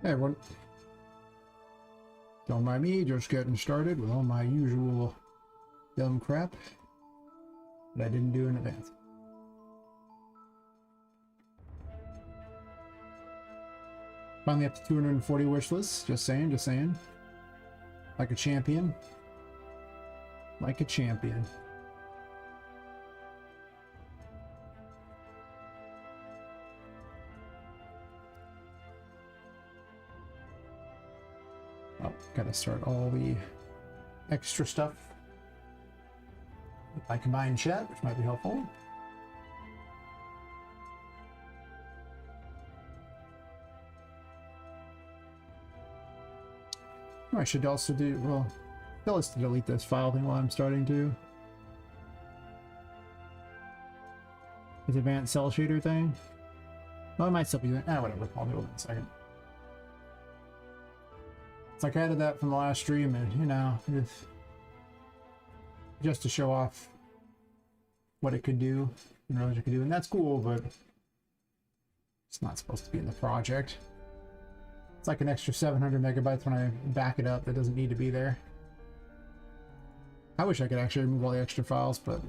Hey everyone. Don't mind me, just getting started with all my usual dumb crap that I didn't do in advance. Finally up to 240 wish lists. Just saying, just saying. Like a champion. Like a champion. Oh, gotta start all the extra stuff with my combined chat, which might be helpful. I should also do, well, tell us to delete this file thing while I'm starting to. This advanced cell shader thing. Well, I might still be doing, whatever, I'll do it in a second. It's like I added that from the last stream, and you know, just to show off what it could do, and what it could do, and that's cool, but it's not supposed to be in the project. It's like an extra 700 megabytes when I back it up that doesn't need to be there. I wish I could actually remove all the extra files, but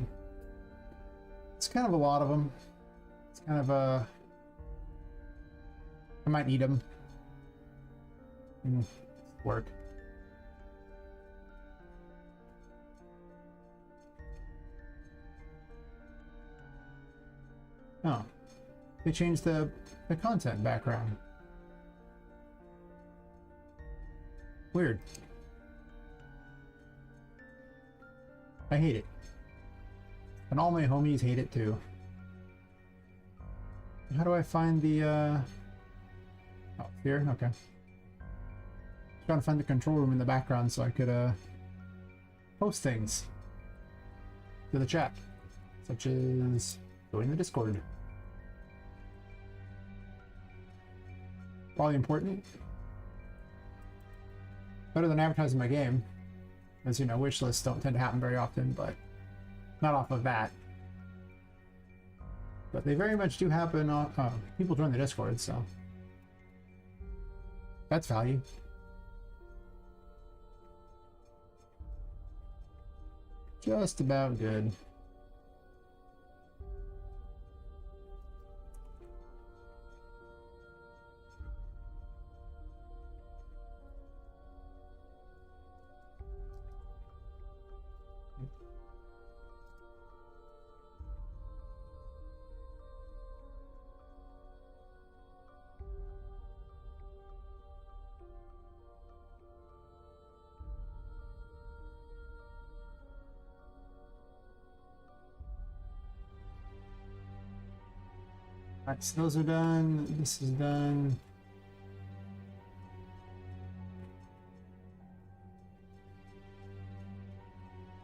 it's kind of a lot of them. It's kind of a... I might need them. Work. Oh. They changed the content background. Weird. I hate it. And all my homies hate it too. How do I find the oh, here? Okay. Trying to find the control room in the background so I could post things to the chat, such as join the Discord. Probably important. Better than advertising my game, as you know, wish lists don't tend to happen very often, but not off of that. But they very much do happen on people join the Discord, so that's value. Just about good. Alright, so those are done. This is done.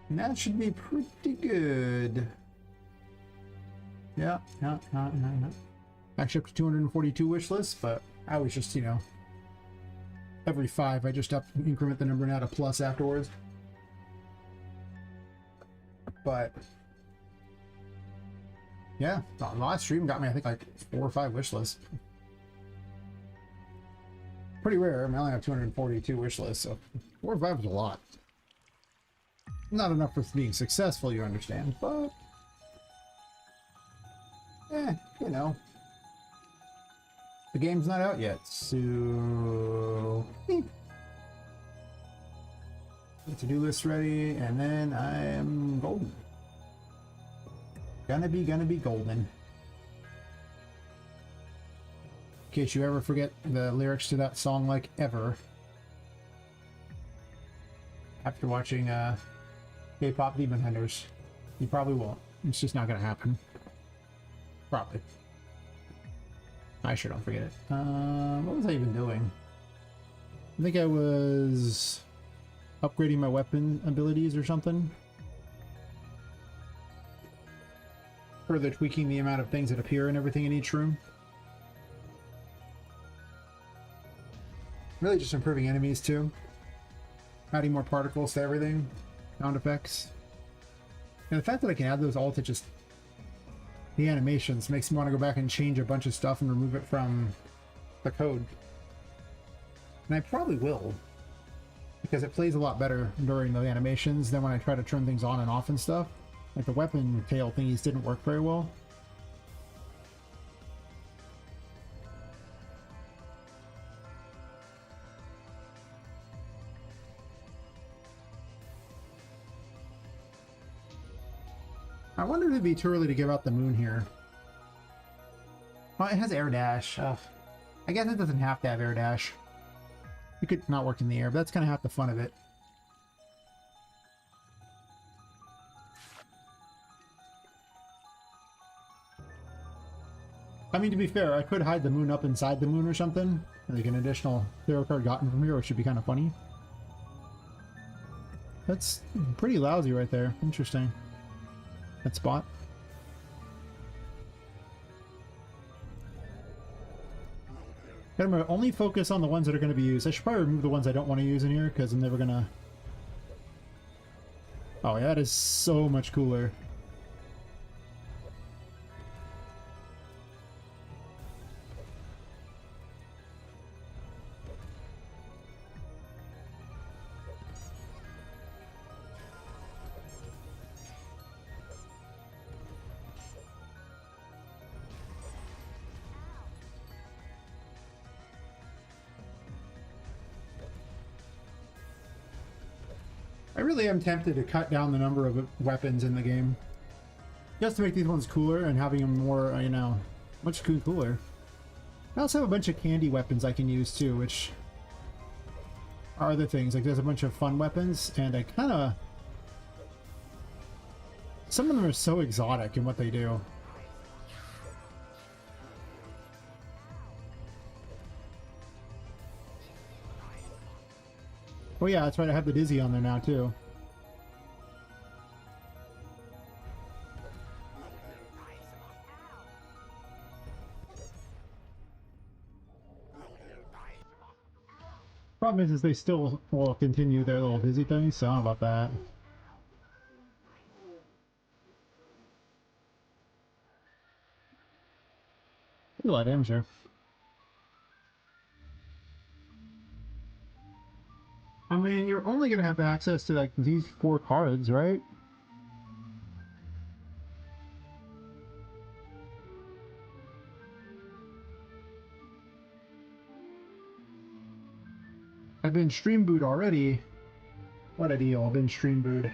And that should be pretty good. Yeah. Actually up to 242 wish lists, but I was just, you know, every 5 I just increment the number and add a plus afterwards. But yeah, the last stream got me, I think, like 4 or 5 wish lists. Pretty rare. I mean, I only have 242 wish lists, so 4 or 5 is a lot. Not enough for being successful, you understand, but you know, the game's not out yet, so to-do list ready, and then I am golden. Gonna be golden. In case you ever forget the lyrics to that song, like ever, after watching K-pop Demon Hunters, you probably won't. It's just not gonna happen. Probably. I sure don't forget it. What was I even doing? I think I was upgrading my weapon abilities or something. Further tweaking the amount of things that appear and everything in each room. Really just improving enemies too. Adding more particles to everything. Sound effects. And the fact that I can add those all to just the animations makes me want to go back and change a bunch of stuff and remove it from the code. And I probably will, because it plays a lot better during the animations than when I try to turn things on and off and stuff. Like the weapon tail thingies didn't work very well. I wonder if it'd be too early to give out the moon here. Well, it has air dash. Ugh. I guess it doesn't have to have air dash. You could not work in the air, but that's kind of half the fun of it. I mean, to be fair, I could hide the moon up inside the moon or something. Like an additional hero card gotten from here, which should be kind of funny. That's pretty lousy right there. Interesting. That spot. Gotta only focus on the ones that are going to be used. I should probably remove the ones I don't want to use in here, because I'm never gonna... Oh, yeah, that is so much cooler. I really am tempted to cut down the number of weapons in the game. Just to make these ones cooler and having them more, you know, much cooler. I also have a bunch of candy weapons I can use too, which are other things. Like there's a bunch of fun weapons, and I kind of... Some of them are so exotic in what they do. Oh yeah, that's right, I have the Dizzy on there now too. Problem is they still will continue their little Dizzy thing, so I don't know about that. A lot of damage there. I mean, you're only gonna have access to like these 4 cards, right? I've been stream booed already. What a deal, I've been stream booed.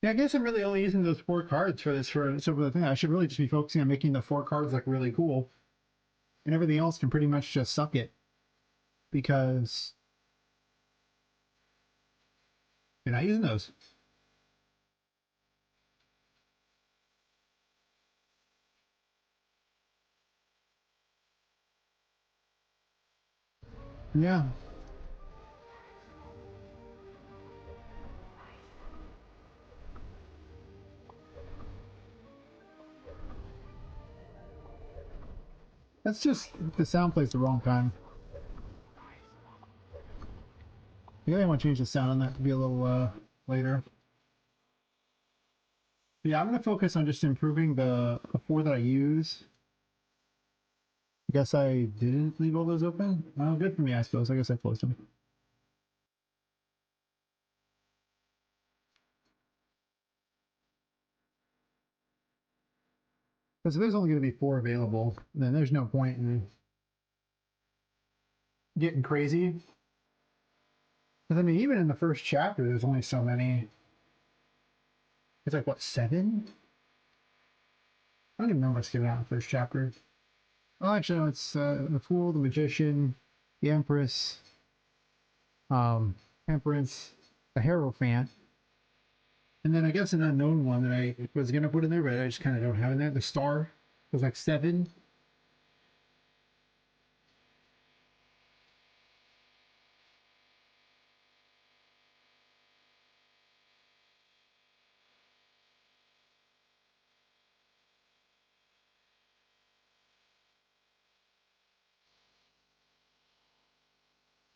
Yeah, I guess I'm really only using those 4 cards for this for the thing. I should really just be focusing on making the 4 cards like really cool. And everything else can pretty much just suck it. Because you're not using those. Yeah. That's just the sound plays the wrong time. I think I want to change the sound on that to be a little later. Yeah, I'm going to focus on just improving the 4 that I use. I guess I didn't leave all those open. Well, good for me, I suppose. I guess I closed them. Because if there's only going to be 4 available, then there's no point in getting crazy. Because, I mean, even in the first chapter, there's only so many. It's like, what, 7? I don't even remember what's given out in the first chapter. Oh, actually, no, it's the Fool, the Magician, the Empress, Temperance, the Hierophant, and then I guess an unknown one that I was going to put in there, but I just kind of don't have in there. The Star was like 7.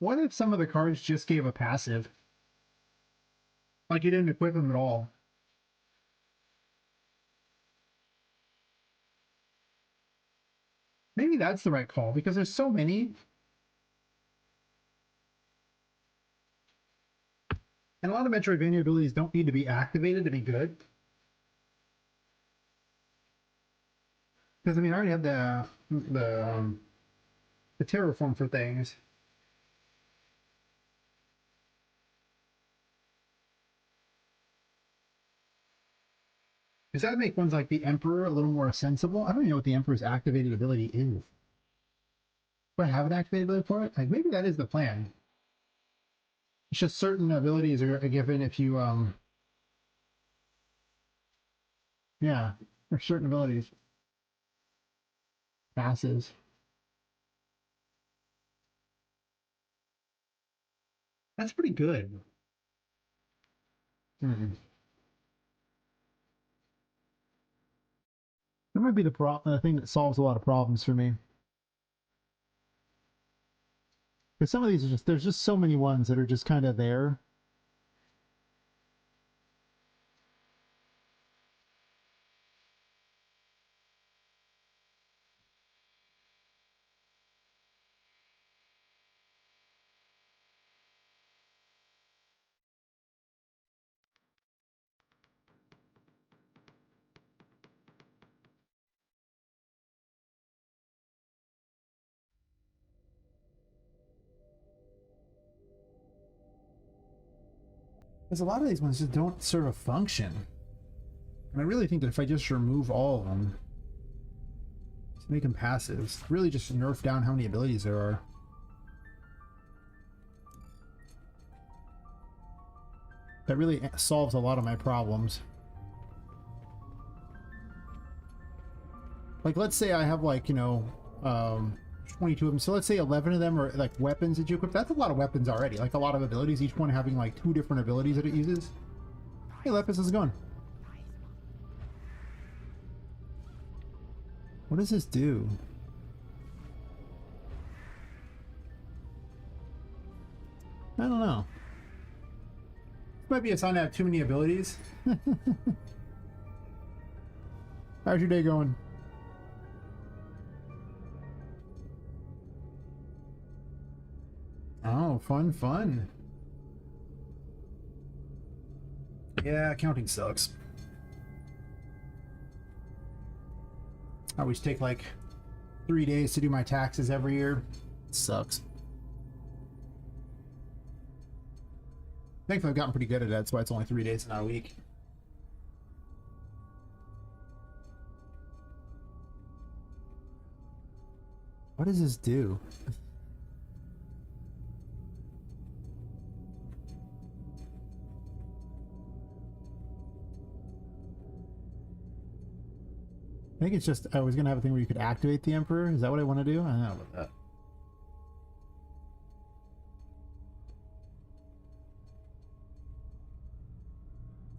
What if some of the cards just gave a passive? Like you didn't equip them at all? Maybe that's the right call because there's so many. And a lot of Metroidvania abilities don't need to be activated to be good. Because I mean, I already have the terraform for things. Does that make ones like the Emperor a little more sensible? I don't even know what the Emperor's activated ability is. Do I have an activated ability for it? Like maybe that is the plan. It's just certain abilities are given if you yeah, there's certain abilities. Passes. That's pretty good. Hmm. That might be the thing that solves a lot of problems for me. Because some of these are just there's just so many ones that are just kind of there. Because a lot of these ones just don't serve a function. And I really think that if I just remove all of them, just make them passives, really just nerf down how many abilities there are. That really solves a lot of my problems. Like, let's say I have, like, you know, 22 of them. So let's say 11 of them are, like, weapons that you equip. That's a lot of weapons already. Like, a lot of abilities, each one having, like, 2 different abilities that it uses. Hey, Lepus, how's it going? What does this do? I don't know. This might be a sign I have too many abilities. How's your day going? Oh, fun, fun. Yeah, accounting sucks. I always take like 3 days to do my taxes every year. It sucks. Thankfully, I've gotten pretty good at it. That's why it's only 3 days, not a week. What does this do? I think it's just I was gonna have a thing where you could activate the Emperor. Is that what I want to do? I don't know about that.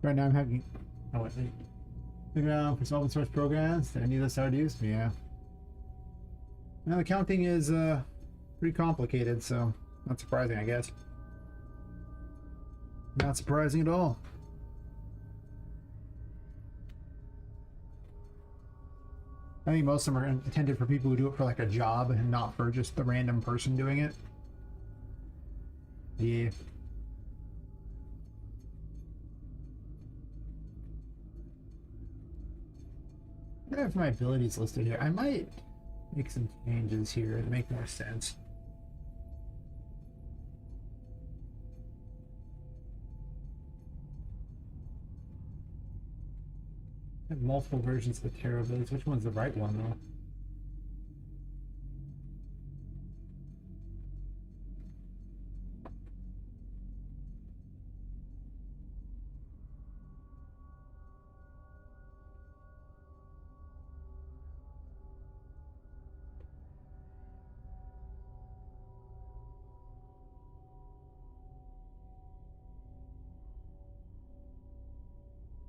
Right now I'm having oh wait, figure out for some open source programs. Any of this hard to use? Yeah. Now the counting is pretty complicated, so not surprising, I guess. Not surprising at all. I think most of them are intended for people who do it for like a job and not for just the random person doing it. Yeah. I have my abilities listed here. I might make some changes here to make more sense. I have multiple versions of the tarot abilities. Which one's the right one though?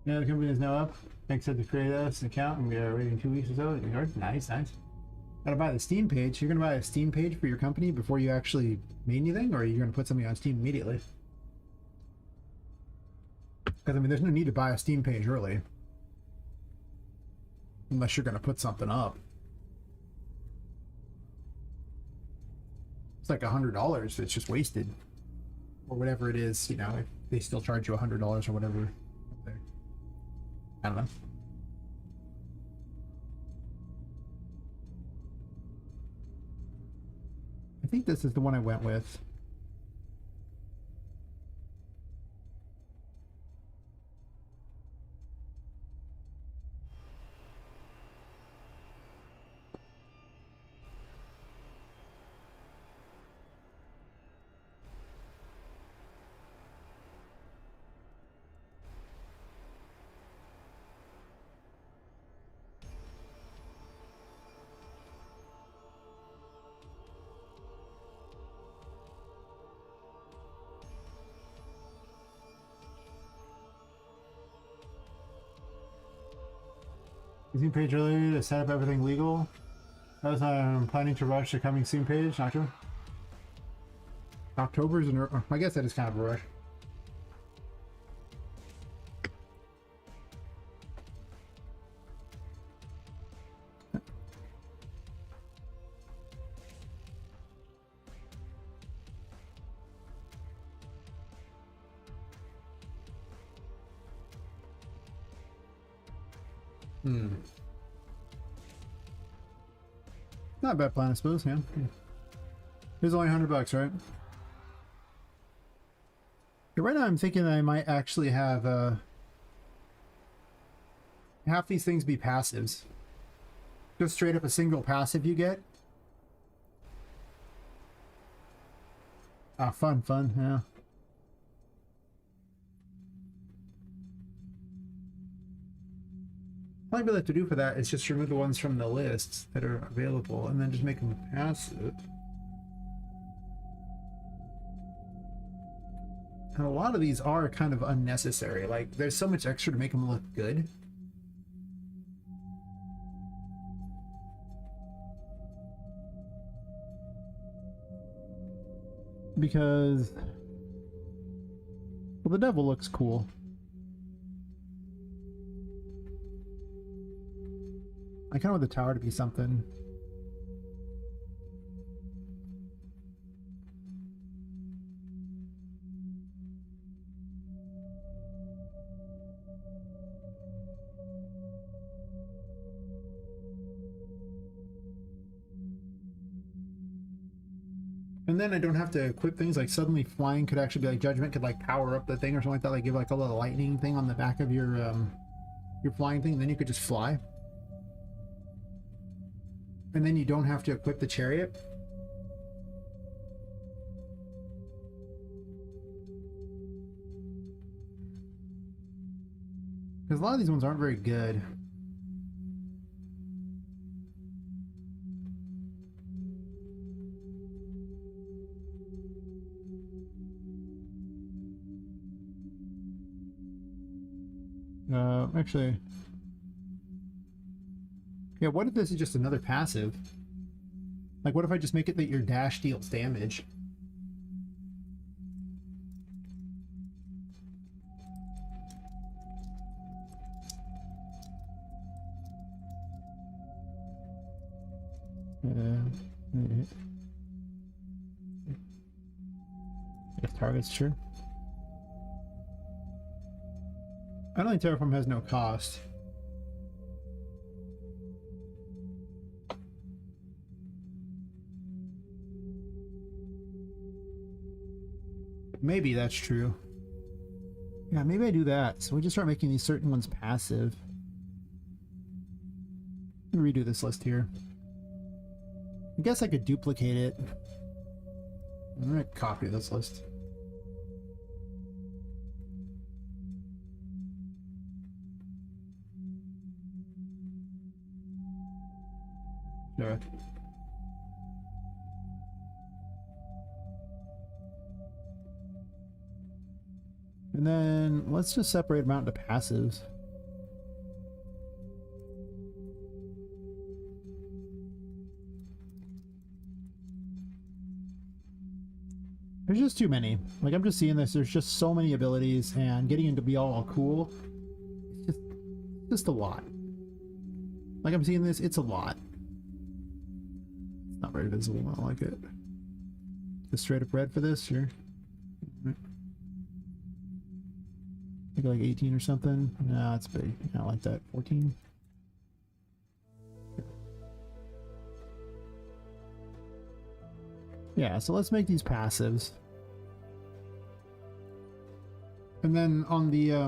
Yeah, the company is now up. Thanks to the create us an account, and we are waiting 2 weeks or so. Nice, nice. Gotta buy the Steam page. You're gonna buy a Steam page for your company before you actually made anything, or are you gonna put something on Steam immediately? Because I mean, there's no need to buy a Steam page early, unless you're gonna put something up. It's like $100. It's just wasted, or whatever it is. You know, if they still charge you $100 or whatever. I don't know. I think this is the one I went with. Steam page earlier to set up everything legal. As I'm planning to rush the coming Steam page. October's an I guess that is kind of a rush. Not a bad plan, I suppose, yeah. It's only $100, right? Yeah, right now I'm thinking that I might actually have half these things be passives. Just straight up a single passive you get. Ah, fun, yeah. All I'd be able to do for that is just remove the ones from the lists that are available and then just make them passive. And a lot of these are kind of unnecessary. Like, there's so much extra to make them look good. Because, well, the devil looks cool. I kind of want the tower to be something. And then I don't have to equip things like suddenly flying could actually be like judgment could like power up the thing or something like that, like give like a little lightning thing on the back of your flying thing, and then you could just fly. And then you don't have to equip the chariot. Because a lot of these ones aren't very good. Actually, yeah, what if this is just another passive? Like, what if I just make it that your dash deals damage? If targets, sure. I don't think Terraform has no cost. Maybe that's true. Yeah, maybe I do that. So we just start making these certain ones passive. Let me redo this list here. I guess I could duplicate it. I'm gonna copy this list. Sure. And then let's just separate them out into passives. There's just too many. Like, I'm just seeing this. There's just so many abilities, and getting into be all cool. It's just a lot. Like, I'm seeing this. It's a lot. It's not very visible. I don't like it. Just straight up red for this, sure. Right. Maybe like 18 or something. No, it's big. I don't like that. 14. Yeah, so let's make these passives. And then on the, I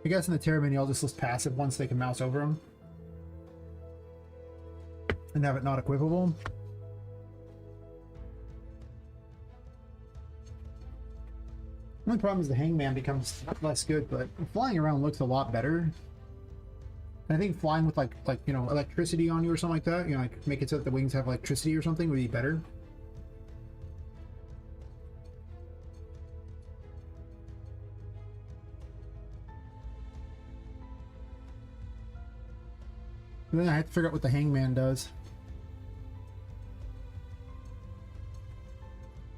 guess in the Terra menu, I'll just list passive ones so they can mouse over them. And have it not equipable. The only problem is the hangman becomes less good, but flying around looks a lot better. I think flying with like you know, electricity on you or something like that, you know, like make it so that the wings have electricity or something would be better. And then I have to figure out what the hangman does,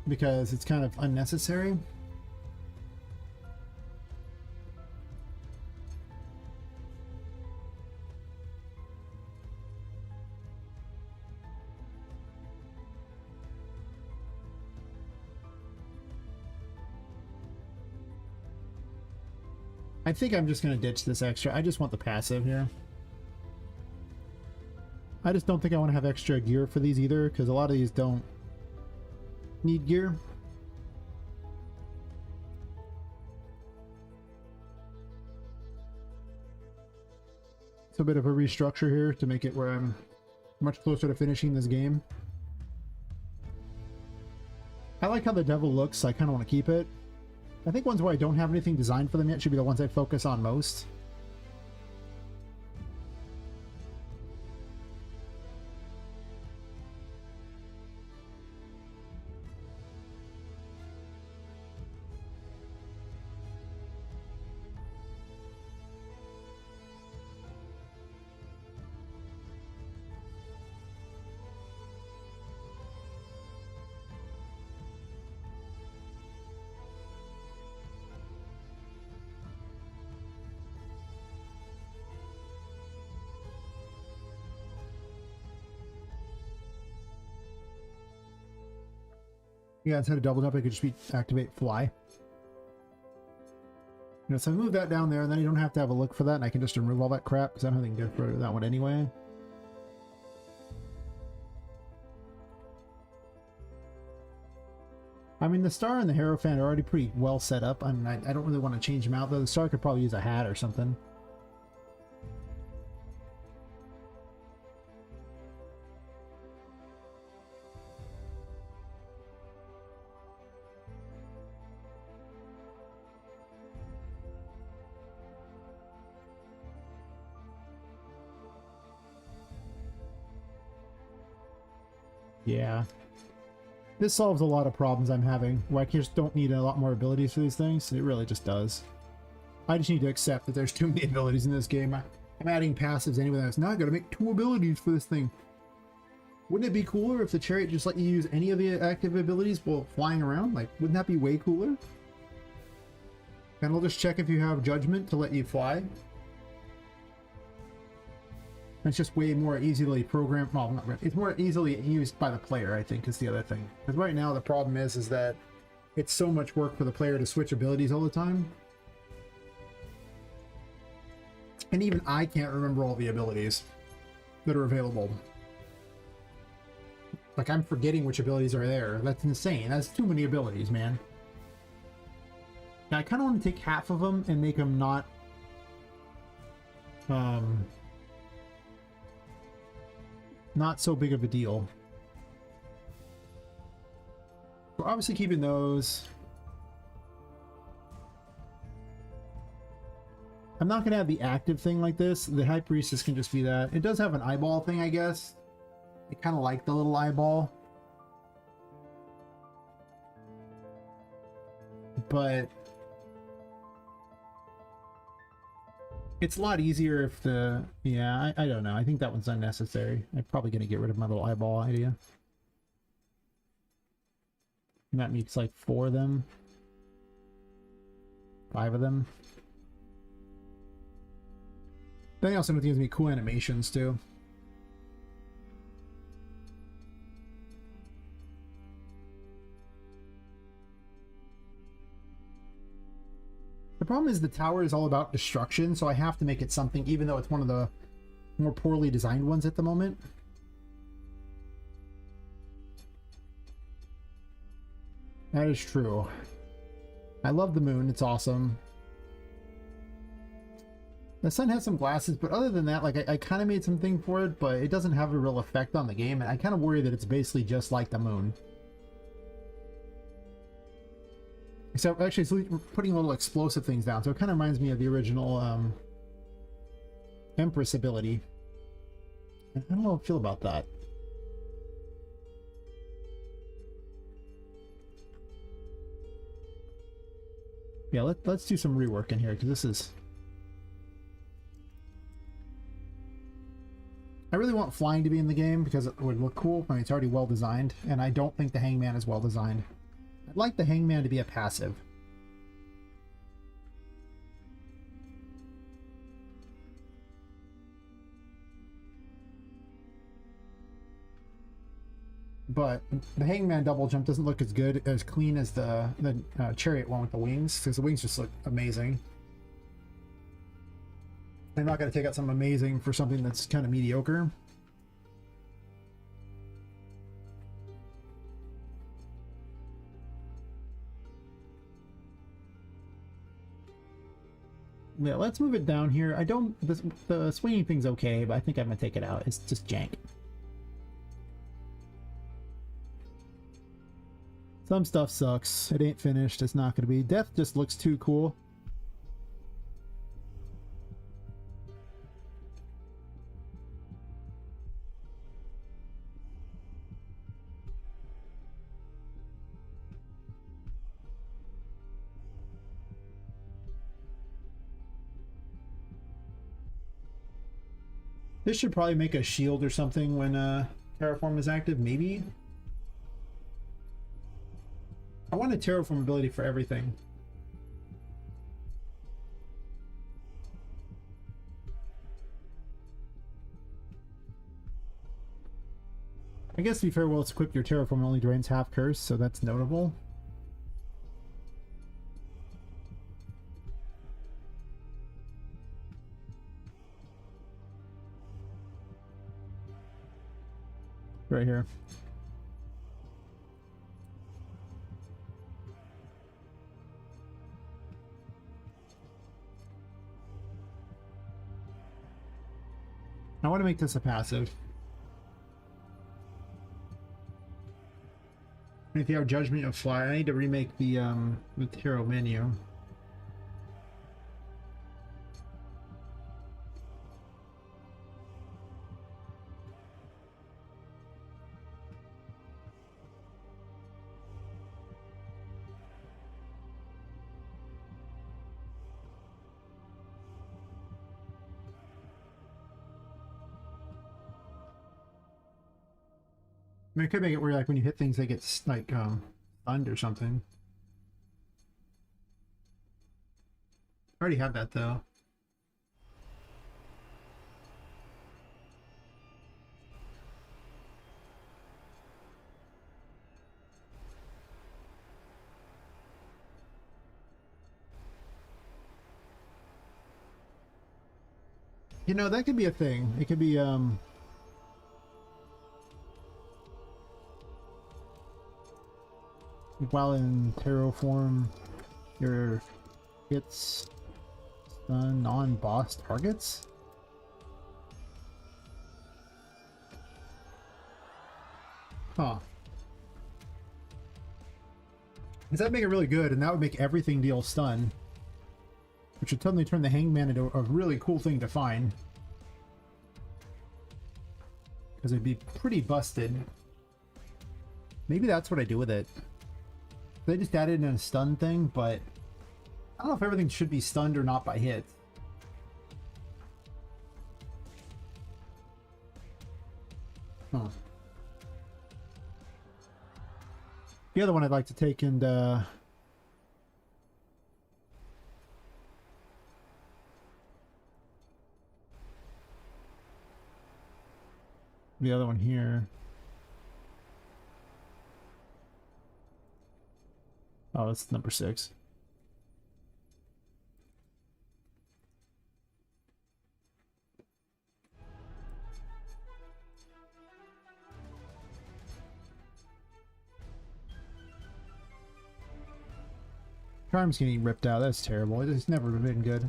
because it's kind of unnecessary. I think I'm just going to ditch this extra. I just want the passive here. I just don't think I want to have extra gear for these either, because a lot of these don't need gear. It's a bit of a restructure here to make it where I'm much closer to finishing this game. I like how the devil looks, so I kind of want to keep it. I think ones where I don't have anything designed for them yet should be the ones I focus on most. Yeah, instead of double jump, I could just be activate fly. You know, so I move that down there, and then you don't have to have a look for that, and I can just remove all that crap, because I don't think I can get rid of that one anyway. I mean, the star and the Hierophant are already pretty well set up. I mean, I don't really want to change them out, though. The star could probably use a hat or something. Yeah. This solves a lot of problems I'm having, where I just don't need a lot more abilities for these things. It really just does. I just need to accept that there's too many abilities in this game. I'm adding passives anyway. That's not going to make 2 abilities for this thing. Wouldn't it be cooler if the chariot just let you use any of the active abilities while flying around? Like, wouldn't that be way cooler? And I'll just check if you have judgment to let you fly. It's just way more easily programmed. Well, not really. It's more easily used by the player, I think, is the other thing. Because right now the problem is that it's so much work for the player to switch abilities all the time. And even I can't remember all the abilities that are available. Like, I'm forgetting which abilities are there. That's insane. That's too many abilities, man. Now, I kind of want to take half of them and make them not... not so big of a deal. We're obviously keeping those. I'm not going to have the active thing like this. The High Priestess can just be that. It does have an eyeball thing, I guess. I kind of like the little eyeball. But it's a lot easier if the... Yeah, I don't know. I think that one's unnecessary. I'm probably going to get rid of my little eyeball idea. And that makes like 4 of them. 5 of them. Then he also gives me cool animations too. The problem is the tower is all about destruction, so I have to make it something, even though it's one of the more poorly designed ones at the moment. That is true. I love the moon, it's awesome. The sun has some glasses, but other than that, like I kind of made something for it, but it doesn't have a real effect on the game, and I kind of worry that it's basically just like the moon. Except actually it's putting little explosive things down, so it kind of reminds me of the original Empress ability. I don't know how I feel about that. Yeah, let's do some rework in here, because this is... I really want flying to be in the game because it would look cool. I mean, it's already well designed, and I don't think the hangman is well designed. I'd like the hangman to be a passive. But the hangman double jump doesn't look as good, as clean as the chariot one with the wings, because the wings just look amazing. I'm not going to take out something amazing for something that's kind of mediocre. Yeah, let's move it down here. I don't... the swinging thing's okay, but I think I'm going to take it out. It's just jank. Some stuff sucks. It ain't finished. It's not going to be. Death just looks too cool. This should probably make a shield or something when Terraform is active, maybe? I want a Terraform ability for everything. I guess to be fair, well, it's equipped, your Terraform only drains half curse, so that's notable. Right here. I want to make this a passive. And if you have Judgment of Fly, I need to remake the hero menu. I mean, it could make it where, like, when you hit things, they get, like, stunned or something. I already have that, though. You know, that could be a thing. It could be, while in Terraform, your hits stun non-boss targets? Huh. Does that make it really good? And that would make everything deal stun. Which would suddenly turn the hangman into a really cool thing to find. Because it'd be pretty busted. Maybe that's what I do with it. They just added in a stun thing, but I don't know if everything should be stunned or not by hits. Huh. The other one I'd like to take and the other one here. Oh, that's number 6. Charm's getting ripped out. That's terrible. It's never been good.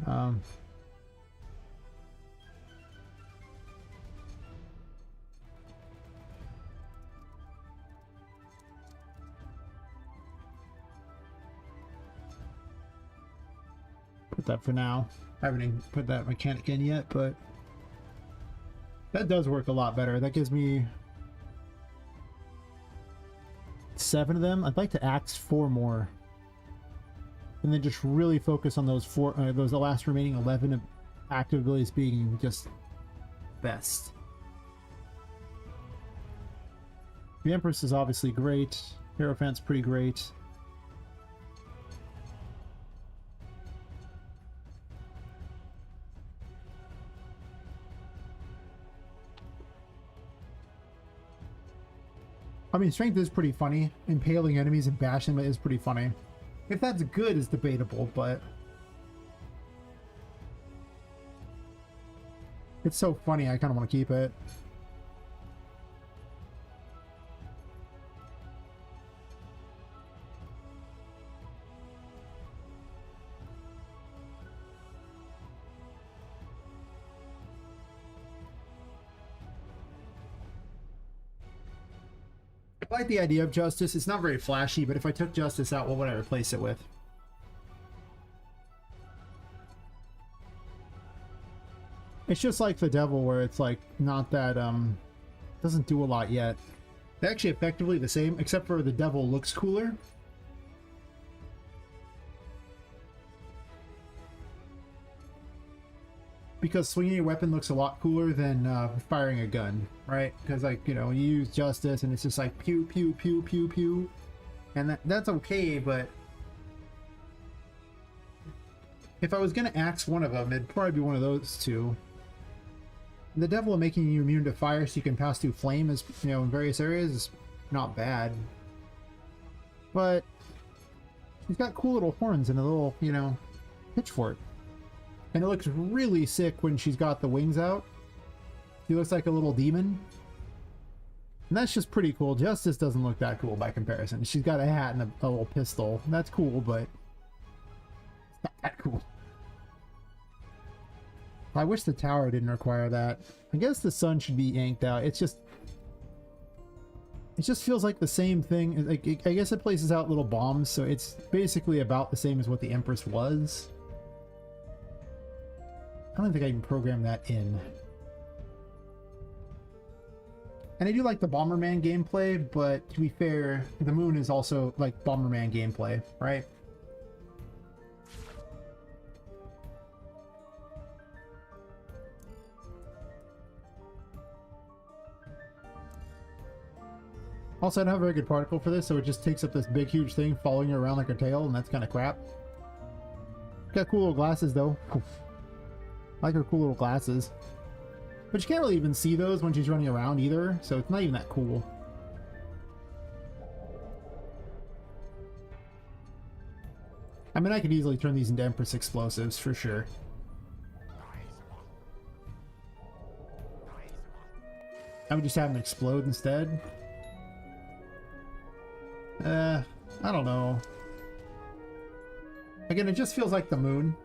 Put that for now. I haven't even put that mechanic in yet, but that does work a lot better. That gives me 7 of them. I'd like to axe 4 more. And then just really focus on those 4, those the last remaining 11 active abilities being just best. The Empress is obviously great. Hierophant's pretty great. I mean, strength is pretty funny. Impaling enemies and bashing them is pretty funny. If that's good is debatable, but it's so funny I kind of want to keep it. I like the idea of Justice. It's not very flashy, but if I took Justice out, what would I replace it with? It's just like the Devil, where it's like not that doesn't do a lot yet. They're actually effectively the same, except for the Devil looks cooler. Because swinging a weapon looks a lot cooler than firing a gun, right? Because, like, you know, you use Justice and it's just like pew, pew, pew, pew, pew. And that's okay, but if I was going to axe one of them, it'd probably be one of those two. The Devil making you immune to fire so you can pass through flame is, you know, in various areas is not bad. But he's got cool little horns and a little, you know, pitchfork. And it looks really sick when she's got the wings out. She looks like a little demon. And that's just pretty cool. Justice doesn't look that cool by comparison. She's got a hat and a little pistol. That's cool, but it's not that cool. I wish the tower didn't require that. I guess the sun should be yanked out. It just feels like the same thing. Like, I guess it places out little bombs, so it's basically about the same as what the Empress was. I don't think I can program that in. And I do like the Bomberman gameplay, but to be fair, the moon is also like Bomberman gameplay, right? Also, I don't have a very good particle for this, so it just takes up this big, huge thing following you around like a tail, and that's kind of crap. Got cool little glasses, though. I like her cool little glasses. But you can't really even see those when she's running around either, so it's not even that cool. I mean, I could easily turn these into Empress explosives, for sure. I would just have them explode instead. I don't know. Again, it just feels like the moon.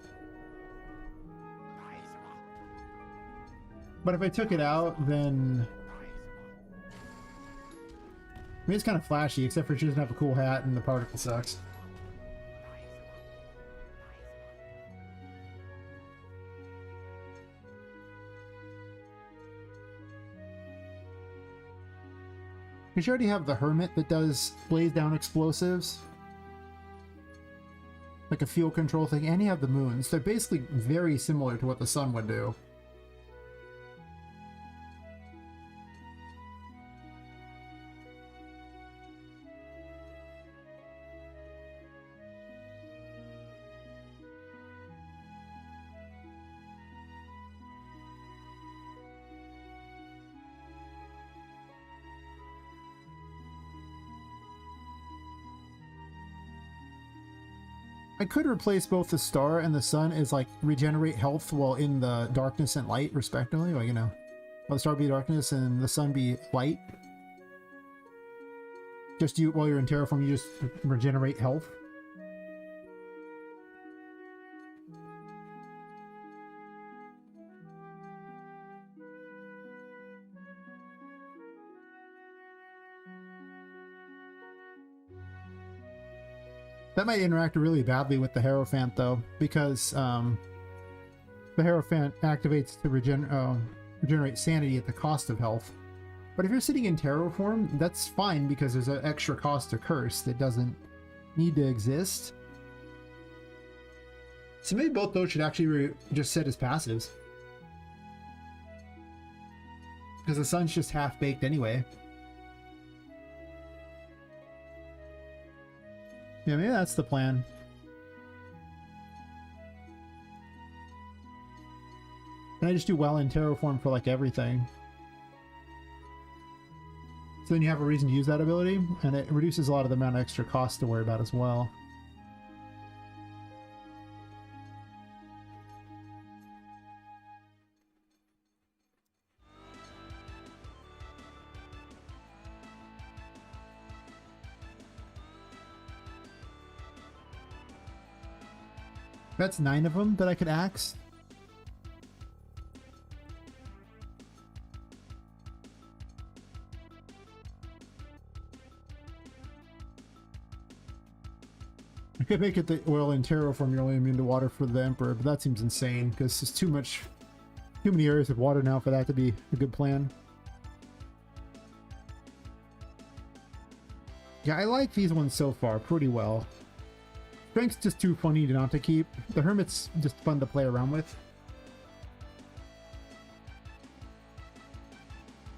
But if I took it out, then... I mean, it's kind of flashy, except for she doesn't have a cool hat and the particle sucks. Because you already have the Hermit that does blaze down explosives. Like a field control thing, and you have the moons. They're basically very similar to what the sun would do. I could replace both the star and the sun as like regenerate health while in the darkness and light respectively. Like, you know, while the star be darkness and the sun be light. Just you, while you're in terraform, you just regenerate health. That might interact really badly with the Hierophant, though, because the Hierophant activates to regenerate sanity at the cost of health. But if you're sitting in terraform, that's fine because there's an extra cost to curse that doesn't need to exist. So maybe both those should actually just set as passives. Because the sun's just half-baked anyway. Yeah, maybe that's the plan. And I just do well in terraform for like everything. So then you have a reason to use that ability, and it reduces a lot of the amount of extra cost to worry about as well. That's 9 of them that I could axe. I could make it the oil in terraform, you're only immune to water for the Emperor, but that seems insane because there's too many areas of water now for that to be a good plan. Yeah, I like these ones so far pretty well. Strength's just too funny not to keep. The Hermit's just fun to play around with.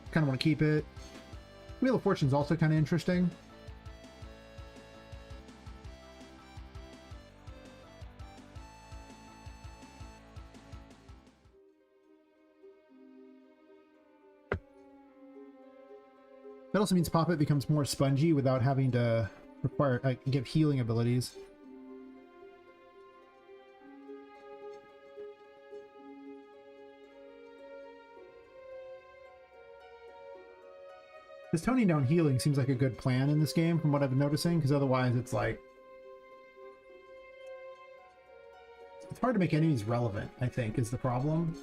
Kind of want to keep it. Wheel of Fortune's also kind of interesting. That also means Poppet becomes more spongy without having to give healing abilities. This toning down healing seems like a good plan in this game from what I've been noticing, because otherwise it's like... It's hard to make enemies relevant, I think, is the problem.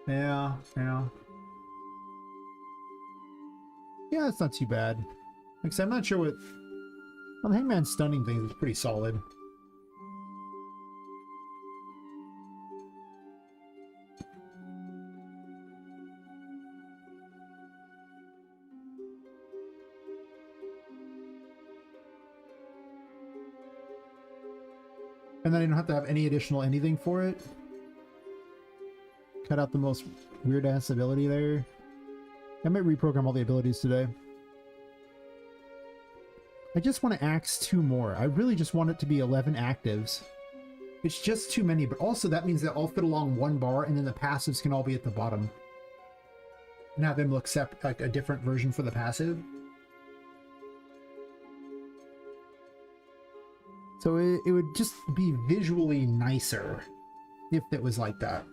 Yeah. Yeah, it's not too bad. Like I said, I'm not sure what... Well, the Hangman's stunning thing is pretty solid. And then I don't have to have any additional anything for it. Cut out the most weird-ass ability there. I might reprogram all the abilities today. I just want to axe 2 more. I really just want it to be 11 actives. It's just too many, but also that means they all fit along one bar, and then the passives can all be at the bottom. And have them look like a different version for the passive. So it would just be visually nicer if it was like that.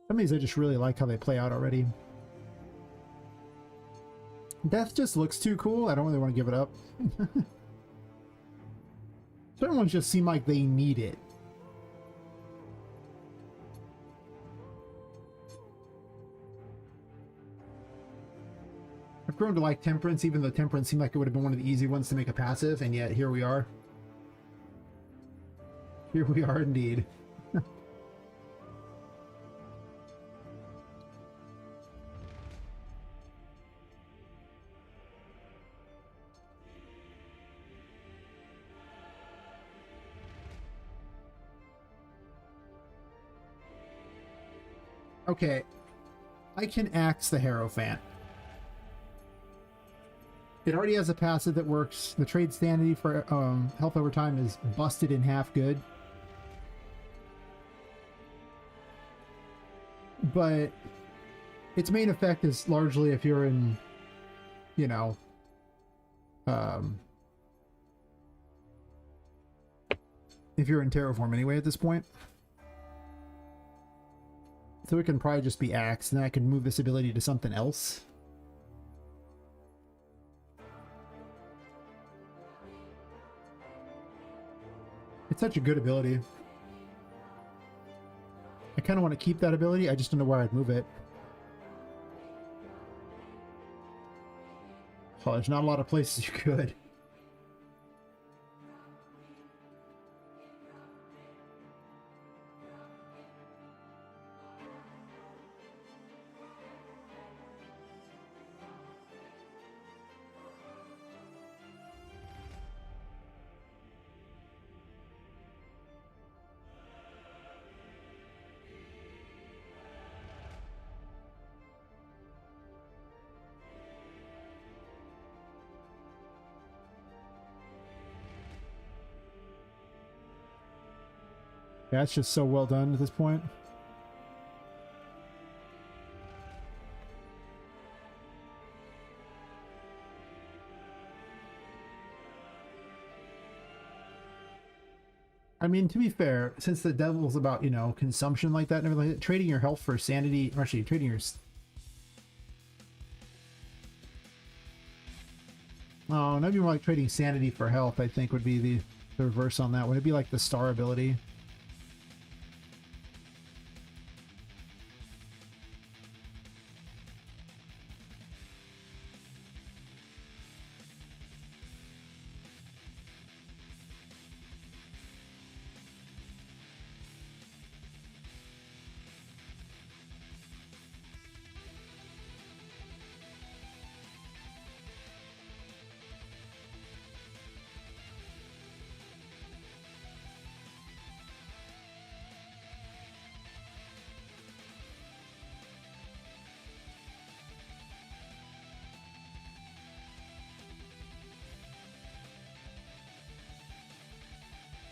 Some of these I just really like how they play out already. Death just looks too cool. I don't really want to give it up. Certain ones just seem like they need it. I've grown to like Temperance, even though Temperance seemed like it would have been one of the easy ones to make a passive, and yet here we are. Here we are indeed. Okay, I can axe the Hierophant. It already has a passive that works. The trade sanity for health over time is busted in half good. But its main effect is largely if you're in, you know, if you're in Terraform anyway at this point. So it can probably just be Axe, and then I can move this ability to something else. It's such a good ability. I kind of want to keep that ability, I just don't know where I'd move it. Oh, there's not a lot of places you could. Yeah, it's just so well done at this point. I mean, to be fair, since the devil's about, you know, consumption like that and everything like that, trading your health for sanity, or actually trading your... Oh, maybe more like trading sanity for health, I think would be the reverse on that. Would it be like the star ability?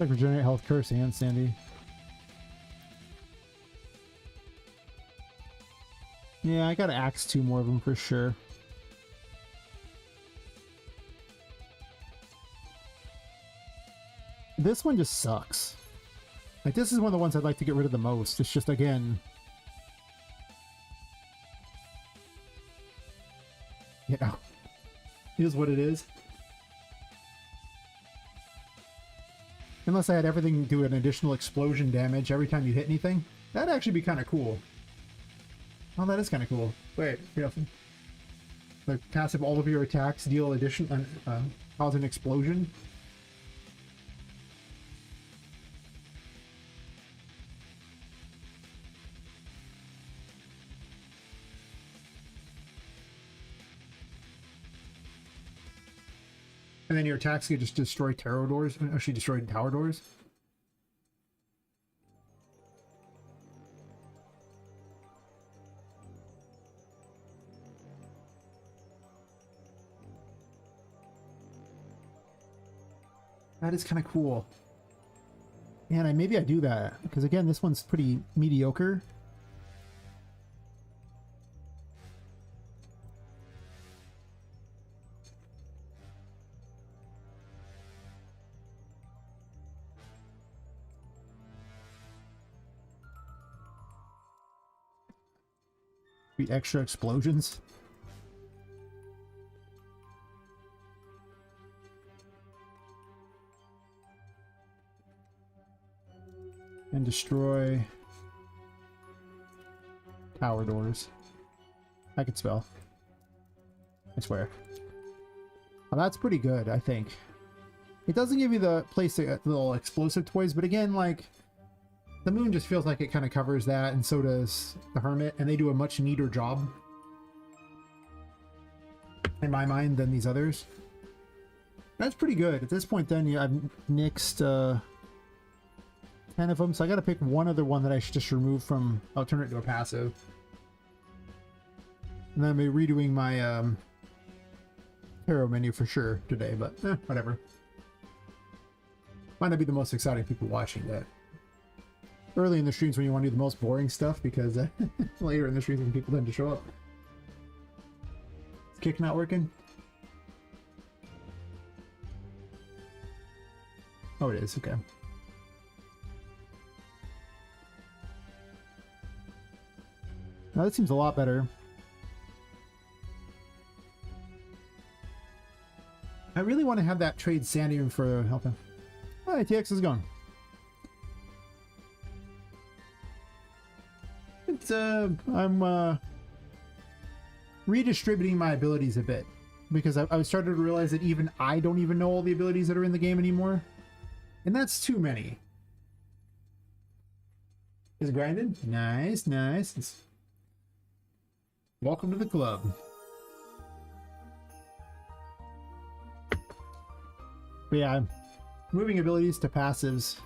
Like regenerate health, curse, and sandy. Yeah, I gotta axe 2 more of them for sure. This one just sucks. Like, this is one of the ones I'd like to get rid of the most. It's just, again... You know, it is what it is. Unless I had everything do an additional explosion damage every time you hit anything. That'd actually be kind of cool. Oh, that is kind of cool. Wait, like passive, all of your attacks deal addition, cause an explosion. And then your attacks can just destroy tarot doors. Actually, destroyed tower doors. That is kind of cool. Man, maybe I do that. Because again, this one's pretty mediocre. Be extra explosions. And destroy tower doors. I could spell. I swear. Well, that's pretty good, I think. It doesn't give you the place little explosive toys, but again, like, the moon just feels like it kind of covers that, and so does the hermit, and they do a much neater job, in my mind, than these others. That's pretty good. At this point, then, I've nixed 10 of them, so I gotta pick one other one that I should just remove from... I'll turn it to a passive. And then I'll be redoing my tarot menu for sure today, but whatever. Might not be the most exciting people watching that. Early in the streams when you want to do the most boring stuff, because later in the streams when people tend to show up. Is kick not working? Oh, it is, okay. Now that seems a lot better. I really want to have that trade sanity for helping. Oh, ATX is gone. It's I'm redistributing my abilities a bit because I started to realize that even I don't even know all the abilities that are in the game anymore, and that's too many. Is it grinded? Nice, nice. Welcome to the club. But yeah, moving abilities to passives.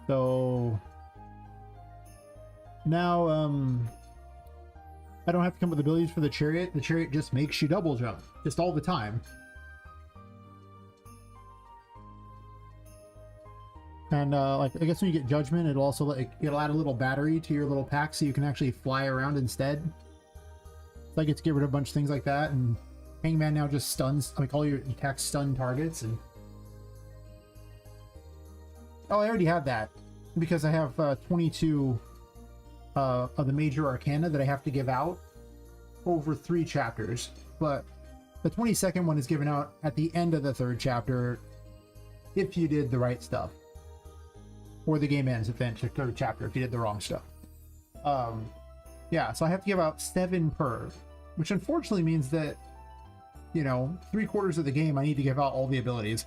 So now I don't have to come up with abilities for the chariot. The chariot just makes you double jump, just all the time. And like I guess when you get judgment, it'll also it'll add a little battery to your little pack so you can actually fly around instead. So I get to get rid of a bunch of things like that, and Hangman now just stuns, like all your attacks stun targets. And oh, I already have that because I have 22 of the major arcana that I have to give out over 3 chapters, but the 22nd one is given out at the end of the 3rd chapter if you did the right stuff, or the game ends at the end of the 3rd chapter if you did the wrong stuff. Yeah, so I have to give out 7 per, which unfortunately means that, you know, 3/4 of the game I need to give out all the abilities,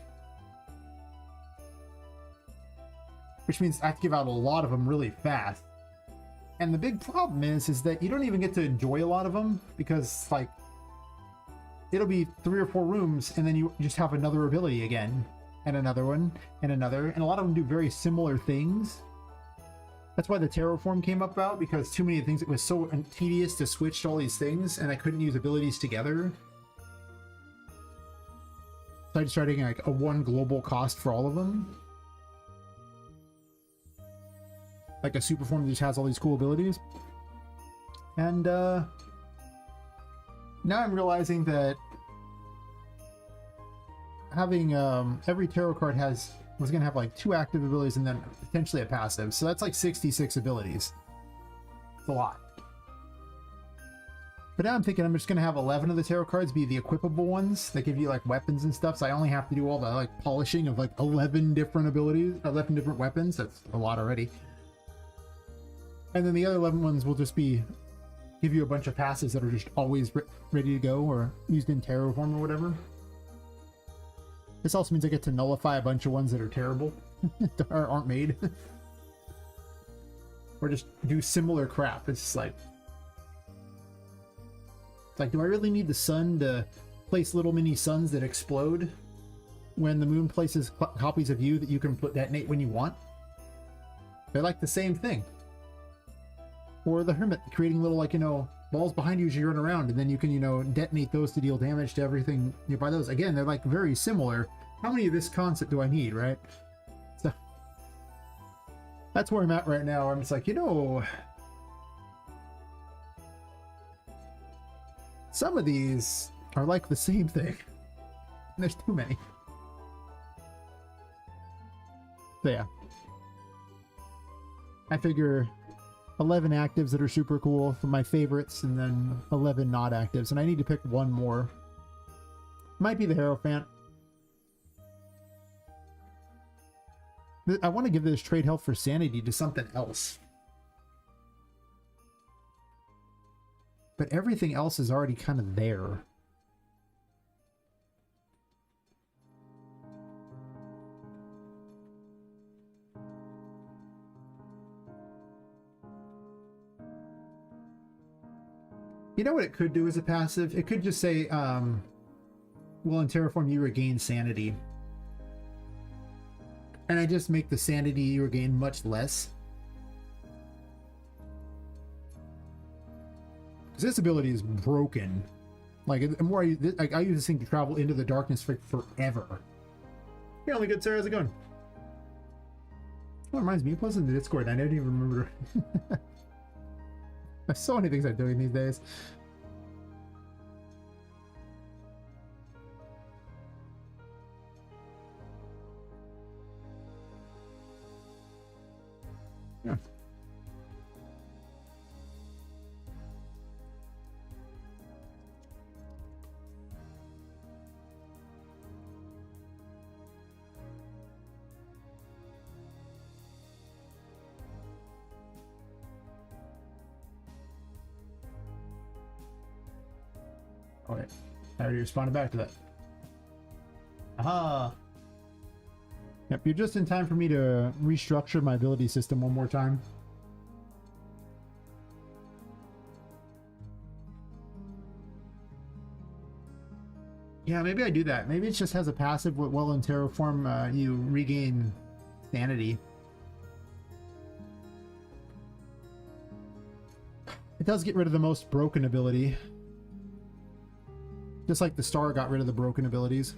which means I have to give out a lot of them really fast. And the big problem is that you don't even get to enjoy a lot of them, because like it'll be 3 or 4 rooms and then you just have another ability again, and another one, and another, and a lot of them do very similar things. That's why the terraform came about, because too many things, it was so tedious to switch to all these things and I couldn't use abilities together. So I just started getting like a 1 global cost for all of them. Like a super form that just has all these cool abilities. And now I'm realizing that having every tarot card was gonna have like 2 active abilities and then potentially a passive. So that's like 66 abilities. It's a lot. But now I'm thinking I'm just gonna have 11 of the tarot cards be the equipable ones that give you like weapons and stuff. So I only have to do all the like polishing of like 11 different abilities, 11 different weapons. That's a lot already. And then the other 11 ones will just be give you a bunch of passes that are just always ready to go or used in tarot form or whatever. This also means I get to nullify a bunch of ones that are terrible or aren't made. Or just do similar crap. It's just like, do I really need the sun to place little mini suns that explode when the moon places copies of you that you can detonate when you want? They're like the same thing. Or the hermit creating little, like, you know, balls behind you as you run around, and then you can, you know, detonate those to deal damage to everything nearby those. Again, they're like very similar. How many of this concept do I need, right? So that's where I'm at right now. I'm just like, you know, some of these are like the same thing. And there's too many. So yeah. I figure 11 actives that are super cool for my favorites, and then 11 not actives, and I need to pick one more. Might be the Hierophant. I want to give this trade health for sanity to something else, but everything else is already kind of there. You know what it could do as a passive? It could just say, well, in Terraform you regain sanity. and I just make the sanity you regain much less. Because this ability is broken. Like, the more I use this thing to travel into the darkness for forever. Yeah, only good, sir. How's it going? Well, it reminds me, it was in the Discord. I didn't even remember. There's so many things I'm doing these days. Yeah. Okay, I already responded back to that. Aha! Yep, you're just in time for me to restructure my ability system one more time. Yeah, maybe I do that. Maybe it just has a passive with well in Terraform, you regain sanity. It does get rid of the most broken ability. Just like the star got rid of the broken abilities.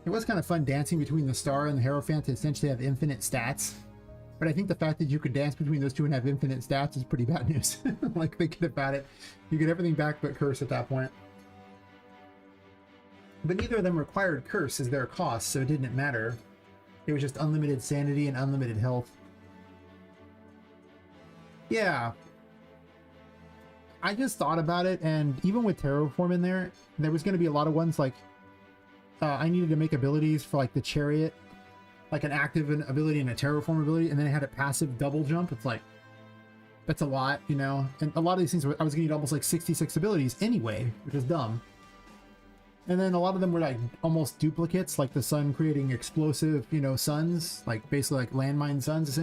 It was kind of fun dancing between the star and the Hierophant to essentially have infinite stats. But I think the fact that you could dance between those two and have infinite stats is pretty bad news. Like, thinking about it, you get everything back but curse at that point. But neither of them required curse as their cost, so it didn't matter. It was just unlimited sanity and unlimited health. Yeah. I just thought about it, and even with Terraform in there, there was going to be a lot of ones like I needed to make abilities for like the Chariot, like an active ability and a Terraform ability, and then it had a passive double jump. It's like, that's a lot, you know? And a lot of these things, I was going to need almost like 66 abilities anyway, which is dumb. And then a lot of them were like almost duplicates, like the sun creating explosive, you know, suns, like basically like landmine suns,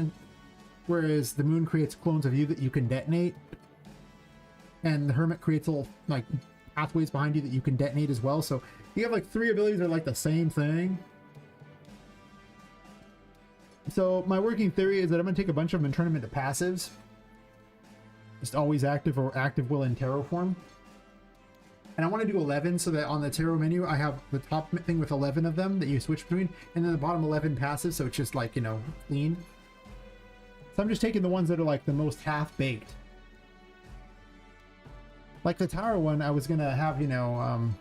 whereas the moon creates clones of you that you can detonate. And the Hermit creates little like pathways behind you that you can detonate as well. So you have like 3 abilities that are like the same thing. So my working theory is that I'm going to take a bunch of them and turn them into passives. Just always active or active will in Terraform. And I want to do 11 so that on the Tarot menu I have the top thing with 11 of them that you switch between, and then the bottom 11 passives, so it's just like, you know, clean. So I'm just taking the ones that are like the most half-baked. Like the tower one, I was going to have, you know,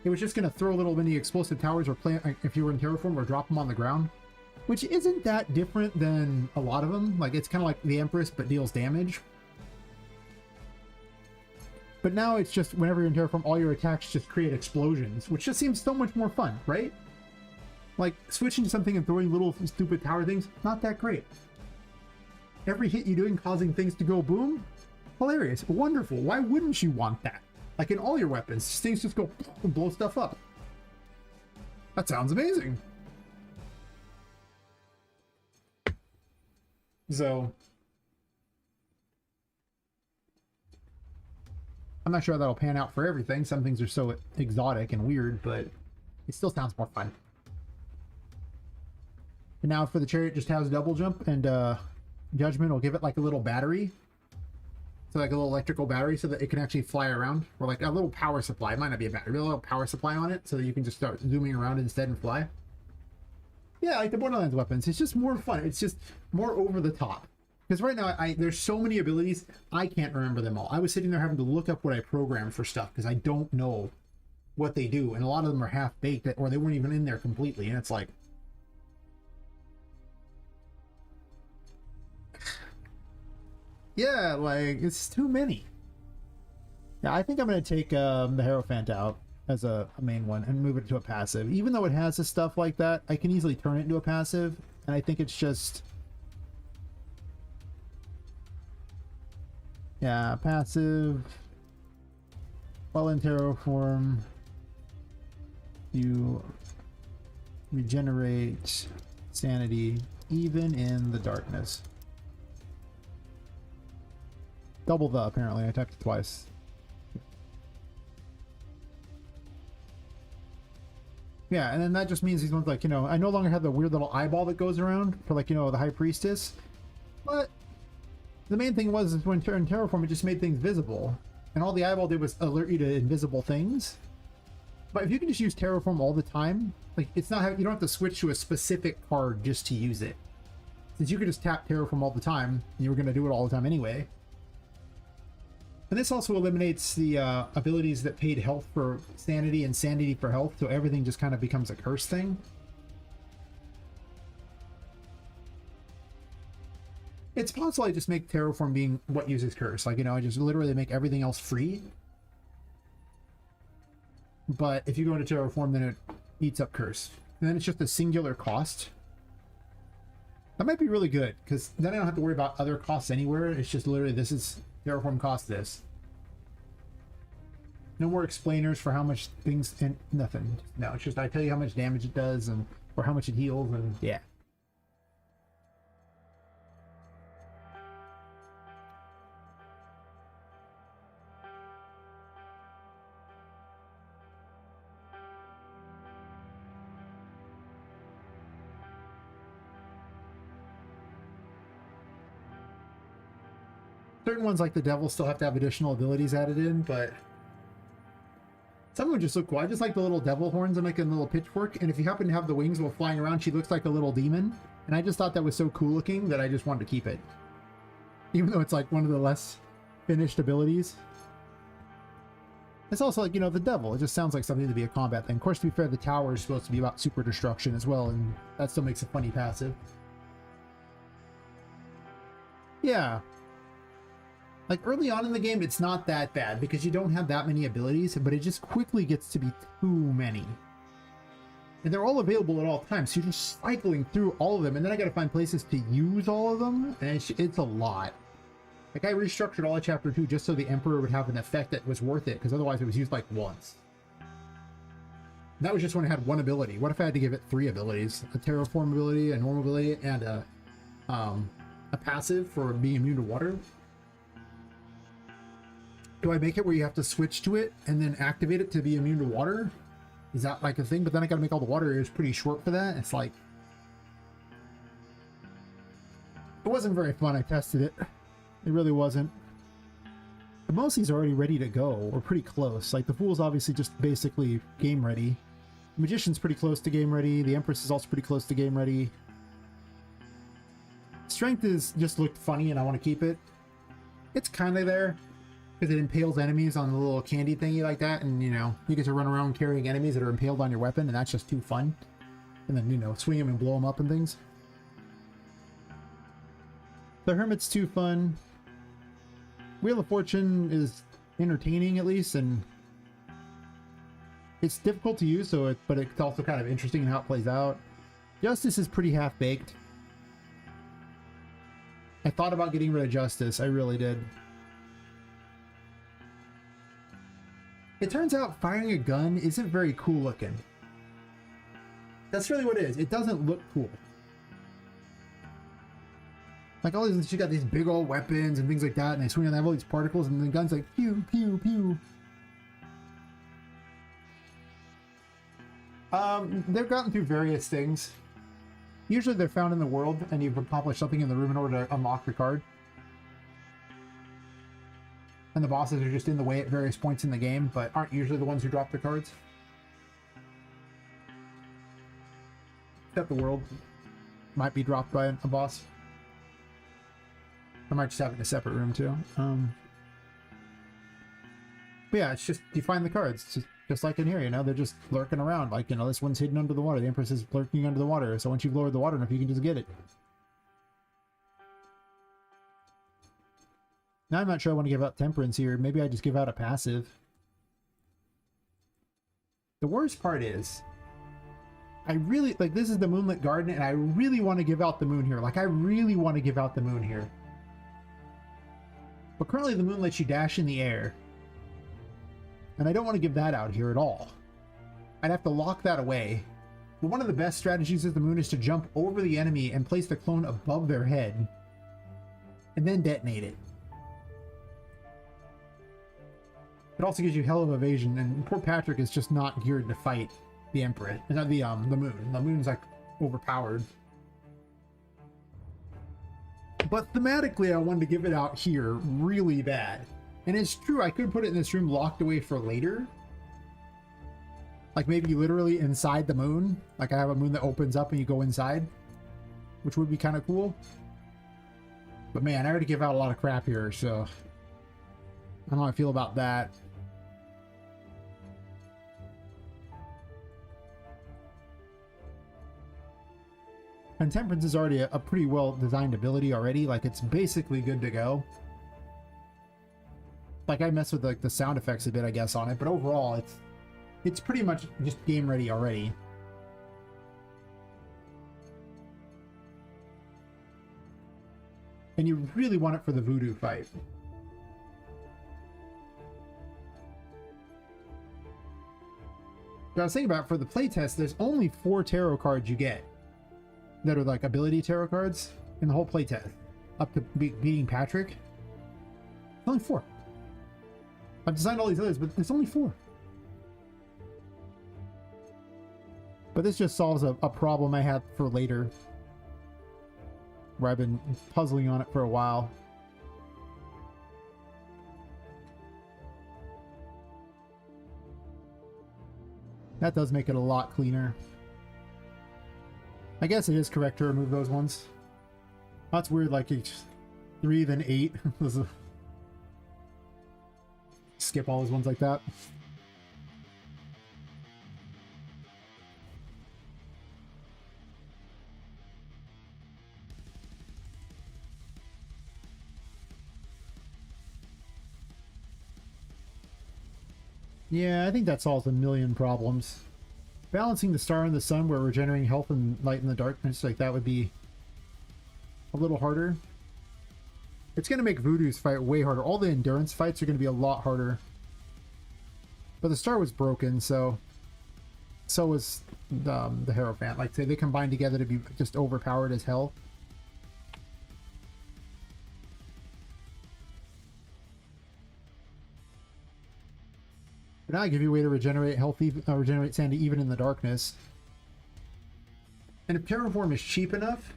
it was just going to throw little mini explosive towers or plant, if you were in Terraform, or drop them on the ground. Which isn't that different than a lot of them. Like, it's kind of like the Empress, but deals damage. But now it's just, whenever you're in Terraform, all your attacks just create explosions, which just seems so much more fun, right? Like, switching to something and throwing little stupid tower things, not that great. Every hit you're doing causing things to go boom? Hilarious. Wonderful. Why wouldn't you want that? Like in all your weapons, things just go and blow stuff up. That sounds amazing. So, I'm not sure how that'll pan out for everything. Some things are so exotic and weird, but it still sounds more fun. And now for the Chariot, just has double jump, and Judgment will give it like a little battery. So like a little electrical battery so that it can actually fly around. Or like a little power supply. It might not be a battery, but a little power supply on it so that you can just start zooming around instead and fly. Yeah, like the Borderlands weapons. It's just more fun. It's just more over the top. Because right now, there's so many abilities, I can't remember them all. I was sitting there having to look up what I programmed for stuff because I don't know what they do. And a lot of them are half-baked, or they weren't even in there completely. And it's like... yeah, like, it's too many. Yeah, I think I'm going to take the Hierophant out as a main one and move it to a passive. Even though it has the stuff like that, I can easily turn it into a passive. And I think it's just... yeah, passive. While in Terraform, you regenerate sanity even in the darkness. Double the, apparently. I typed it twice. Yeah, and then that just means these ones, like, you know, I no longer have the weird little eyeball that goes around for, like, you know, the High Priestess. But the main thing was is when in Terraform, it just made things visible. And all the eyeball did was alert you to invisible things. But if you can just use Terraform all the time, like, it's not, you don't have to switch to a specific card just to use it. Since you could just tap Terraform all the time, and you were going to do it all the time anyway. And this also eliminates the abilities that paid health for sanity and sanity for health, so everything just kind of becomes a curse thing. It's possible I just make Terraform being what uses curse. Like, you know, I just literally make everything else free. But if you go into Terraform, then it eats up curse. And then it's just a singular cost. That might be really good, because then I don't have to worry about other costs anywhere. It's just literally, this is Terraform cost this. No more explainers for how much things and nothing. No, it's just I tell you how much damage it does and or how much it heals, and yeah. Certain ones like the devil still have to have additional abilities added in, but some of them just look cool. I just like the little devil horns and like a little pitchfork, and if you happen to have the wings while flying around, she looks like a little demon, and I just thought that was so cool looking that I just wanted to keep it. Even though it's like one of the less finished abilities. It's also like, you know, the devil. It just sounds like something to be a combat thing. Of course, to be fair, the tower is supposed to be about super destruction as well, and that still makes a funny passive. Yeah. Like, early on in the game, it's not that bad because you don't have that many abilities, but it just quickly gets to be too many. And they're all available at all times, so you're just cycling through all of them, and then I gotta find places to use all of them, and it's a lot. Like, I restructured all of Chapter 2 just so the Emperor would have an effect that was worth it, because otherwise it was used like once. And that was just when I had one ability. What if I had to give it 3 abilities? A Terraform ability, a normal ability, and a passive for being immune to water? Do I make it where you have to switch to it and then activate it to be immune to water? Is that like a thing? But then I gotta make all the water areas pretty short for that. It's like... It wasn't very fun. I tested it. It really wasn't. But most of these are already ready to go, or pretty close. Like, the Fool's obviously just basically game ready. The Magician's pretty close to game ready. The Empress is also pretty close to game ready. Strength is just looked funny and I want to keep it. It's kind of there. Because it impales enemies on the little candy thingy like that, and, you know, you get to run around carrying enemies that are impaled on your weapon, and that's just too fun. And then, you know, swing them and blow them up and things. The Hermit's too fun. Wheel of Fortune is entertaining, at least, and it's difficult to use, so but it's also kind of interesting in how it plays out. Justice is pretty half-baked. I thought about getting rid of Justice, I really did. It turns out firing a gun isn't very cool looking. That's really what it is. It doesn't look cool. Like, all these, she got these big old weapons and things like that, and they swing and they have all these particles, and the gun's like pew pew pew. They've gotten through various things. Usually they're found in the world, and you've accomplished something in the room in order to unlock the card. And the bosses are just in the way at various points in the game, but aren't usually the ones who drop the cards. Except the world might be dropped by a boss. I might just have it in a separate room too. But yeah, it's just, you find the cards. Just like in here, you know, they're just lurking around. Like, you know, this one's hidden under the water. The Empress is lurking under the water. So once you've lowered the water enough, you can just get it. Now I'm not sure I want to give out Temperance here. Maybe I just give out a passive. The worst part is, I really, like, this is the Moonlit Garden, and I really want to give out the moon here. Like, I really want to give out the moon here. But currently the moon lets you dash in the air. And I don't want to give that out here at all. I'd have to lock that away. But one of the best strategies of the moon is to jump over the enemy and place the clone above their head. And then detonate it. It also gives you hell of evasion, and poor Patrick is just not geared to fight. the Empress, not the Moon. The Moon's like overpowered. But thematically, I wanted to give it out here really bad. And it's true, I could put it in this room locked away for later. Like maybe literally inside the moon. Like I have a moon that opens up and you go inside, which would be kind of cool. But man, I already give out a lot of crap here, so I don't know how I feel about that. And Temperance is already a pretty well designed ability already. Like it's basically good to go. Like I mess with like the sound effects a bit, I guess, on it, but overall it's pretty much just game ready already. And you really want it for the voodoo fight. But I was thinking about for the playtest, there's only 4 tarot cards you get that are like ability tarot cards in the whole playtest, up to beating Patrick. Only 4. I've designed all these others, but there's only 4. But this just solves a problem I had for later, where I've been puzzling on it for a while. That does make it a lot cleaner. I guess it is correct to remove those ones. That's weird, like each 3 then 8. Skip all those ones like that. Yeah, I think that solves a million problems. Balancing the star and the sun where we're generating health and light in the darkness, like that would be a little harder. It's going to make Voodoo's fight way harder. All the endurance fights are going to be a lot harder. But the star was broken, so was the Hierophant. Like, say they combined together to be just overpowered as hell. But now I give you a way to regenerate healthy, regenerate sanity even in the darkness. And if Terraform is cheap enough,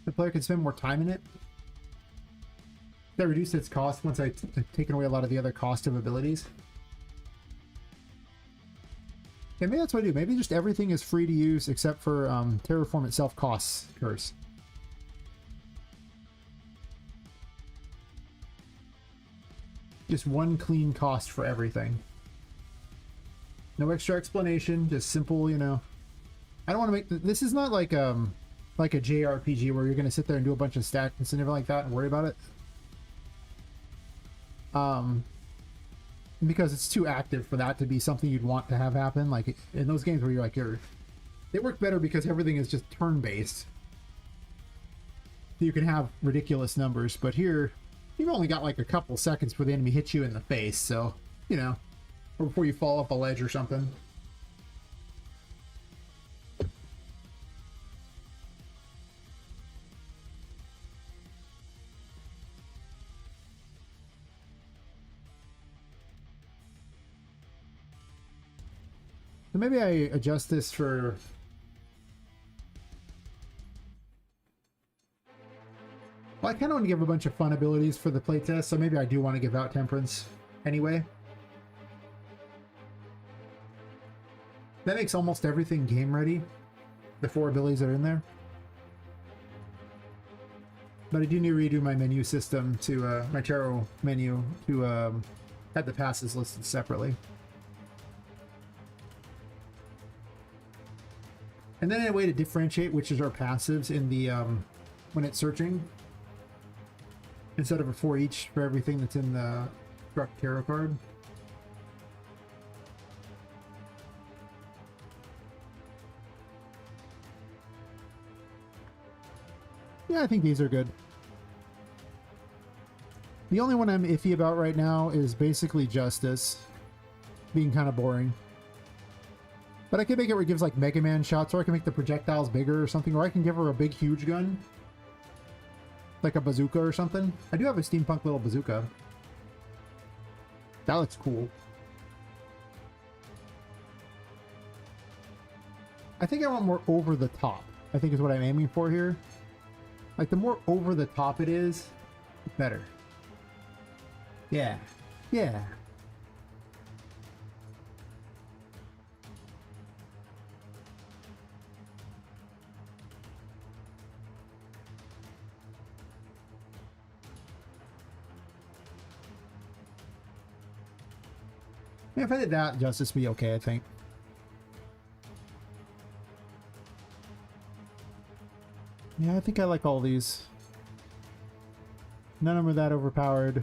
the player can spend more time in it. That reduced its cost once I've taken away a lot of the other cost of abilities. Yeah, maybe that's what I do. Maybe just everything is free to use except for Terraform itself costs Curse. Just one clean cost for everything. No extra explanation, just simple, you know. I don't want to make... This is not like a JRPG where you're going to sit there and do a bunch of stats and everything like that and worry about it. Because it's too active for that to be something you'd want to have happen. Like in those games where you're like, they work better because everything is just turn-based. You can have ridiculous numbers, but here you've only got like a couple seconds before the enemy hits you in the face, so, you know, or before you fall off a ledge or something. So maybe I adjust this for... Well, I kind of want to give a bunch of fun abilities for the playtest, so maybe I do want to give out Temperance anyway. That makes almost everything game ready, the 4 abilities that are in there. But I do need to redo my menu system to, my tarot menu to have the passes listed separately. And then a way to differentiate which is our passives in the, when it's searching. Instead of a 4 each for everything that's in the struck tarot card. Yeah, I think these are good. The only one I'm iffy about right now is basically Justice being kind of boring. But I can make it where it gives like Mega Man shots, or I can make the projectiles bigger or something, or I can give her a big huge gun. Like a bazooka or something. I do have a steampunk little bazooka. That looks cool. I think I want more over the top, I think is what I'm aiming for here. Like, the more over the top it is, the better. Yeah. Yeah. Yeah, if I did that justice, be okay, I think. Yeah, I think I like all these. None of them are that overpowered.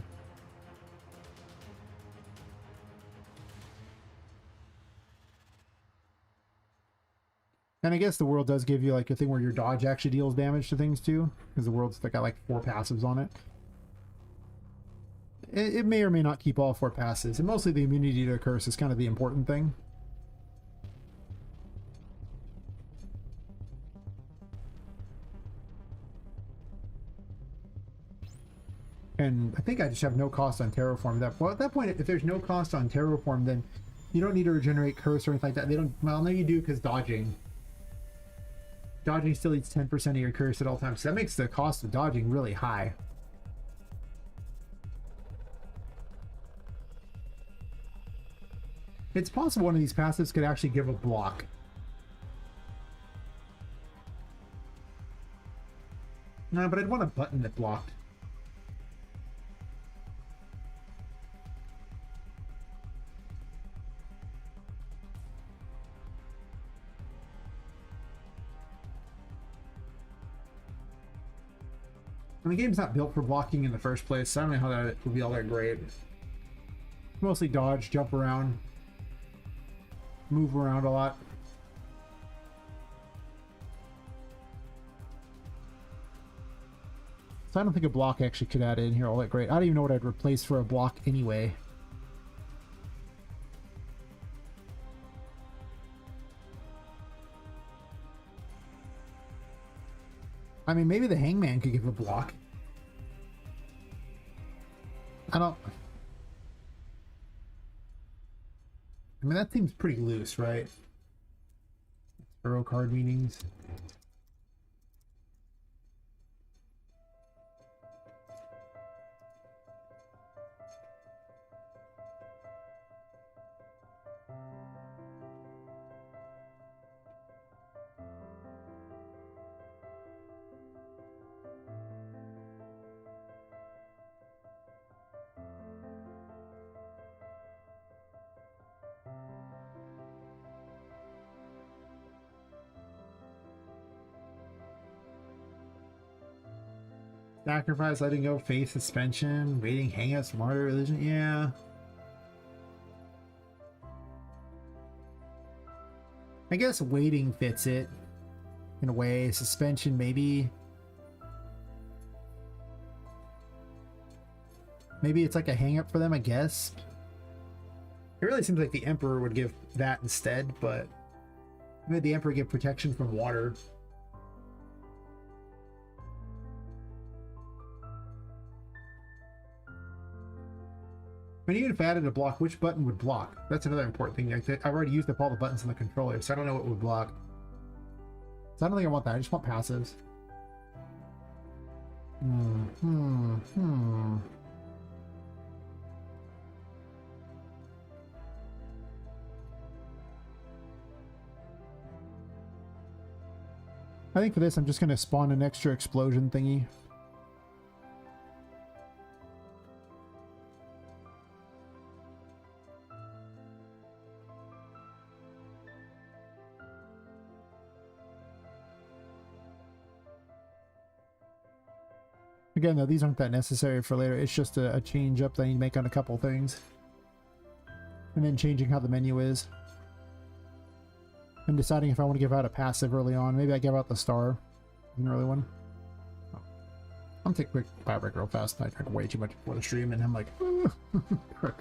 And I guess the world does give you like a thing where your dodge actually deals damage to things too, because the world's got like 4 passives on it. It may or may not keep all 4 passes, and mostly the immunity to a curse is kind of the important thing. And I think I just have no cost on Terraform. Well, at that point, if there's no cost on Terraform, then you don't need to regenerate curse or anything like that. They don't. Well, no, you do, because dodging still eats 10% of your curse at all times. So that makes the cost of dodging really high. It's possible one of these passives could actually give a block. No, but I'd want a button that blocked. And the game's not built for blocking in the first place, so I don't know how that would be all that great. Mostly dodge, jump around, move around a lot. So I don't think a block actually could add in here all that great. I don't even know what I'd replace for a block anyway. I mean, maybe the Hangman could give a block. I mean, that seems pretty loose, right? Throw card meanings. Sacrifice, letting go, faith, suspension, waiting, hangouts, martyr, religion. Yeah. I guess waiting fits it in a way. Suspension, maybe. Maybe it's like a hang up for them, I guess. It really seems like the Emperor would give that instead, but maybe the Emperor give protection from water. But even if I added a block, which button would block? That's another important thing. I've already used up all the buttons in the controller, so I don't know what would block. So I don't think I want that. I just want passives. I think for this, I'm just going to spawn an extra explosion thingy. Again, though, these aren't that necessary for later. It's just a change up that I need to make on a couple things. And then changing how the menu is. And deciding if I want to give out a passive early on. Maybe I give out the star in an early one. Oh. I'm gonna take a quick bio break real fast. I drank way too much before the stream and I'm like, frick.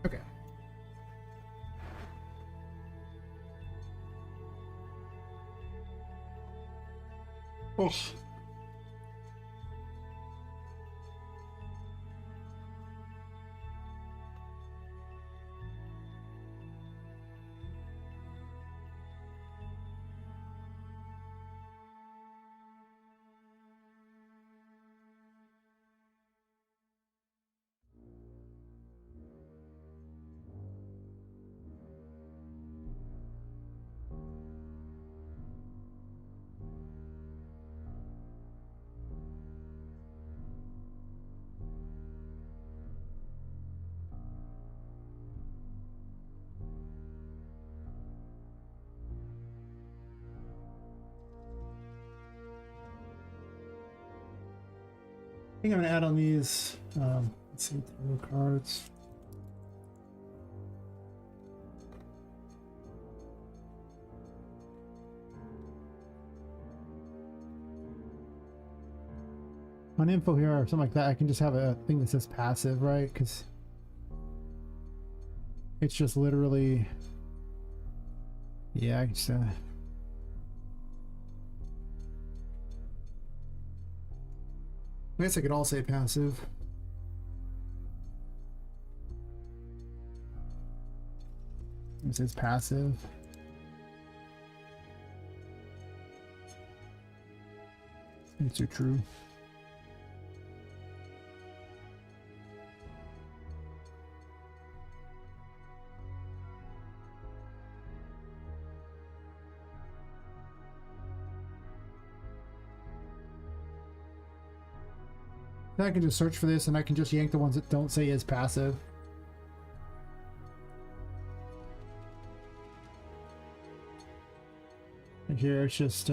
Okay. Oh. I think I'm gonna add on these. Let's see, tarot cards. On info here or something like that, I can just have a thing that says passive, right? Because it's just literally, yeah, I just, I guess I could all say passive. It says passive. It's so true. Then I can just search for this and I can just yank the ones that don't say is passive. And here it's just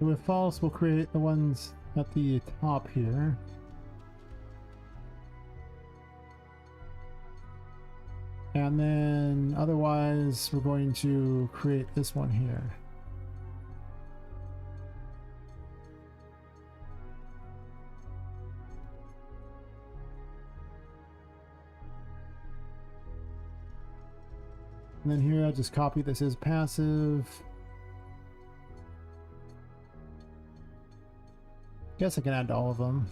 with false, we'll create the ones at the top here. And then otherwise, we're going to create this one here. And then here, I'll just copy this as passive. Guess I can add to all of them.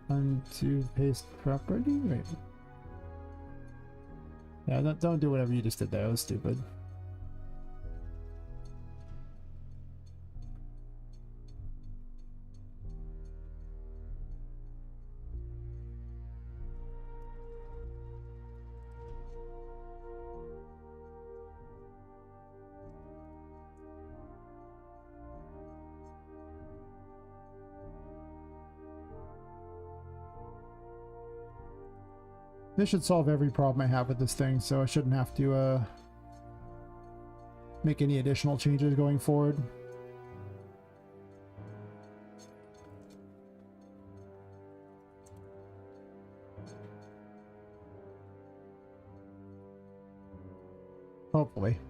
Undo paste property? Wait. Yeah, don't do whatever you just did there. That was stupid. This should solve every problem I have with this thing, so I shouldn't have to make any additional changes going forward. Hopefully.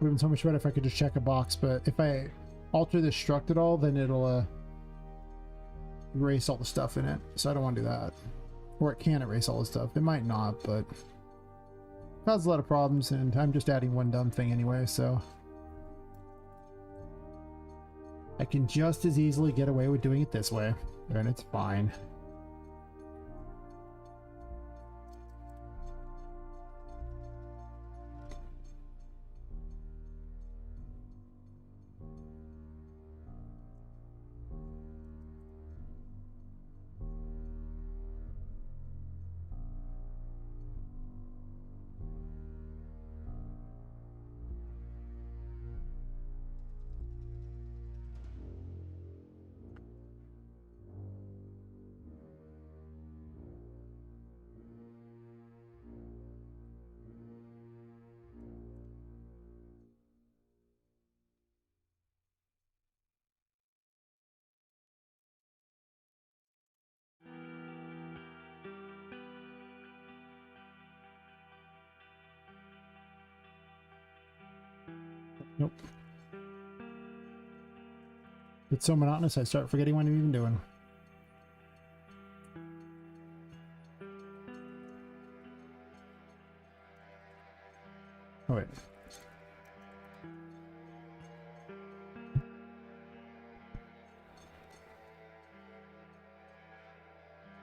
Would have been so much better if I could just check a box, but if I alter the struct at all, then it'll erase all the stuff in it. So I don't want to do that. Or it can erase all the stuff. It might not, but it causes a lot of problems, and I'm just adding one dumb thing anyway, so I can just as easily get away with doing it this way, and it's fine. Nope. It's so monotonous I start forgetting what I'm even doing. Oh wait.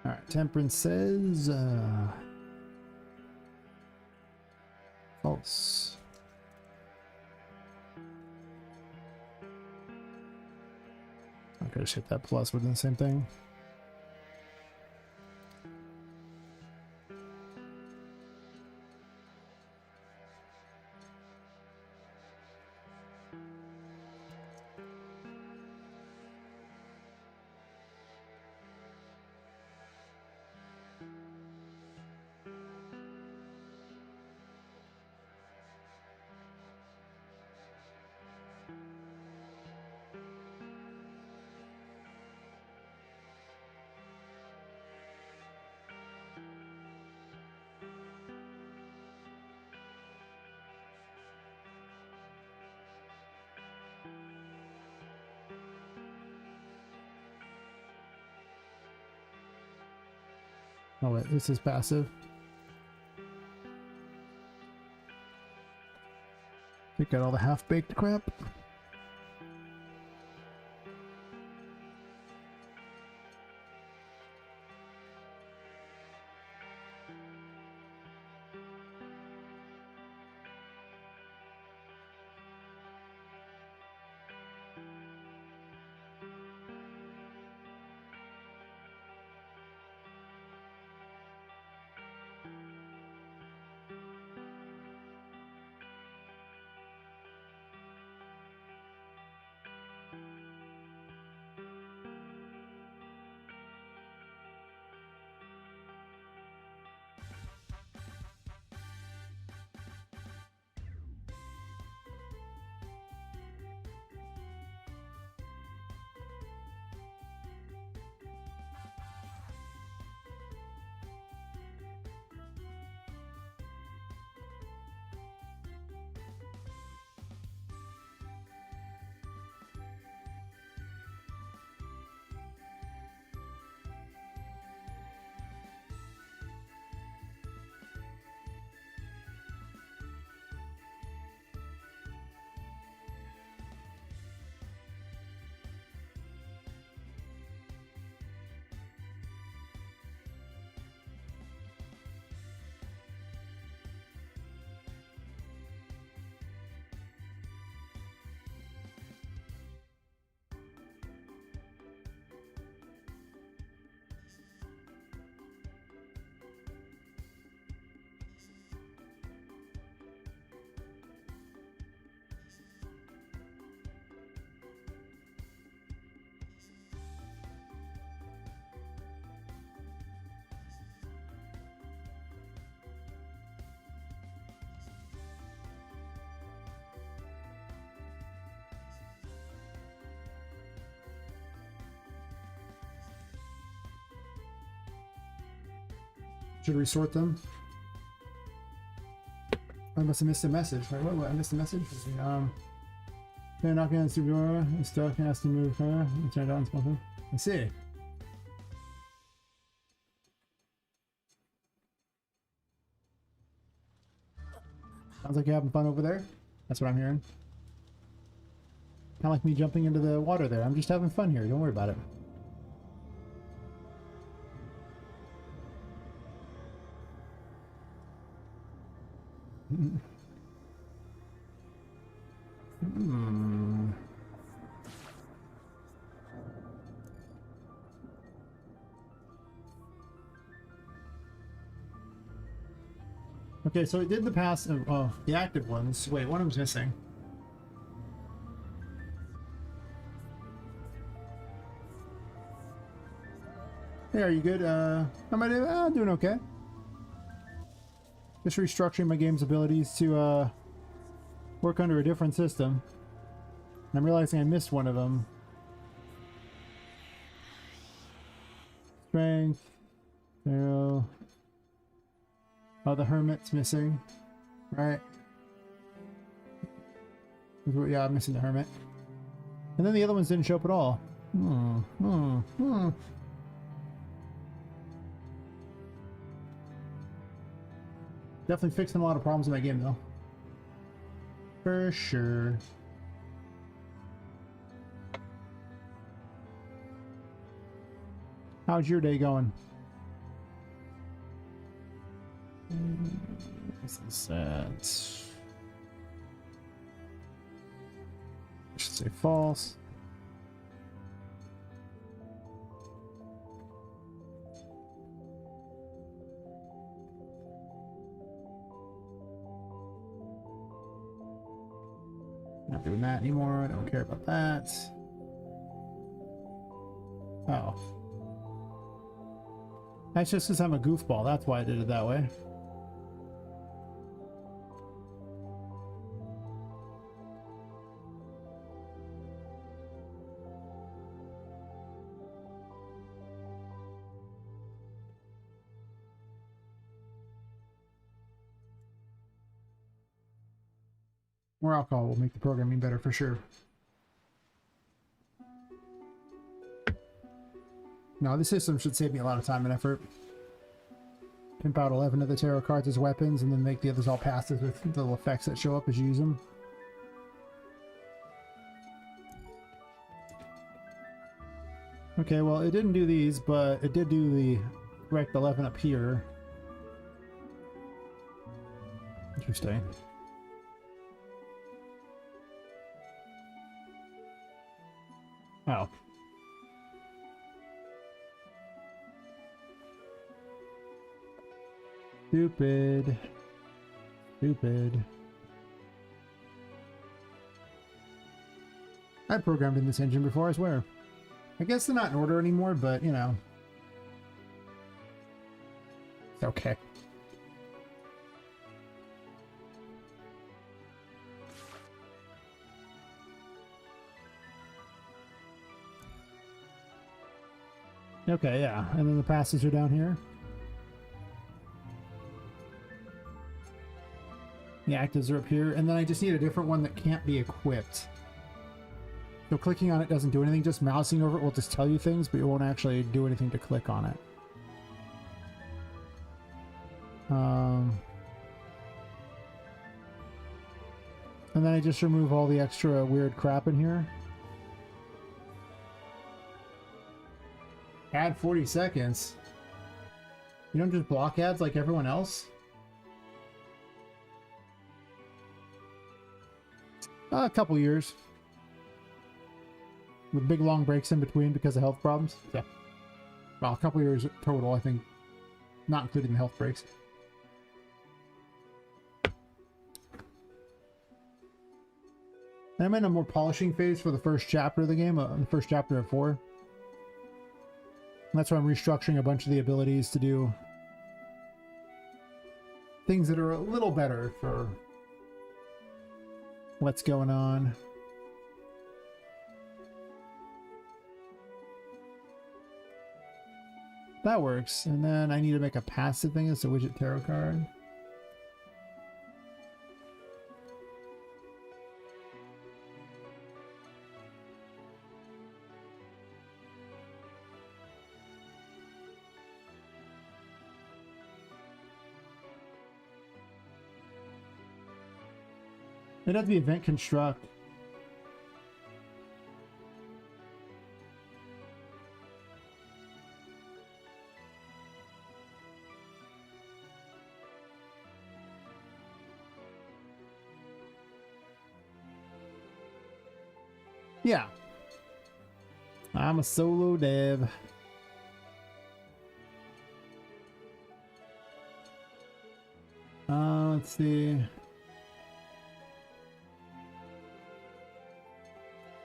Alright, Temperance says false. Okay, just hit that plus within the same thing. Oh wait, this is passive. Pick out all the half-baked crap. Should resort them. I must have missed a message. Wait, what? I missed a message? They're knocking on the super door. It's stuck. Has to move her. Turn it on. Something. I see. Sounds like you're having fun over there. That's what I'm hearing. Kind of like me jumping into the water there. I'm just having fun here. Don't worry about it. Okay, so it did the passive, the active ones. Wait, one of them's missing. Hey, are you good? How am I doing? Doing okay. Just restructuring my game's abilities to work under a different system. And I'm realizing I missed one of them. Strength. Arrow. Oh, the Hermit's missing. Right. Yeah, I'm missing the Hermit. And then the other ones didn't show up at all. Definitely fixing a lot of problems in my game, though. For sure. How's your day going? This is that. I should say false. Not doing that anymore. I don't care about that. Oh. That's just because I'm a goofball. That's why I did it that way. More alcohol will make the programming better for sure. No, this system should save me a lot of time and effort. Pimp out 11 of the tarot cards as weapons and then make the others all passive with little effects that show up as you use them. Okay, well, it didn't do these, but it did do the correct 11 up here. Interesting. Oh. Stupid. Stupid. I programmed in this engine before, I swear. I guess they're not in order anymore, but, you know. It's okay. Okay, yeah. And then the passes are down here. The actives are up here. And then I just need a different one that can't be equipped. So clicking on it doesn't do anything. Just mousing over it will just tell you things, but it won't actually do anything to click on it. And then I just remove all the extra weird crap in here. Add 40 seconds. You don't just block ads like everyone else? A couple years. With big long breaks in between because of health problems. Yeah. Well, a couple years total, I think. Not including the health breaks. I'm in a more polishing phase for the first chapter of the game, the first chapter of 4. And that's why I'm restructuring a bunch of the abilities to do things that are a little better for what's going on. That works. And then I need to make a passive thing. It's a widget tarot card. It'd have to be event construct. Yeah. I'm a solo dev. Let's see.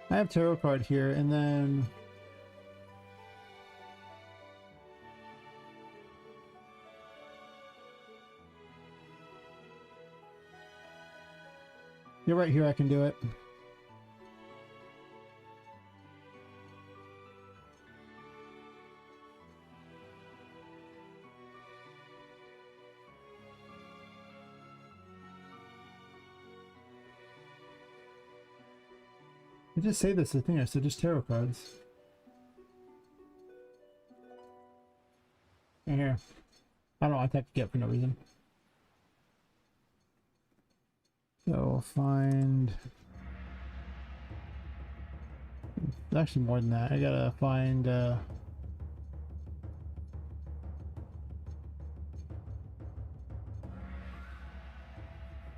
I have tarot card here, and then you're right here. I can do it. I just say this, I think I said just tarot cards. And here. I don't know, I typed get for no reason. So find. There's actually more than that. I gotta find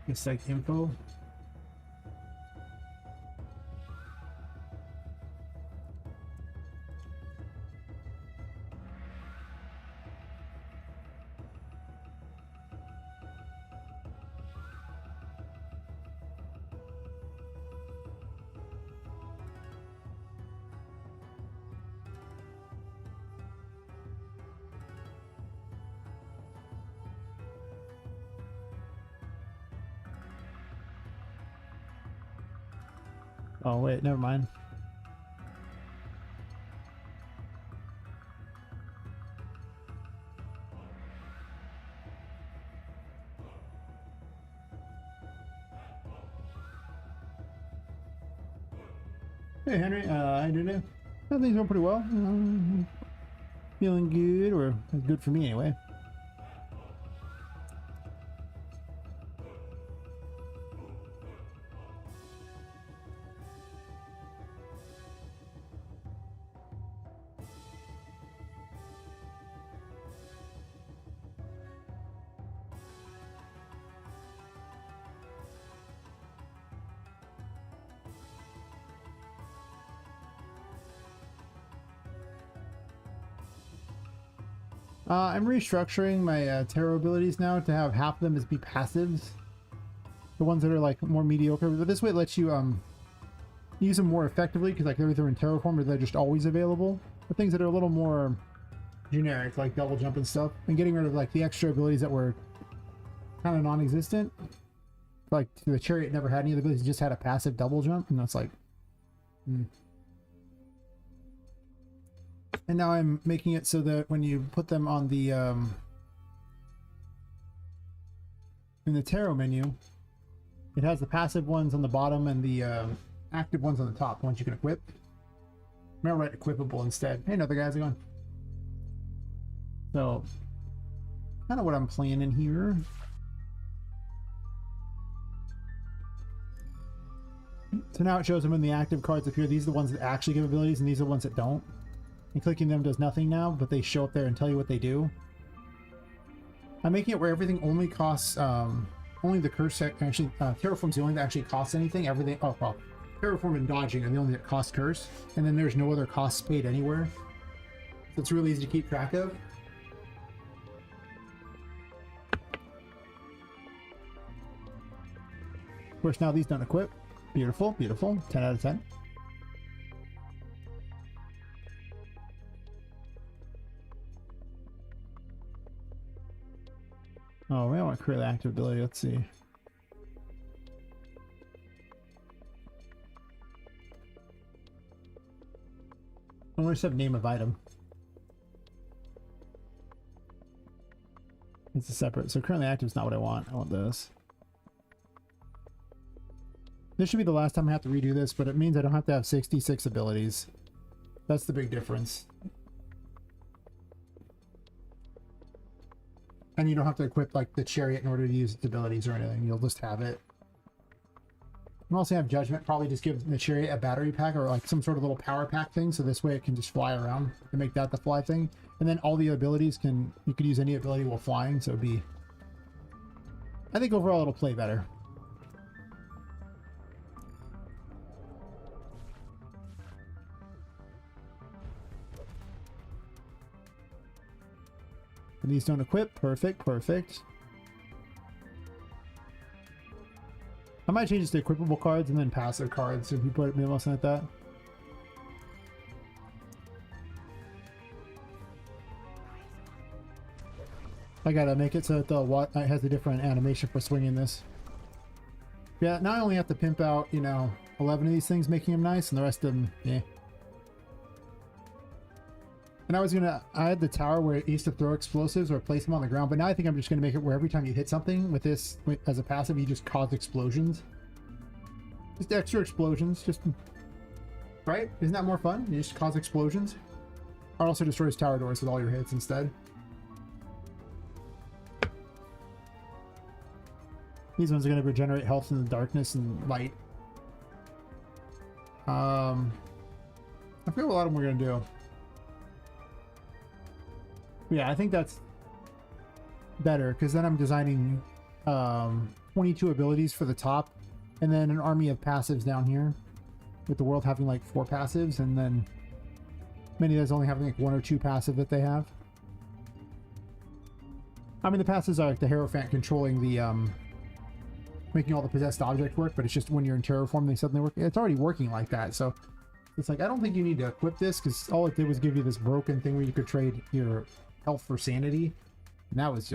it's like info. Oh wait, never mind. Hey Henry, how you doing? Things going pretty well. Feeling good, or good for me anyway. I'm restructuring my tarot abilities now to have half of them as be passives. The ones that are like more mediocre, but this way it lets you use them more effectively because like they're either in tarot form or they're just always available. But things that are a little more generic, like double jump and stuff, and getting rid of like the extra abilities that were kind of non-existent. Like the Chariot never had any of the abilities; it just had a passive double jump, and that's like. And now I'm making it so that when you put them on the in the tarot menu, it has the passive ones on the bottom and the active ones on the top, the ones you can equip. I'm gonna write equipable instead. Hey, another guys are going. So, kind of what I'm planning here. So now it shows them when the active cards appear. These are the ones that actually give abilities, and these are the ones that don't. And clicking them does nothing now, but they show up there and tell you what they do. I'm making it where everything only costs, only the curse, actually, Terraform's the only that actually costs anything. Everything, oh, well, Terraform and dodging are the only that cost curse. And then there's no other costs paid anywhere. So it's really easy to keep track of. Of course, now these don't equip. Beautiful, beautiful. 10 out of 10. Oh, we don't want to create active ability. Let's see. I want to have name of item. It's a separate. So currently active is not what I want. I want this. This should be the last time I have to redo this, but it means I don't have to have 66 abilities. That's the big difference. And you don't have to equip like the chariot in order to use its abilities or anything. You'll just have it. And also have judgment. Probably just give the chariot a battery pack or like some sort of little power pack thing. So this way it can just fly around and make that the fly thing. And then all the abilities you could use any ability while flying. So it'd be, I think overall it'll play better. And these don't equip. Perfect, perfect. I might change this to equipable cards and then passive cards if you put me something like that. I gotta make it so that it has a different animation for swinging this. Yeah, now I only have to pimp out, you know, 11 of these things, making them nice, and the rest of them, eh. And I had the tower where it used to throw explosives or place them on the ground, but now I think I'm just gonna make it where every time you hit something with this, as a passive, you just cause explosions. Just extra explosions, just, right? Isn't that more fun? You just cause explosions. It also destroys tower doors with all your hits instead. These ones are going to regenerate health in the darkness and light. I forget what a lot of them we're going to do. Yeah, I think that's better because then I'm designing 22 abilities for the top and then an army of passives down here with the world having like 4 passives and then many of those only having like 1 or 2 passive that they have. I mean, the passives are like the Hierophant controlling the making all the possessed objects work, but it's just when you're in terraform they suddenly work. It's already working like that, so it's like I don't think you need to equip this because all it did was give you this broken thing where you could trade your health for sanity, and that was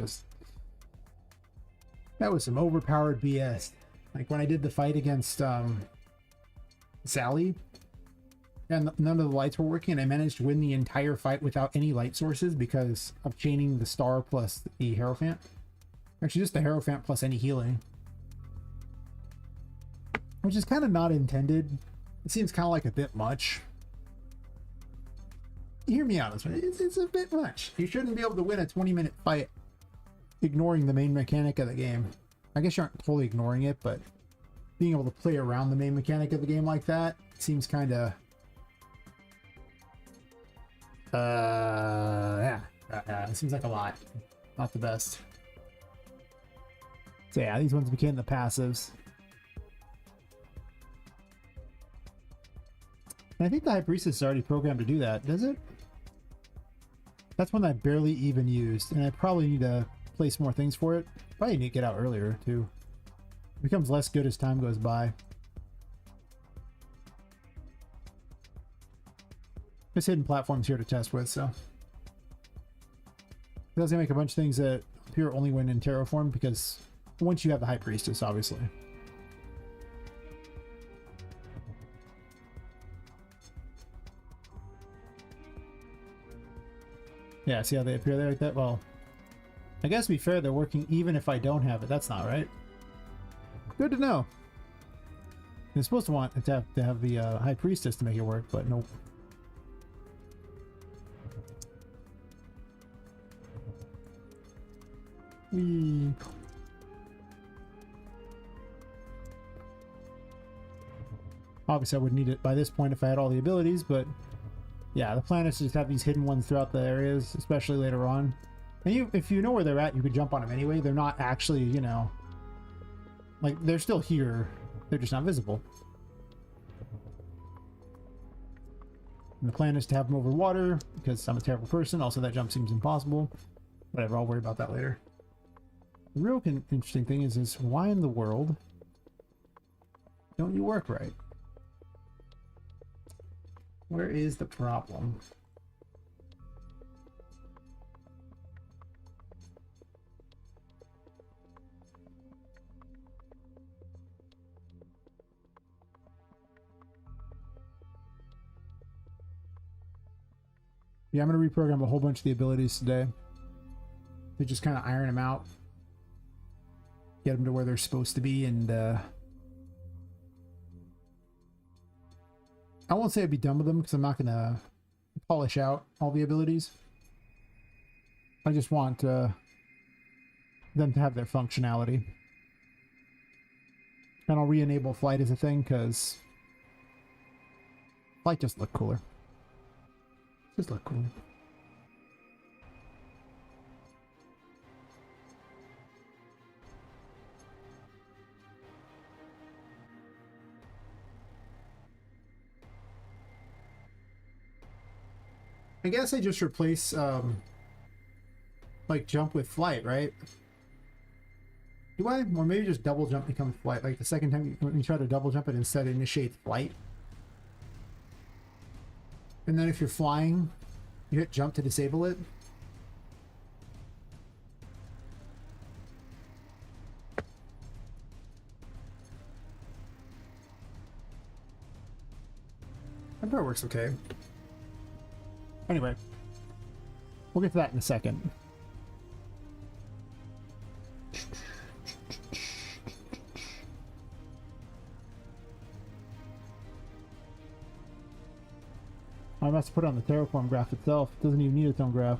some overpowered BS. Like when I did the fight against Sally and none of the lights were working and I managed to win the entire fight without any light sources because of chaining the star plus the Hierophant. Actually just the Hierophant plus any healing, which is kind of not intended. It seems kind of like a bit much. Hear me out on this one. It's a bit much. You shouldn't be able to win a 20-minute fight ignoring the main mechanic of the game. I guess you aren't totally ignoring it, but being able to play around the main mechanic of the game like that seems kind of... yeah. It seems like a lot. Not the best. So yeah, these ones became the passives. And I think the High Priestess is already programmed to do that, does it? That's one that I barely even used, and I probably need to place more things for it. Probably need to get out earlier, too. It becomes less good as time goes by. There's hidden platforms here to test with, so. It does make a bunch of things that appear only when in terraform, because once you have the High Priestess, obviously. Yeah, see how they appear there like that? Well, I guess to be fair, they're working even if I don't have it. That's not right. Good to know. You're supposed to want it to have the High Priestess to make it work, but nope. Whee. Obviously, I would need it by this point if I had all the abilities, but yeah, the plan is to just have these hidden ones throughout the areas, especially later on. And if you know where they're at, you could jump on them anyway. They're not actually, you know, like they're still here. They're just not visible. And the plan is to have them over water because I'm a terrible person. Also, that jump seems impossible. Whatever, I'll worry about that later. The real interesting thing is why in the world don't you work right? Where is the problem? Yeah, I'm going to reprogram a whole bunch of the abilities today. to just kind of iron them out, get them to where they're supposed to be, and I won't say I'd be done with them because I'm not going to polish out all the abilities. I just want them to have their functionality. And I'll re-enable flight as a thing because flight just look cooler. Just look cool. I guess I just replace like jump with flight, right? Do I? Or maybe just double jump becomes flight. Like the second time you try to double jump it, instead initiates flight. And then if you're flying, you hit jump to disable it. That part works okay. Anyway, we'll get to that in a second. I must put on the terraform graph itself. It doesn't even need its own graph.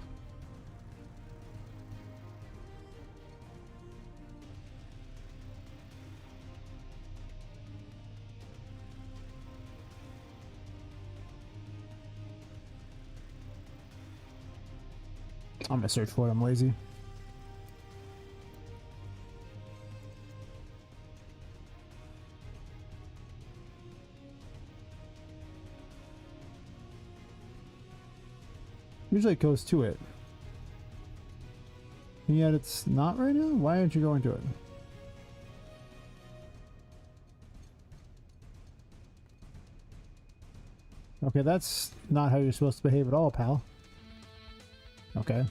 I'm gonna search for it. I'm lazy. Usually it goes to it. And yet it's not right now? Why aren't you going to it? Okay, that's not how you're supposed to behave at all, pal. Okay.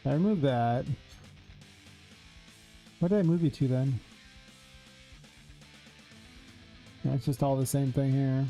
I removed that. Where did I move you to then? Yeah, it's just all the same thing here.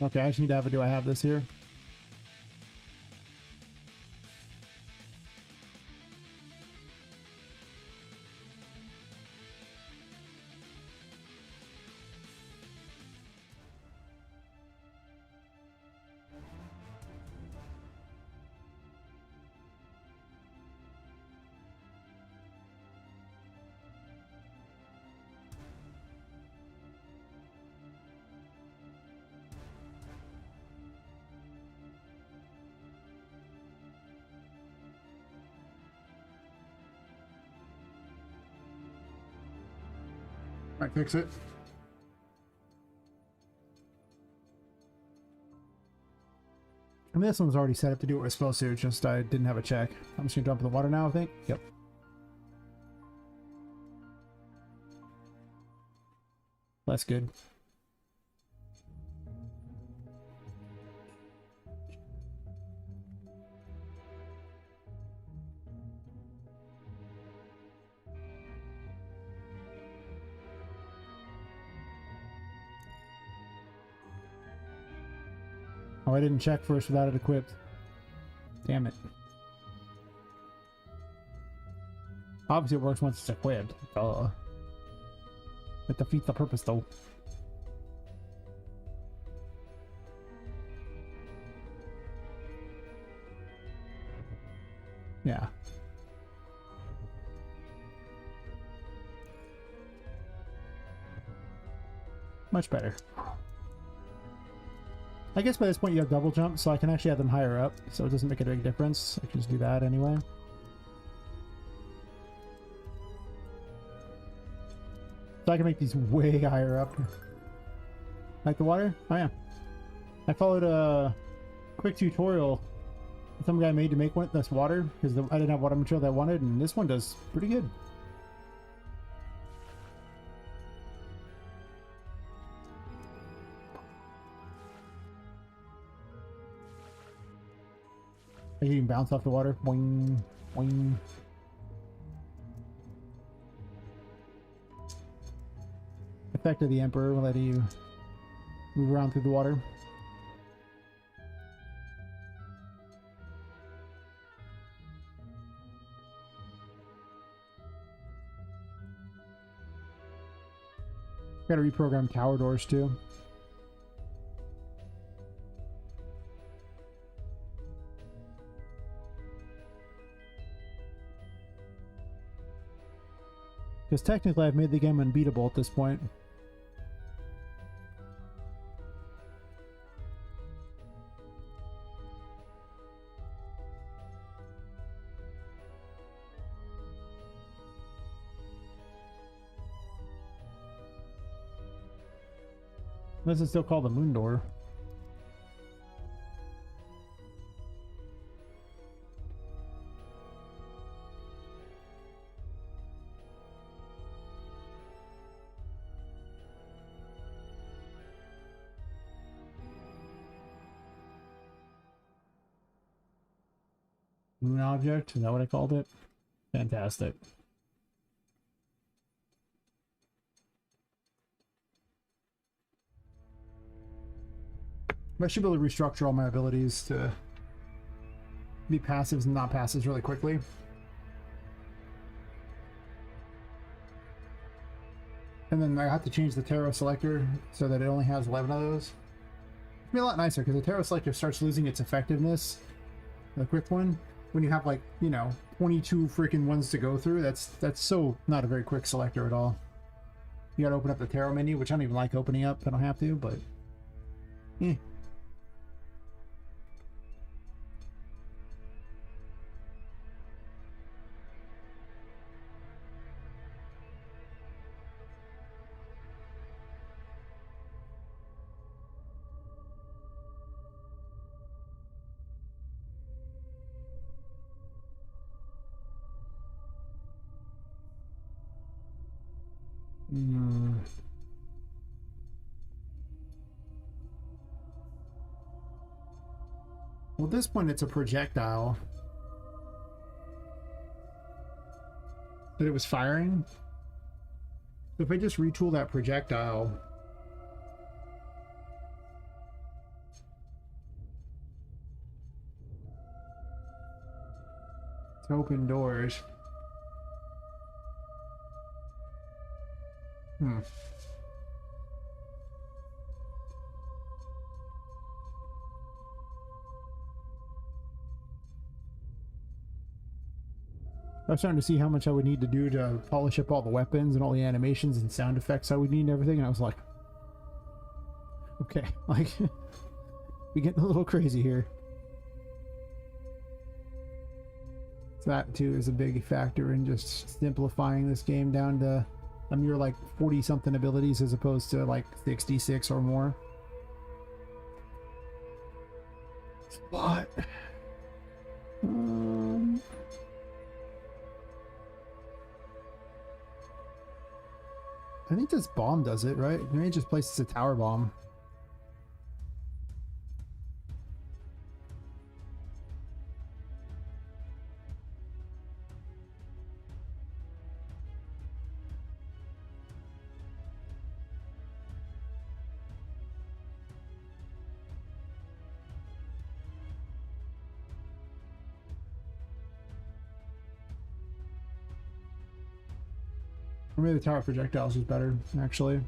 Okay, I just need to have do I have this here? Might fix it. I mean, this one's already set up to do what it's supposed to, just I didn't have a check. I'm just gonna dump in the water now, I think. Yep. That's good. Oh, I didn't check first without it equipped. Damn it. Obviously it works once it's equipped. It defeats the purpose though. Yeah. much better. I guess by this point you have double jump, so I can actually have them higher up, so it doesn't make a big difference. I can just do that anyway. So I can make these way higher up. Like the water? Oh yeah. I followed a quick tutorial some guy made to make one that's water, because I didn't have water material that I wanted, and this one does pretty good. You can bounce off the water. Boing, boing. Effect of the Emperor will let you move around through the water. Gotta reprogram tower doors too. Because technically I've made the game unbeatable at this point. This is still called the Moon Door. Moon object, is that what I called it? Fantastic. I should be able to restructure all my abilities to be passives and not passives really quickly. And then I have to change the tarot selector so that it only has 11 of those. It'd be a lot nicer because the tarot selector starts losing its effectiveness, the quick one, when you have like, you know, 22 freaking ones to go through. That's so not a very quick selector at all. You gotta open up the tarot menu, which I don't even like opening up. I don't have to, but eh. Well, at this point, it's a projectile that it was firing. So if I just retool that projectile, to open doors. I was starting to see how much I would need to do to polish up all the weapons and all the animations and sound effects I would need and everything, and I was like, okay, like, we getting a little crazy here. So that too is a big factor in just simplifying this game down to a mere like 40 something abilities as opposed to like 66 or more. But I think this bomb does it, right? Maybe it just places a tower bomb. Or maybe the tower projectiles is better, actually.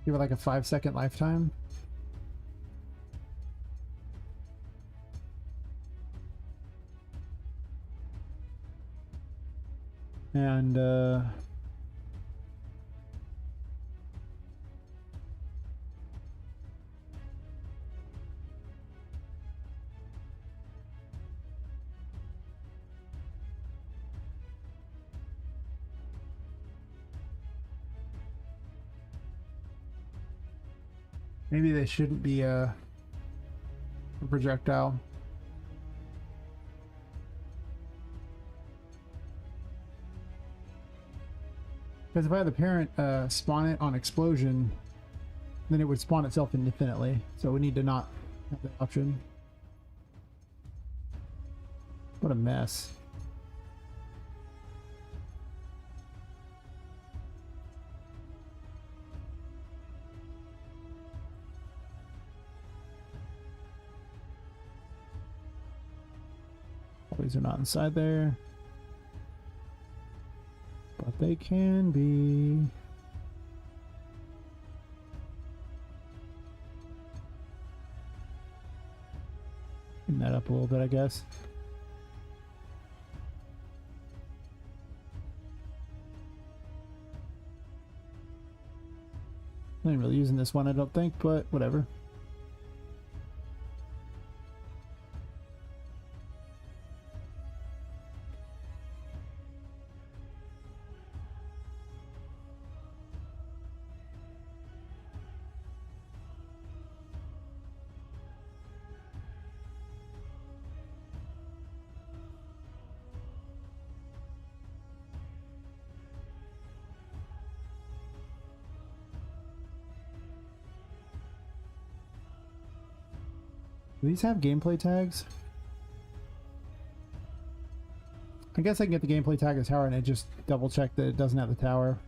Give it like a 5-second lifetime. And maybe they shouldn't be a projectile. Because if I had the parent spawn it on explosion, then it would spawn itself infinitely. So we need to not have that option. What a mess. These are not inside there. But they can be. Clean that up a little bit, I guess. I ain't really using this one, I don't think, but whatever. Do these have gameplay tags? I guess I can get the gameplay tag as tower and it just double check that it doesn't have the tower.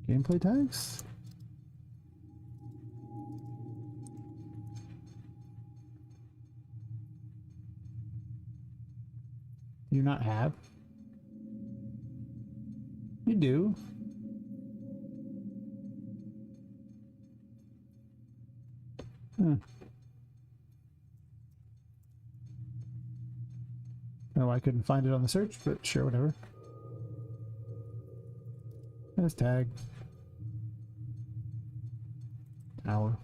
Gameplay tags? Do you not have? You do. Huh. Oh, I couldn't find it on the search, but sure, whatever. There's tag. Tower.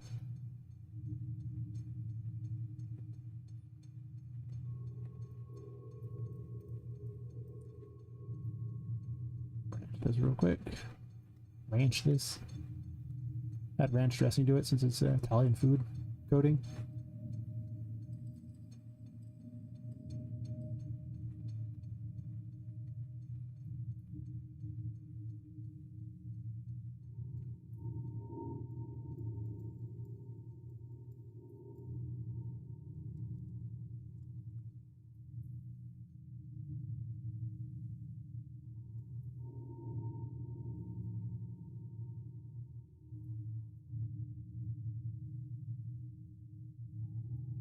This real quick. Ranch this. Add ranch dressing to it since it's Italian food coating.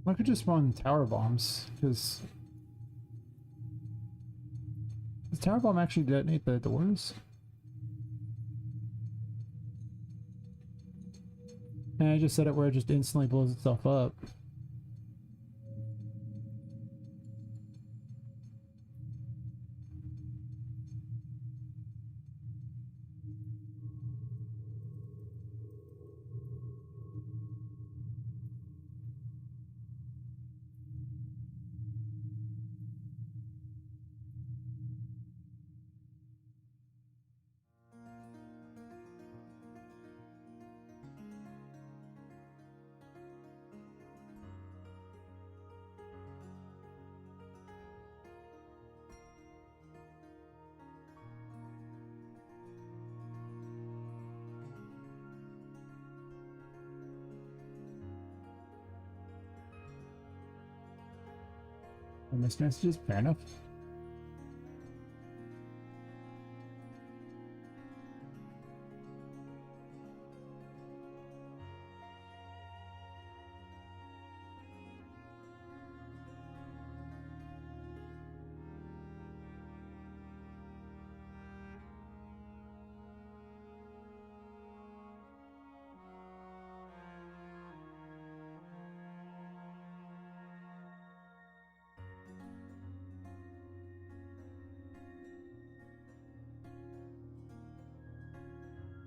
I could just spawn tower bombs, because does tower bomb actually detonate the doors? And I just set it where it just instantly blows itself up. missed messages. Fair enough.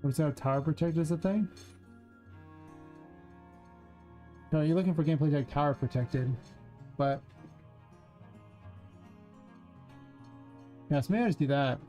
Was that tower protect as a thing? No, you're looking for gameplay like tower protected, but yeah, so maybe I just do that.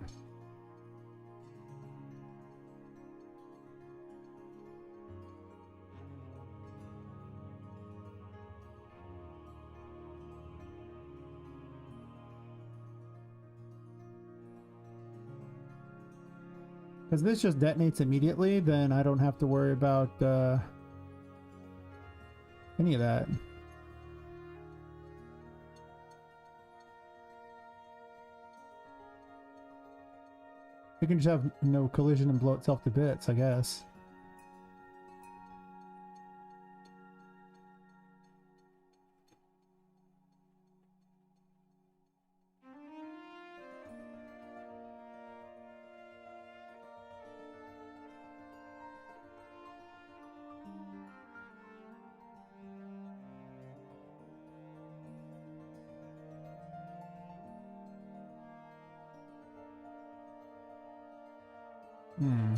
Because this just detonates immediately, then I don't have to worry about any of that. It can just have no collision and blow itself to bits, I guess. Hmm.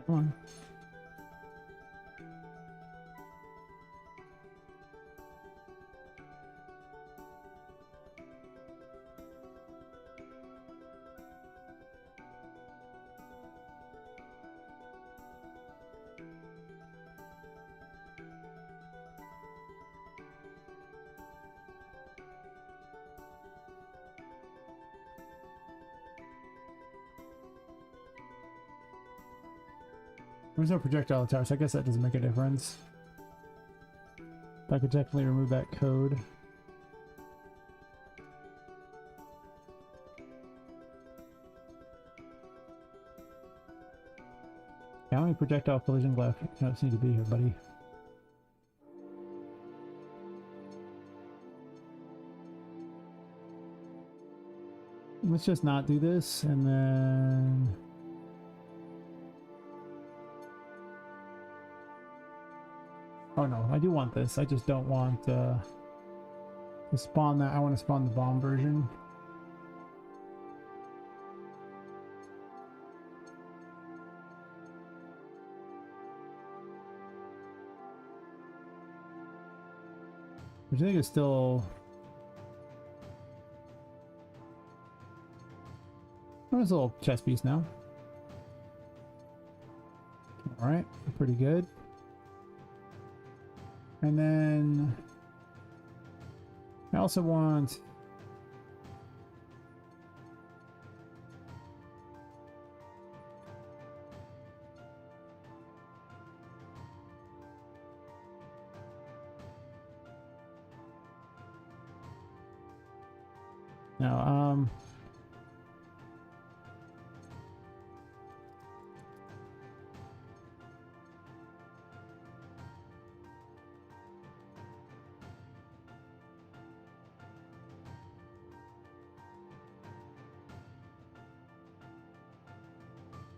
Come on. There's no projectile attack, so I guess that doesn't make a difference. I could definitely remove that code. How many projectile collision left? You don't need to be here, buddy. Let's just not do this, and then... Oh no, I do want this. I just don't want to spawn that. I want to spawn the bomb version. which I think is still... Oh, it's a little chess piece now. Alright, pretty good. And then I also want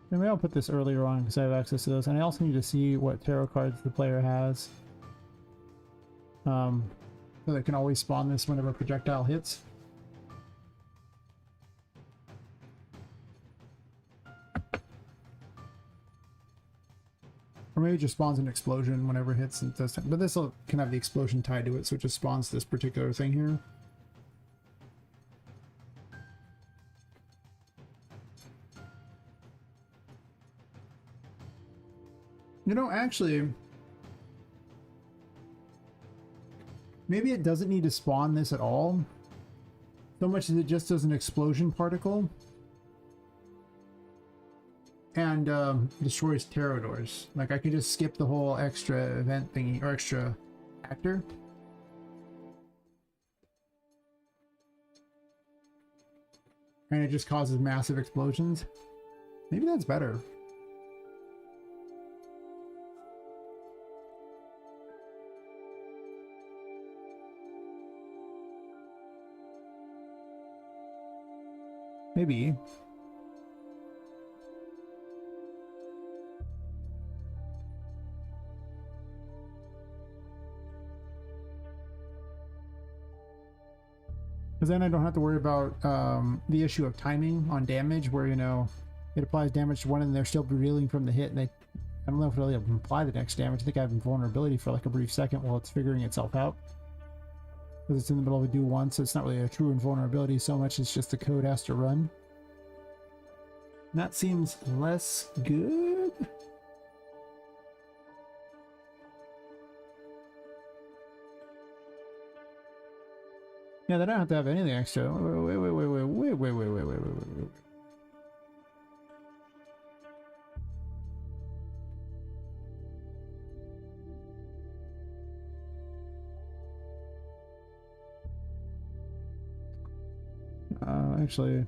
now maybe I'll put this earlier on because I have access to those, and I also need to see what tarot cards the player has. So they can always spawn this whenever a projectile hits. Or maybe it just spawns an explosion whenever it hits and does. But this can have the explosion tied to it, so it just spawns this particular thing here. You know, actually, maybe it doesn't need to spawn this at all, so much as it just does an explosion particle and destroys tarot doors. Like, I could just skip the whole extra event thingy, or extra actor. And it just causes massive explosions. Maybe that's better. Maybe. Because then I don't have to worry about the issue of timing on damage, where, you know, it applies damage to one and they're still reeling from the hit, and I don't know if it'll even apply the next damage. I think I have invulnerability for like a brief second while it's figuring itself out. Because it's in the middle of a do once, so it's not really a true invulnerability so much, it's just the code has to run. And that seems less good. Yeah, they don't have to have anything extra. Wait. Actually,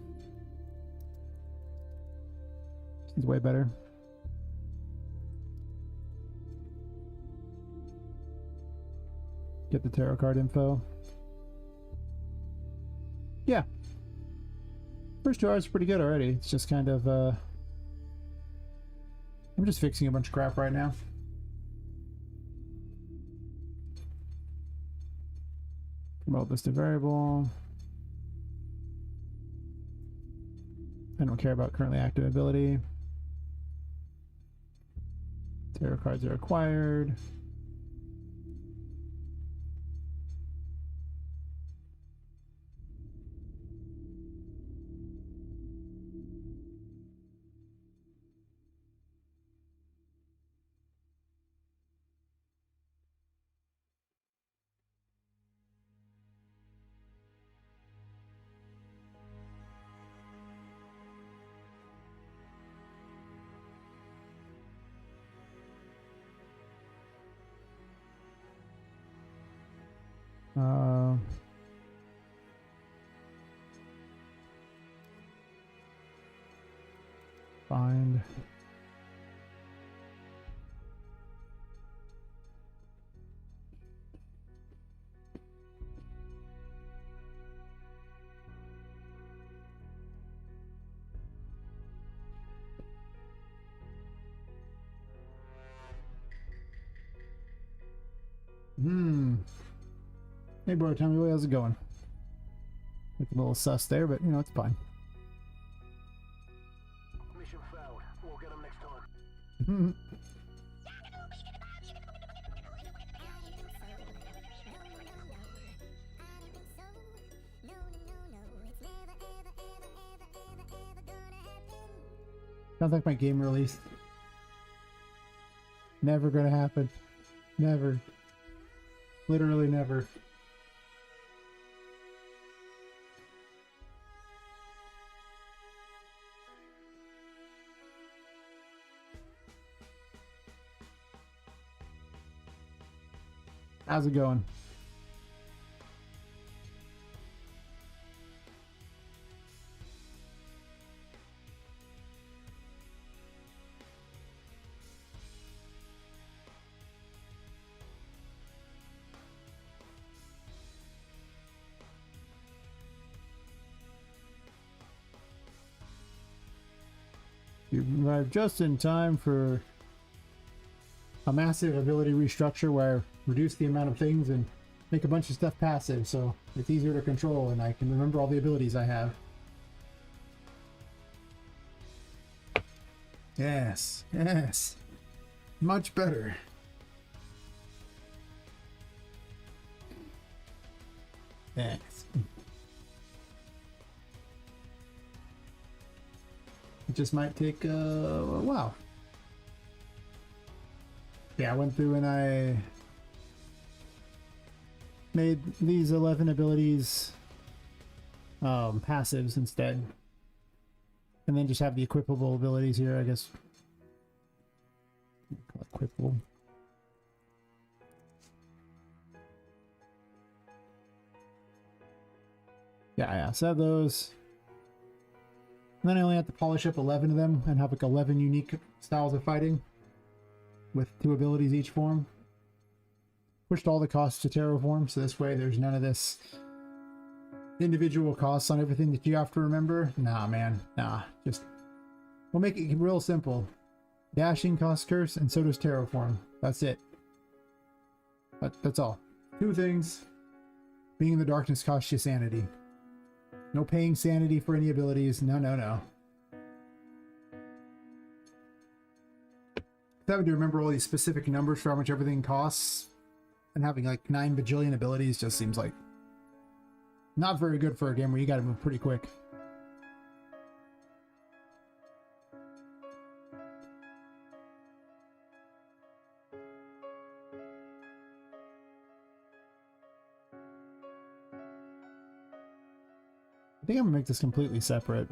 this is way better. Get the tarot card info. Yeah. First 2 hours are pretty good already. It's just kind of, I'm just fixing a bunch of crap right now. Promote list of variable. I don't care about currently active ability. Tarot cards are acquired. Find. Hey bro, tell me how's it going? It's a little sus there, but you know, it's fine. Mission failed. We'll get them next time. Sounds like my game release. Never gonna happen. Never. Literally never. How's it going? You arrived just in time for a massive ability restructure where I reduce the amount of things and make a bunch of stuff passive, so it's easier to control and I can remember all the abilities I have. Yes, yes. Much better. Yes. It just might take a while. Yeah, I went through and I made these 11 abilities passives instead. And then just have the equipable abilities here, I guess. Equipable. Yeah, so I have those. And then I only have to polish up 11 of them and have like 11 unique styles of fighting with 2 abilities each form. Pushed all the costs to terraform, so this way there's none of this individual costs on everything that you have to remember. Nah, man, nah. Just we'll make it real simple. Dashing costs curse, and so does terraform. That's it. That's all. 2 things. Being in the darkness costs you sanity. No paying sanity for any abilities. No, no, no. Having to remember all these specific numbers for how much everything costs and having like 9 bajillion abilities just seems like not very good for a game where you gotta move pretty quick. I think I'm gonna make this completely separate.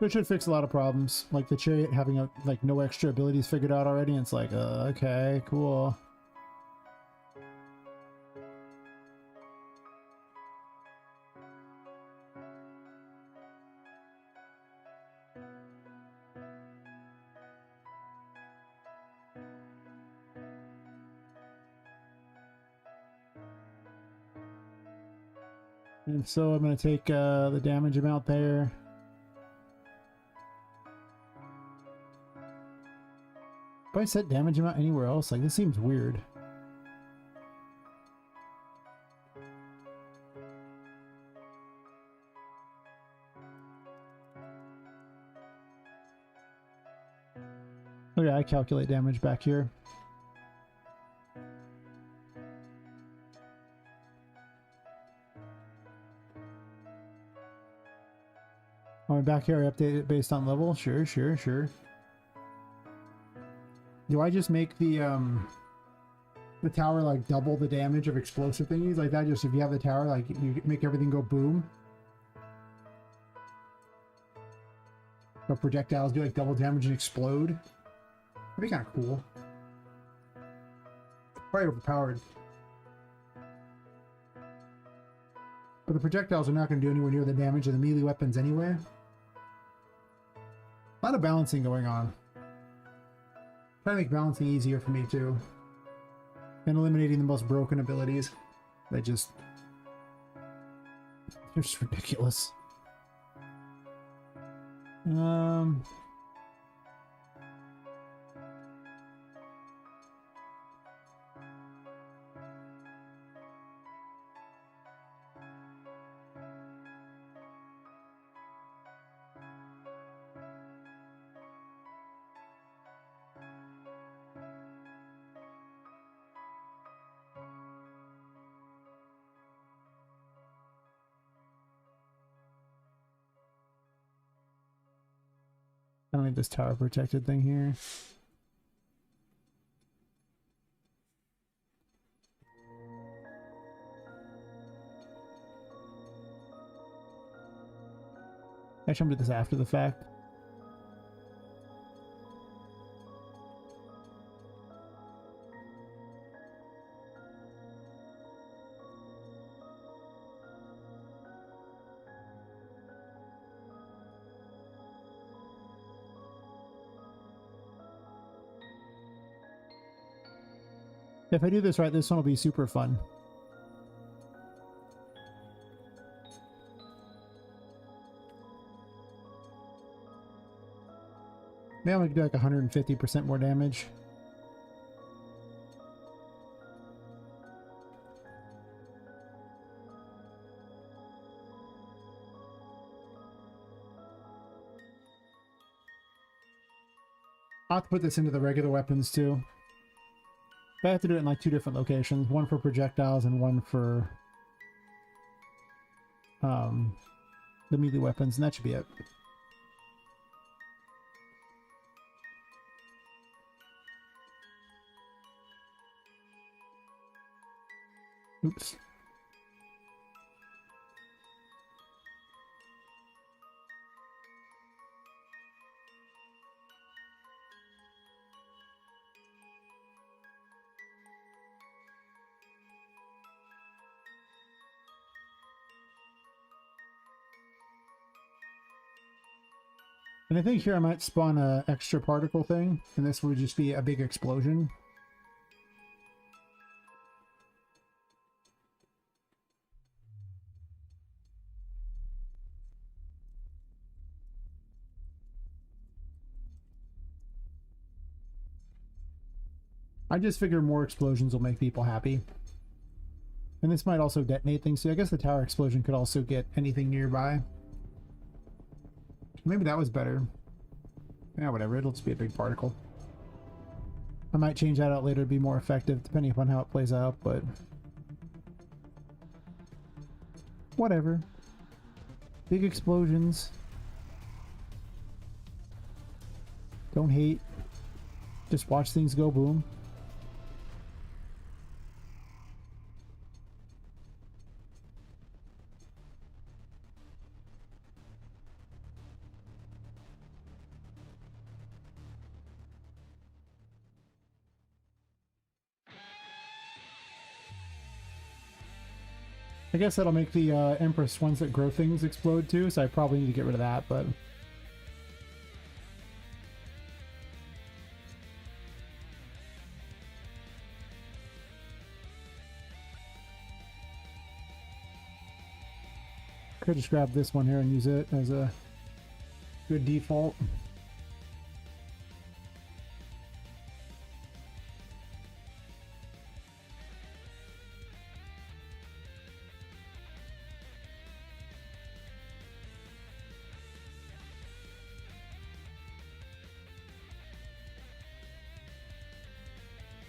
It should fix a lot of problems, like the chariot having like no extra abilities figured out already, and it's like, okay, cool. And so I'm going to take the damage amount there. If I set damage amount anywhere else, like this seems weird. Okay, I calculate damage back here. Oh, and back here I update it based on level? Sure, sure, sure. Do I just make the tower like double the damage of explosive thingies like that? Just if you have the tower, like you make everything go boom. But projectiles do like double damage and explode. That'd be kind of cool. Probably overpowered. But the projectiles are not going to do anywhere near the damage of the melee weapons anyway. A lot of balancing going on. Trying to make balancing easier for me too. And eliminating the most broken abilities. They're just ridiculous. I don't need this tower protected thing here. Actually, I'm gonna do this after the fact. If I do this right, this one will be super fun. Maybe I'm gonna do like 150% more damage. I'll have to put this into the regular weapons too. But I have to do it in like 2 different locations. One for projectiles and one for the melee weapons, and that should be it. Oops. And I think here I might spawn a extra particle thing, and this would just be a big explosion. I just figure more explosions will make people happy. And this might also detonate things, so I guess the tower explosion could also get anything nearby. Maybe that was better. Yeah, whatever, it'll just be a big particle. I might change that out later to be more effective, depending upon how it plays out, but... whatever. Big explosions. Don't hate. Just watch things go boom. I guess that'll make the Empress ones that grow things explode too, so I probably need to get rid of that, but... could just grab this one here and use it as a good default.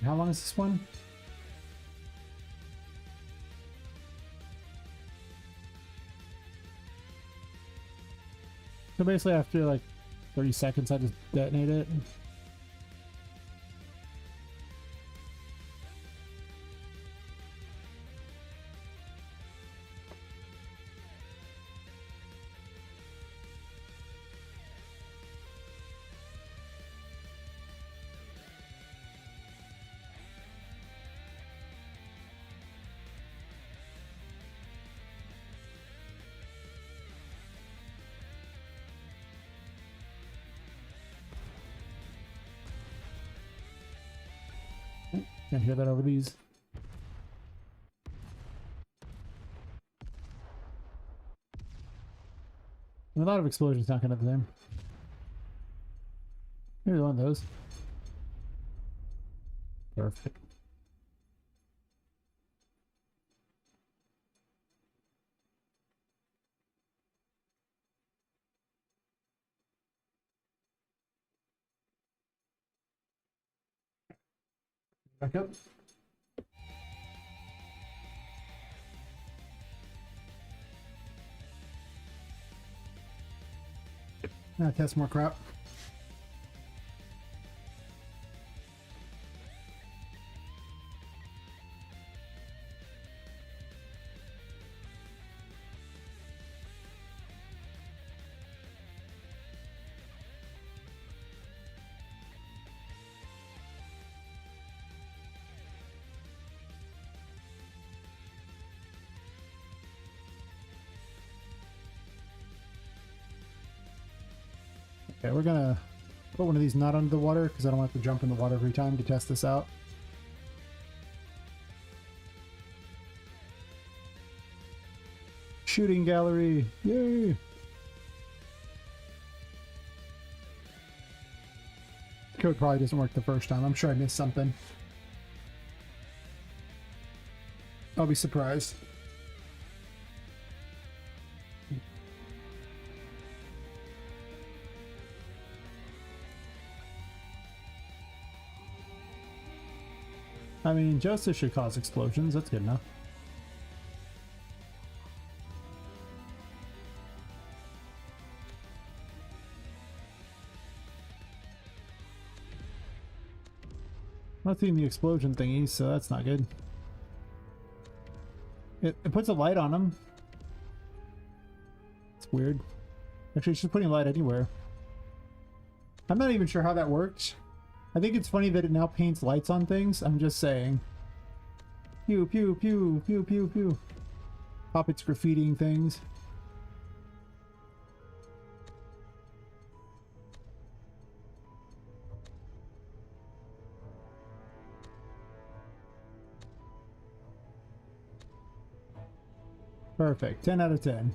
How long is this one? So basically after like 30 seconds I just detonate it. Can't hear that over these. A lot of explosions not gonna have them. Here's one of those. Perfect. Back up. Test more crap. Okay, we're gonna put one of these not under the water because I don't have to jump in the water every time to test this out. Shooting gallery, yay! Code probably doesn't work the first time. I'm sure I missed something. I'll be surprised. I mean, justice should cause explosions. That's good enough. Not seeing the explosion thingies, so that's not good. It puts a light on them. It's weird. Actually, it's just putting light anywhere. I'm not even sure how that works. I think it's funny that it now paints lights on things. I'm just saying. Pew, pew, pew, pew, pew, pew. Poppet's graffitiing things. Perfect. 10 out of 10.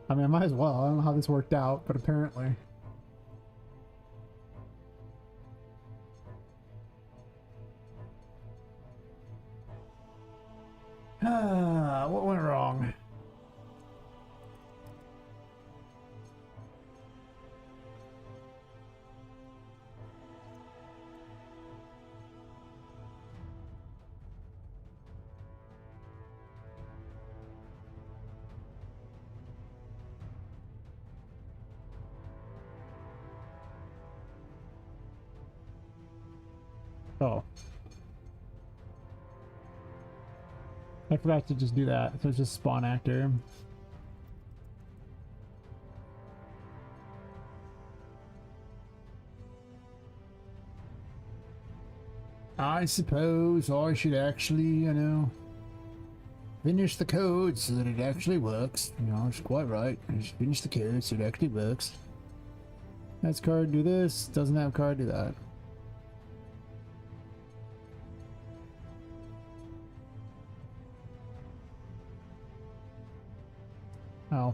I mean, I might as well. I don't know how this worked out, but apparently. What went wrong? Oh. I forgot to just do that. So it's just spawn actor. I suppose I should actually, you know, finish the code so that it actually works. You know, it's quite right. Just finish the code so it actually works. Has card do this, doesn't have card do that. Oh,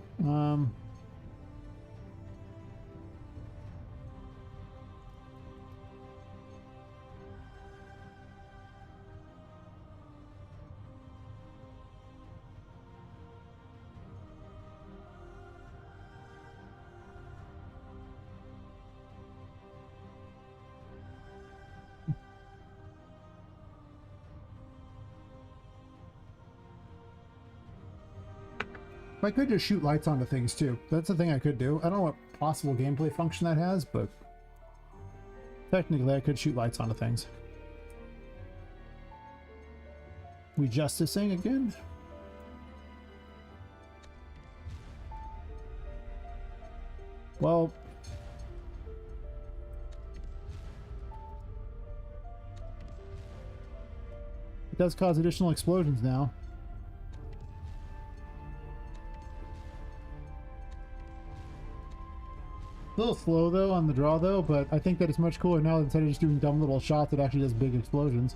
I could just shoot lights onto things too. That's the thing I could do. I don't know what possible gameplay function that has, but technically I could shoot lights onto things. We justicing again? Well, it does cause additional explosions now. A little slow though on the draw though, but I think that it's much cooler now instead of just doing dumb little shots, it actually does big explosions.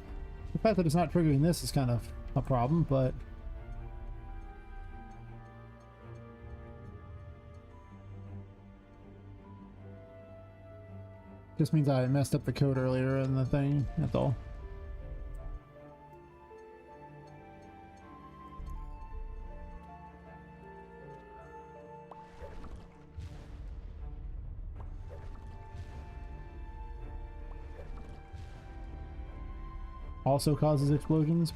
The fact that it's not triggering this is kind of a problem, but just means I messed up the code earlier in the thing, that's all. Also causes explosions.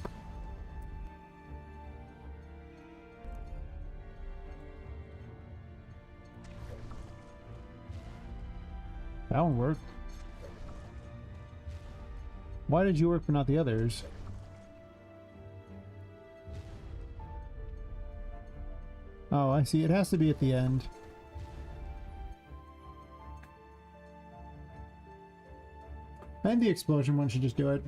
That one worked. Why did you work but not the others? Oh, I see. It has to be at the end. And the explosion one should just do it.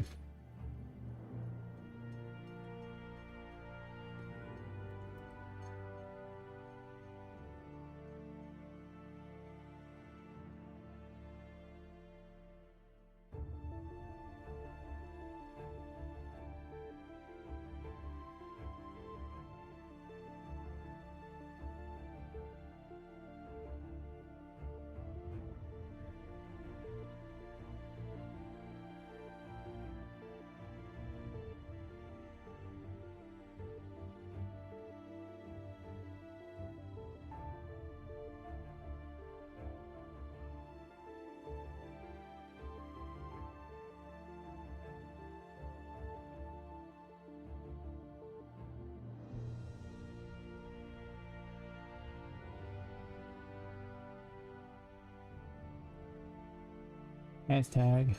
Hashtag.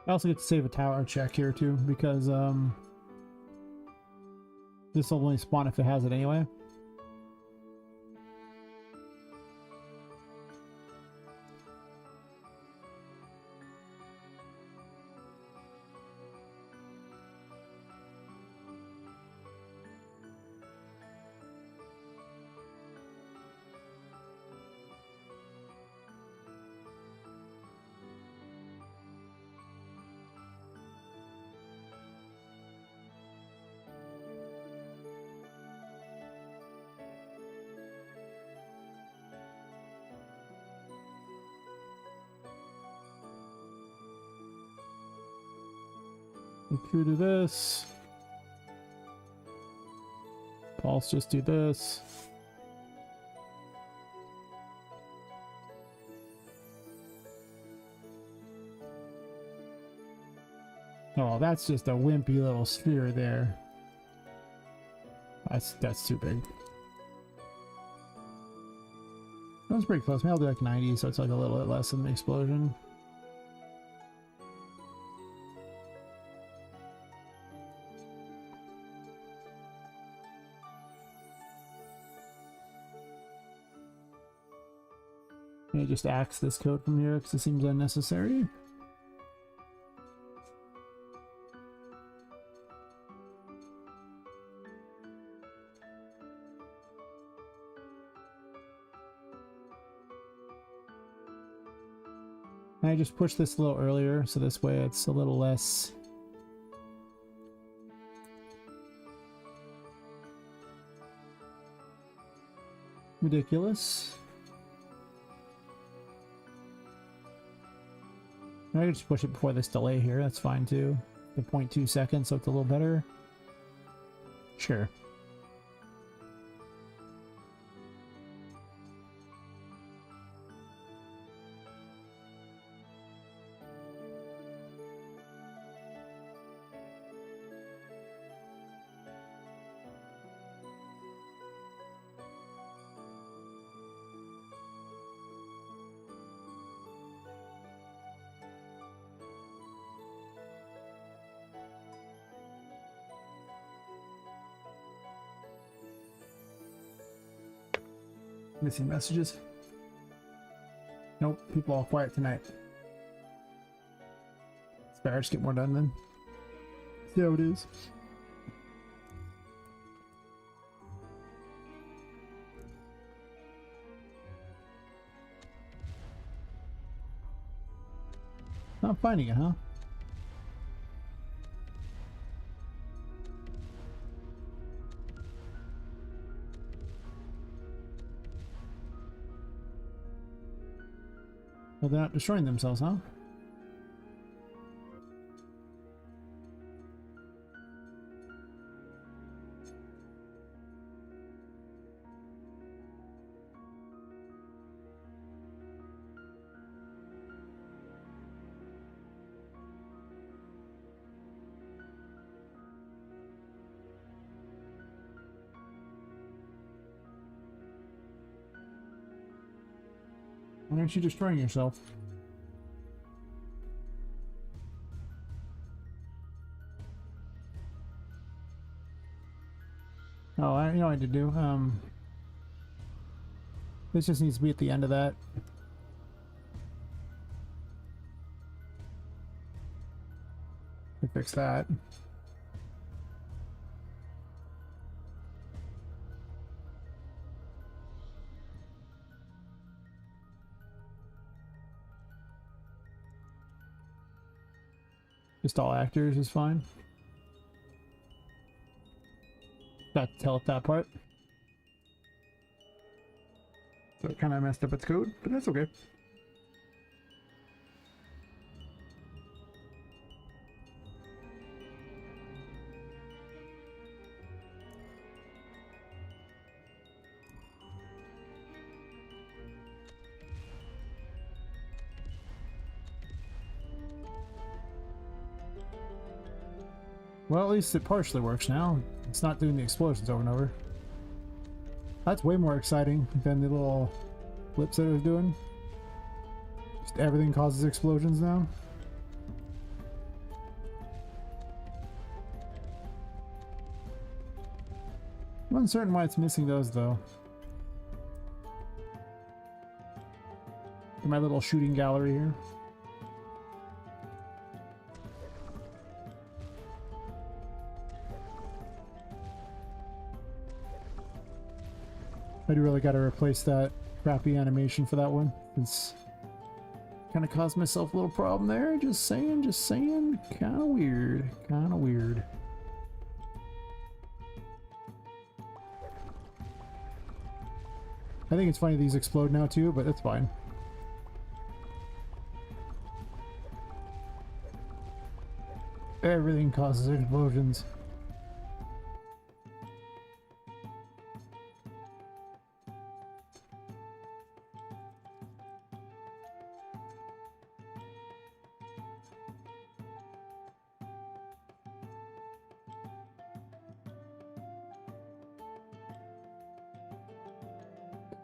I also get to save a tower check here too, because this will only spawn if it has it anyway. True to this. Pulse, just do this. Oh, that's just a wimpy little sphere there. That's too big. That was pretty close. Maybe I'll do like 90, so it's like a little bit less than the explosion. Let me just axe this code from here because it seems unnecessary. And I just push this a little earlier, so this way it's a little less ridiculous. I can just push it before this delay here, that's fine too. The 0.2 seconds, so it's a little better. Sure. Missing messages. Nope, people all quiet tonight. It's better, just get more done then. See how it is. Not finding it, huh? Well, they're not destroying themselves, huh? Why aren't you destroying yourself? Oh, I know what to do. This just needs to be at the end of that. We fix that. Just all actors is fine. Got to tell it that part. So it kind of messed up its code, but that's okay. Well, at least it partially works now. It's not doing the explosions over and over. That's way more exciting than the little flips that it was doing. Just everything causes explosions now. I'm uncertain why it's missing those though. In my little shooting gallery here. I do really got to replace that crappy animation for that one. It's kind of caused myself a little problem there. Just saying, just saying. Kind of weird. Kind of weird. I think it's funny these explode now too, but that's fine. Everything causes explosions.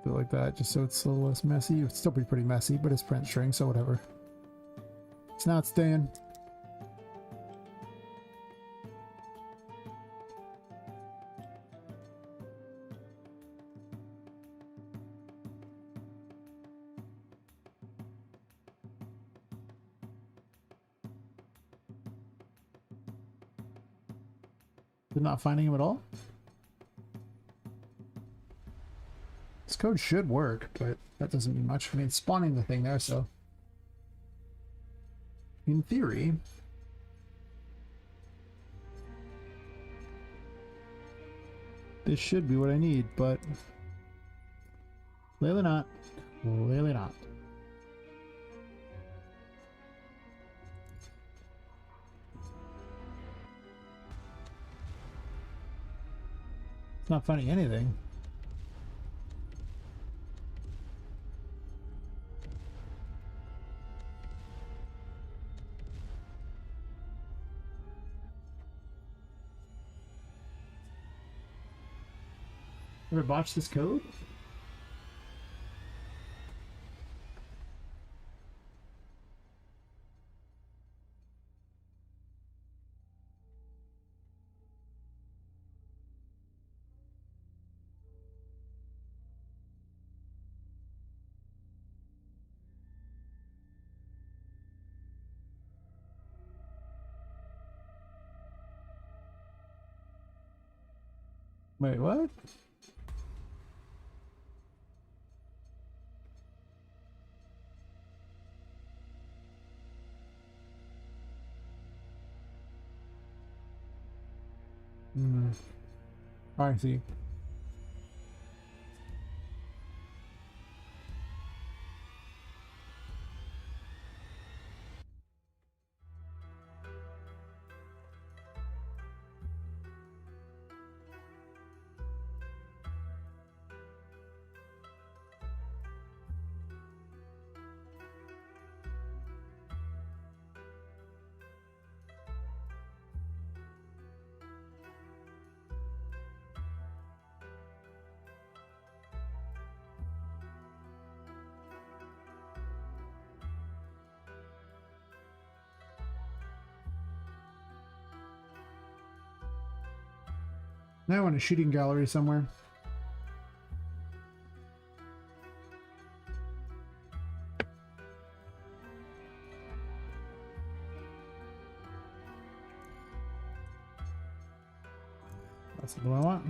Like that, just so it's a little less messy. It's still pretty messy, but it's print string, so whatever. It's not staying. They're not finding him at all? This code should work, but that doesn't mean much. I mean, it's spawning the thing there, so... in theory... this should be what I need, but... clearly not. Clearly not. It's not finding anything. Ever botched this code? Wait, what? I see. Now in a shooting gallery somewhere. That's what I want.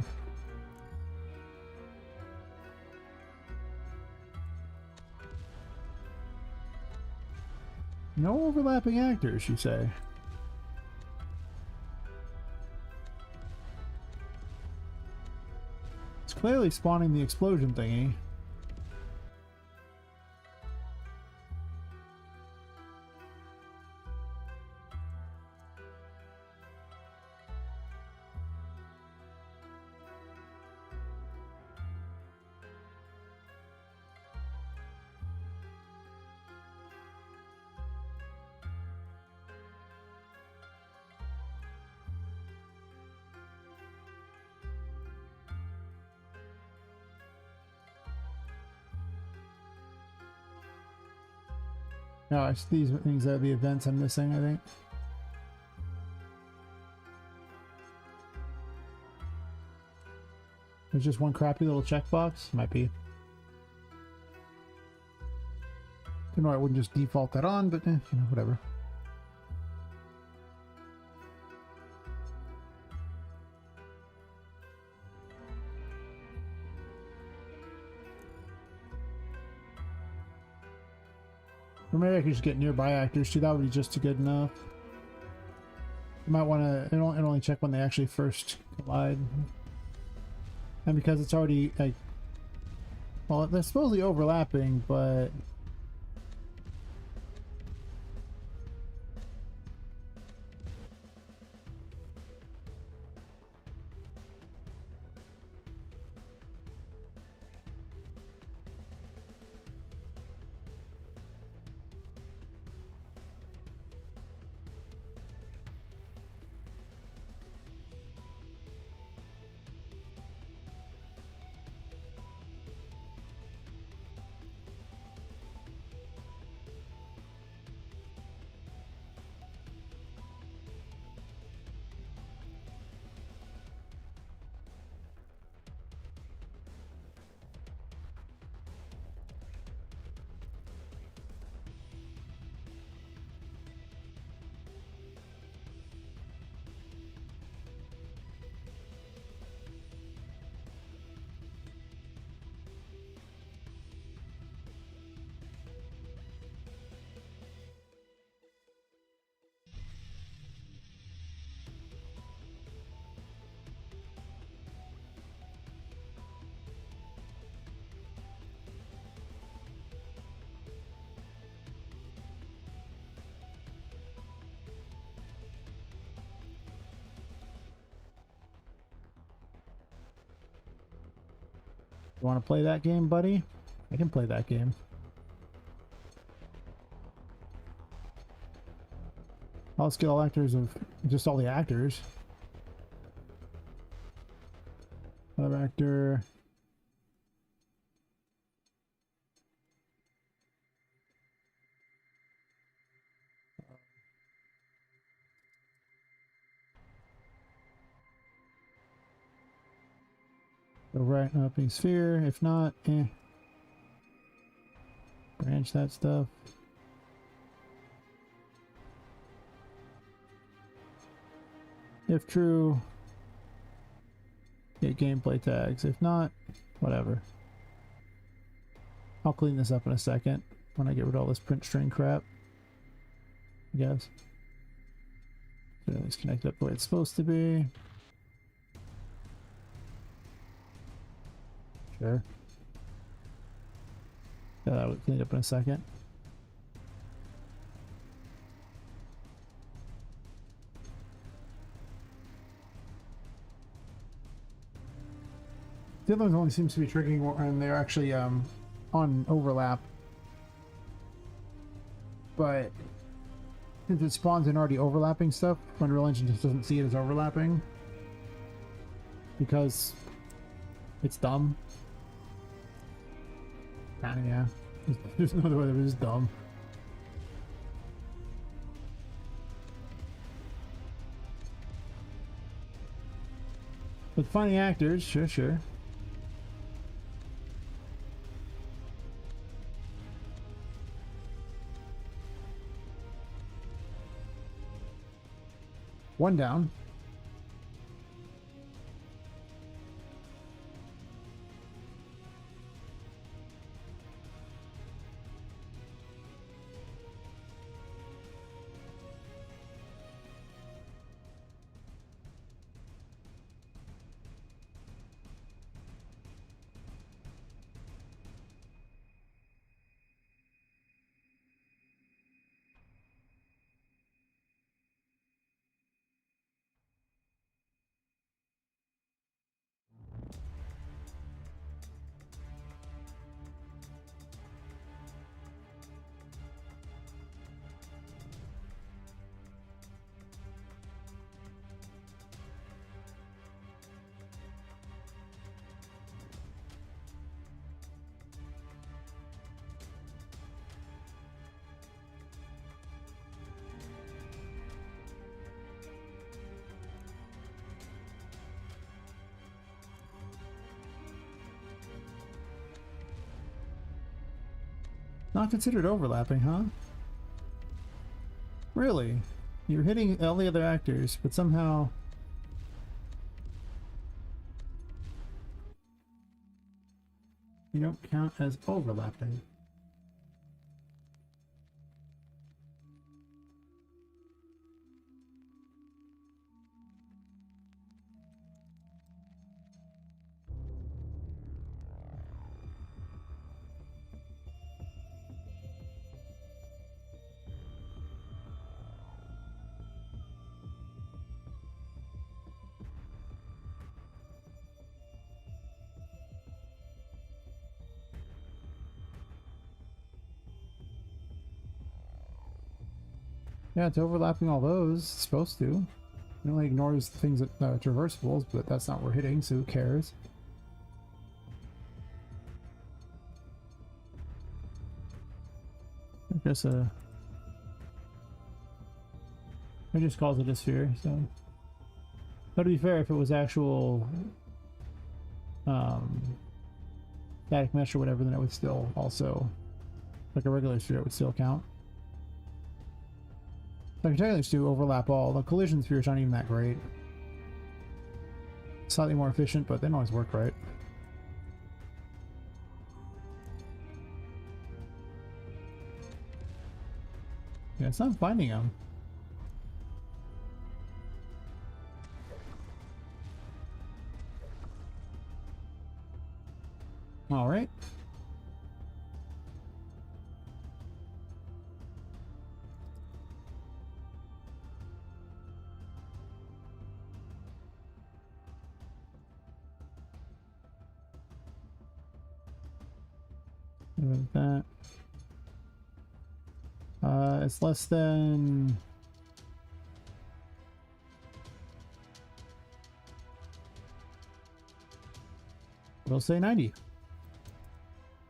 No overlapping actors, you say? It's clearly spawning the explosion thingy. No, it's these things are the events I'm missing, I think. There's just one crappy little checkbox. Might be. You know, I wouldn't just default that on, but whatever. Or maybe I could just get nearby actors too. That would be just good enough. You might want to. It only check when they actually first collide. And because it's already like, well, they're supposedly overlapping, but you want to play that game, buddy? I can play that game. All skill actors of just all the actors. Another actor. Go right up a sphere. If not, branch that stuff. If true, get gameplay tags. If not, whatever. I'll clean this up in a second when I get rid of all this print string crap. I guess. So it's connected up the way it's supposed to be. Sure. Yeah, that would clean up in a second. The other one only seems to be triggering when they're actually on overlap. But since it spawns in already overlapping stuff, Unreal Engine just doesn't see it as overlapping. Because it's dumb. Yeah. There's no other way, it's just dumb. But finding actors, sure. One down. Not considered overlapping, huh? Really? You're hitting all the other actors, but somehow... you don't count as overlapping. Yeah, it's overlapping all those. It's supposed to. It only ignores things that traversables, but that's not what we're hitting, so who cares? I guess it just calls it a sphere, so. But to be fair, if it was actual static mesh or whatever, then it would still also, like a regular sphere, it would still count. So I can technically just do overlap all. The collision spheres aren't even that great. Slightly more efficient, but they don't always work right. Yeah, it's not finding them. All right. With that. It's less than... we'll say 90.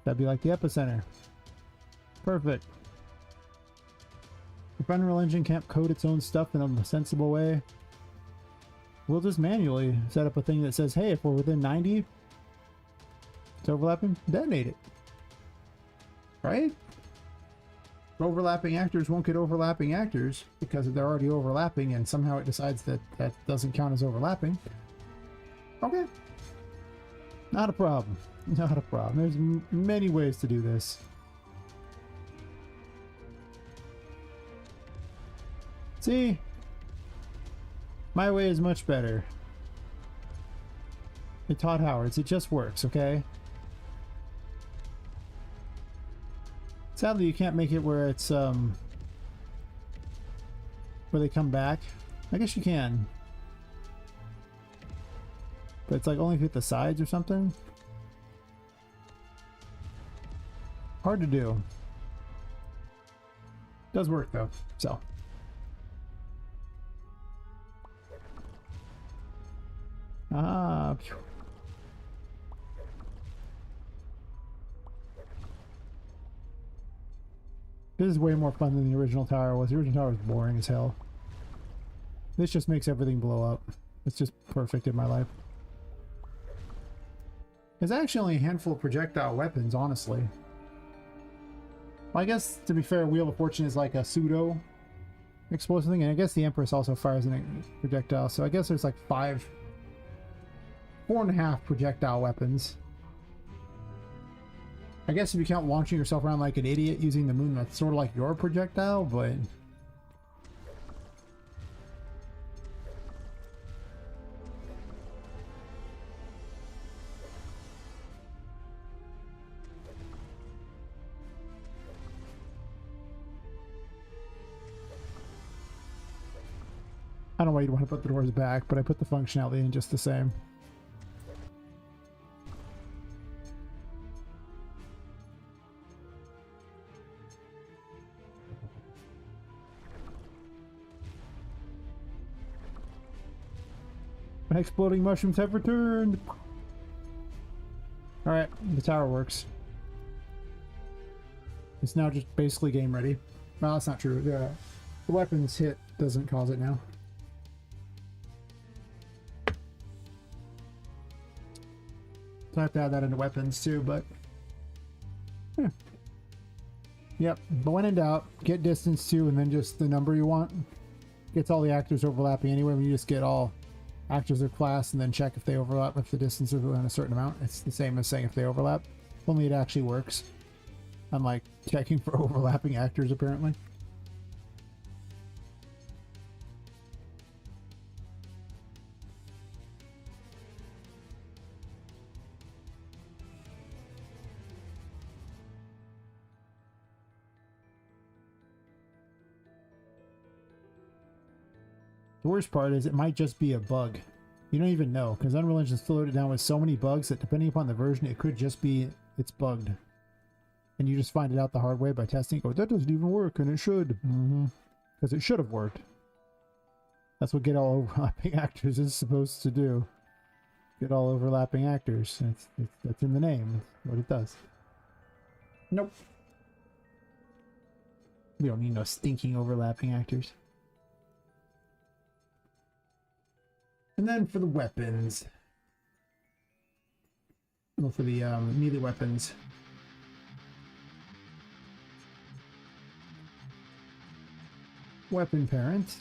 That'd be like the epicenter. Perfect. If Unreal Engine can't code its own stuff in a sensible way, we'll just manually set up a thing that says, hey, if we're within 90, it's overlapping, detonate it. Right? Overlapping actors won't get overlapping actors because they're already overlapping, and somehow it decides that that doesn't count as overlapping. Okay. Not a problem. Not a problem. There's many ways to do this. See? My way is much better. Hey, Todd Howards, it just works, okay? Sadly, you can't make it where it's, where they come back. I guess you can. But it's like only if you hit the sides or something. Hard to do. Does work though, so. Ah, phew. This is way more fun than the original tower was. The original tower was boring as hell. This just makes everything blow up. It's just perfect in my life. There's actually only a handful of projectile weapons, honestly. Well, I guess, to be fair, Wheel of Fortune is like a pseudo explosive thing, and I guess the Empress also fires a projectile, so I guess there's like 4.5 projectile weapons. I guess if you count launching yourself around like an idiot using the moon, that's sort of like your projectile, but... I don't know why you'd want to put the doors back, but I put the functionality in just the same. Exploding mushrooms have returned. Alright, the tower works. It's now just basically game ready. Well, that's not true. The weapons hit doesn't cause it now. So I have to add that into weapons too, but... yeah. Yep, but when in doubt, get distance 2 and then just the number you want. Gets all the actors overlapping anyway. When you just get all actors of class and then check if they overlap, if the distance is within a certain amount. It's the same as saying if they overlap, only it actually works. Unlike checking for overlapping actors, apparently. The worst part is it might just be a bug. You don't even know, because Unreal Engine still loaded down with so many bugs that depending upon the version, it could just be it's bugged. And you just find it out the hard way by testing. Go, that doesn't even work, and it should. Because it should have worked. That's what get all overlapping actors is supposed to do. Get all overlapping actors. That's in the name. That's what it does. Nope. We don't need no stinking overlapping actors. And then for the weapons. Well, for the melee weapons. Weapon parent.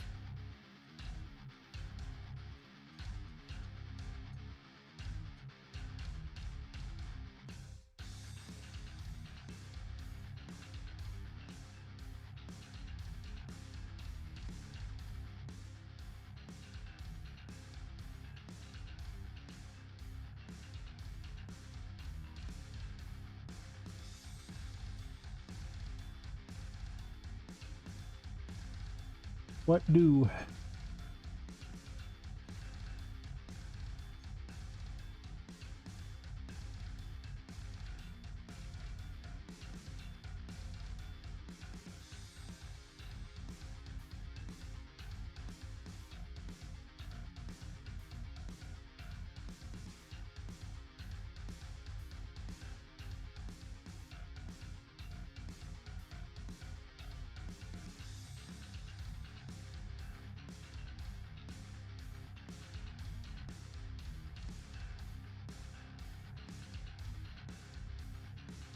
What do?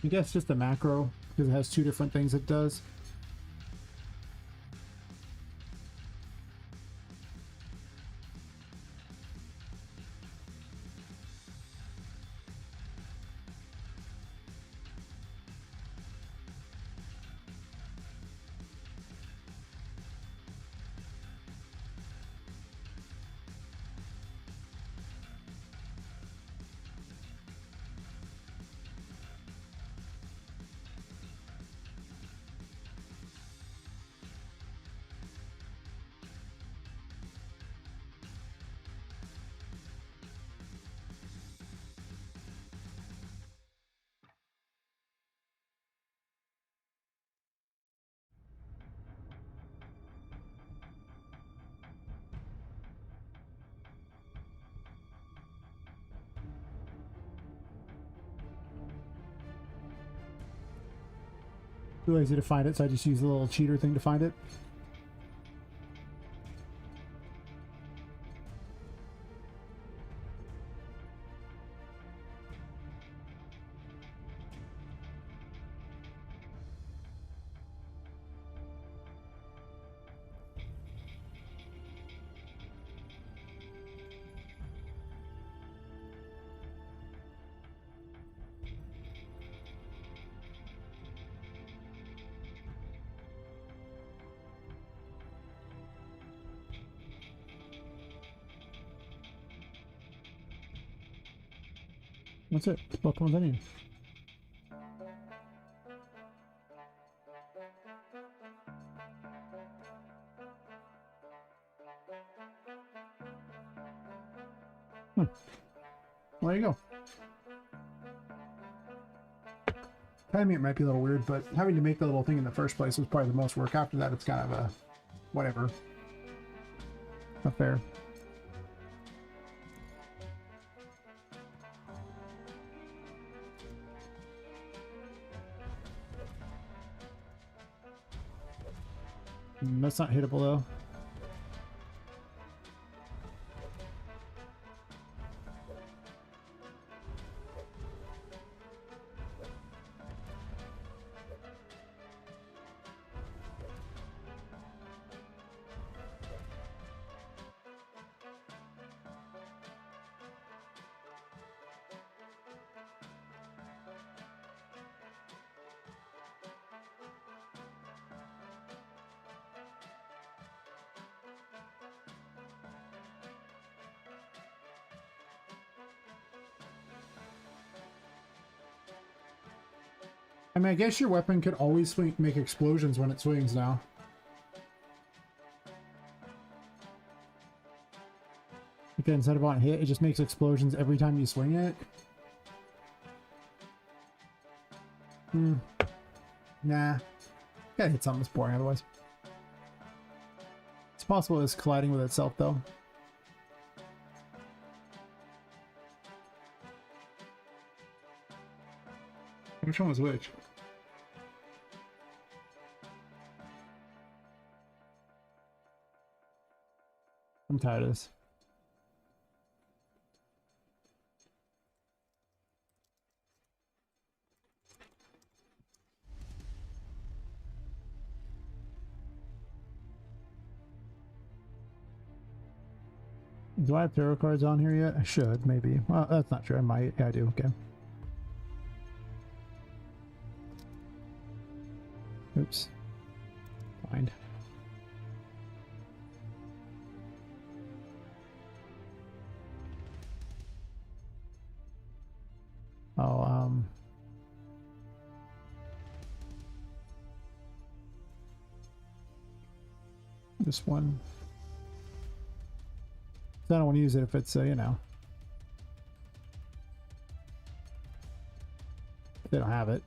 I guess just a macro, because it has two different things it does. Too lazy to find it, so I just use the little cheater thing to find it. That's it. That's both the ones I need. Well, there you go. Timing it might be a little weird, but having to make the little thing in the first place was probably the most work. After that, it's kind of a whatever. Not fair. That's not hittable though. I mean, I guess your weapon could always swing, make explosions when it swings now. Okay, instead of on hit, it just makes explosions every time you swing it. Hmm. Nah. Gotta hit something that's boring otherwise. It's possible it's colliding with itself, though. Which one was which? I'm tired of this. Do I have tarot cards on here yet? I should, maybe. Well, that's not true. I might. Yeah, I do. Okay. Oops. Find. Oh, this one. I don't want to use it if it's, you know, if they don't have it.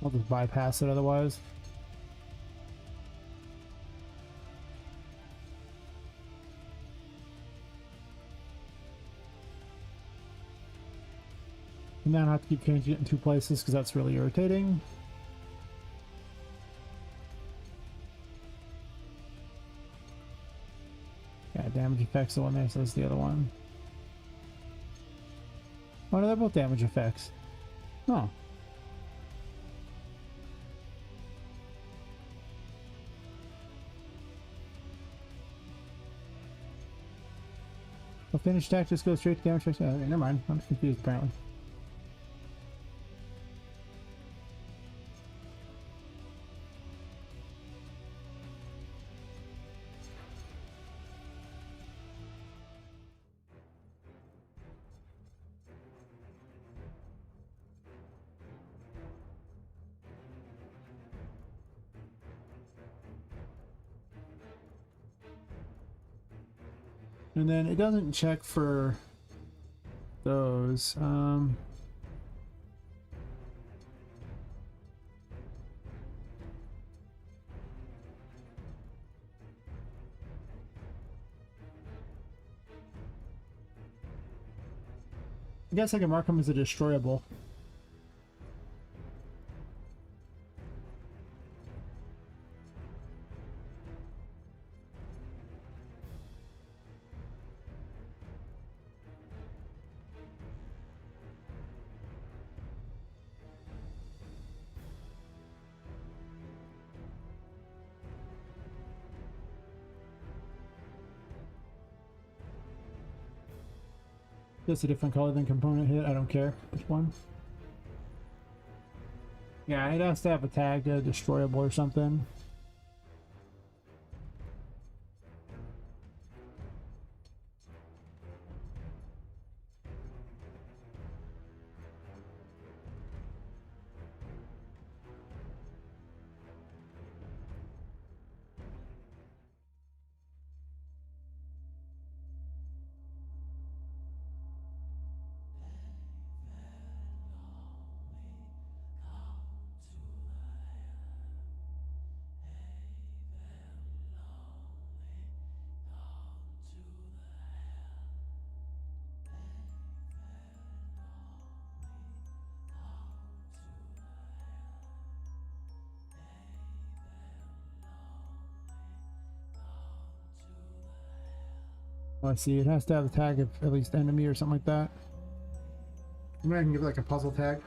I'll just bypass it otherwise. And then I have to keep changing it in two places because that's really irritating. Yeah, damage effects the one there, so that's the other one. Oh no, they're both damage effects. Oh. A finished attack just goes straight to damage effects. Okay, never mind. I'm confused apparently. And then it doesn't check for those. I guess I can mark them as a destroyable. Just a different color than component hit. I don't care which one. Yeah, it has to have a tag to destroyable or something. Oh, I see. It has to have a tag of at least enemy or something like that. Maybe I can give it like a puzzle tag.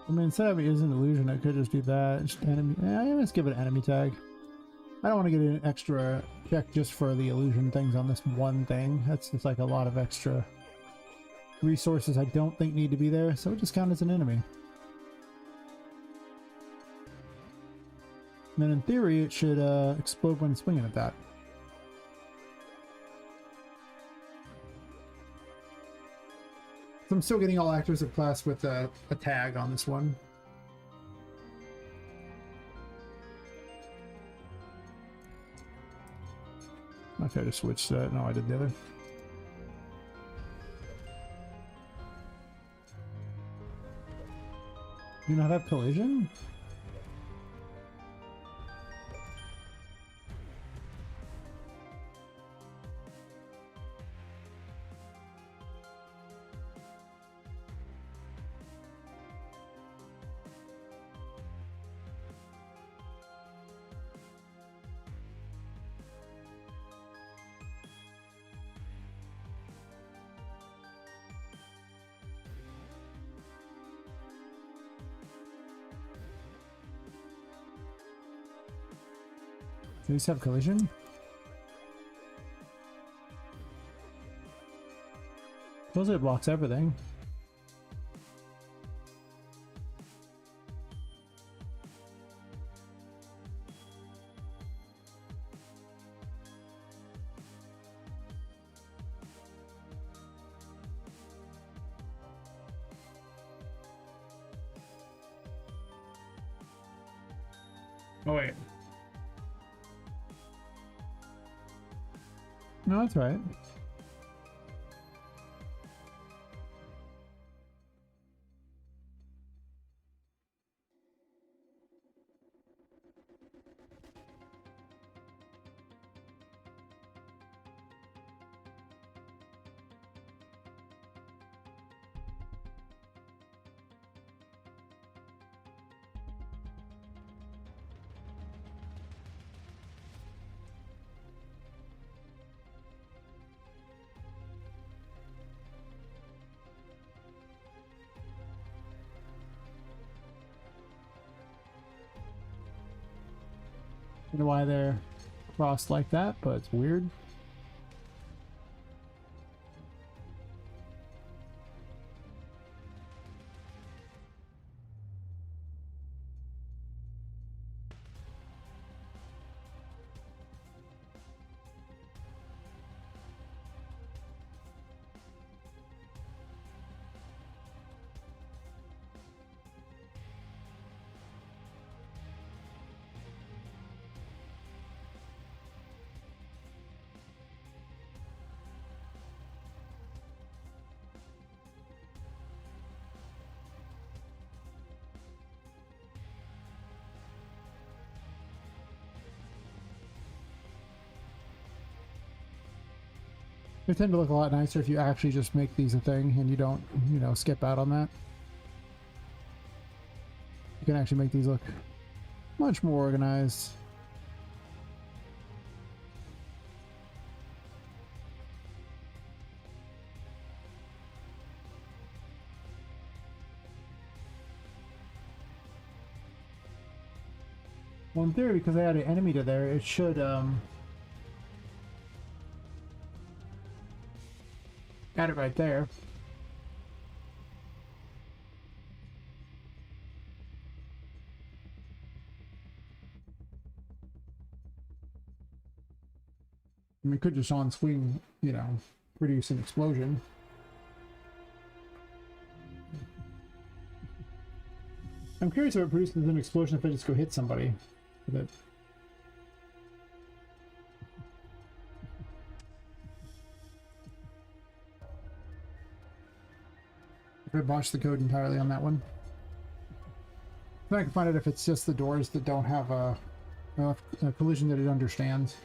I mean, instead of it is an illusion, it could just be that. Just enemy. Let's give it an enemy tag. I don't want to get an extra check just for the illusion things on this one thing. That's just like a lot of extra resources I don't think need to be there, so it just count as an enemy. And then in theory, it should explode when swinging at that. So I'm still getting all actors of class with a tag on this one. Okay, I just switched that. No, I did the other. Do you not have collision? Do these have collision? Suppose it blocks everything. Oh wait. No, that's right. I don't know why they're crossed like that, but it's weird. They tend to look a lot nicer if you actually just make these a thing and you don't, you know, skip out on that. You can actually make these look much more organized. Well, in theory, because I added an enemy to there, it should, add it right there. I mean, it could just on swing, you know, produce an explosion. I'm curious if it produces an explosion if I just go hit somebody with it. If I botched the code entirely on that one. Then I can find out if it's just the doors that don't have a collision that it understands.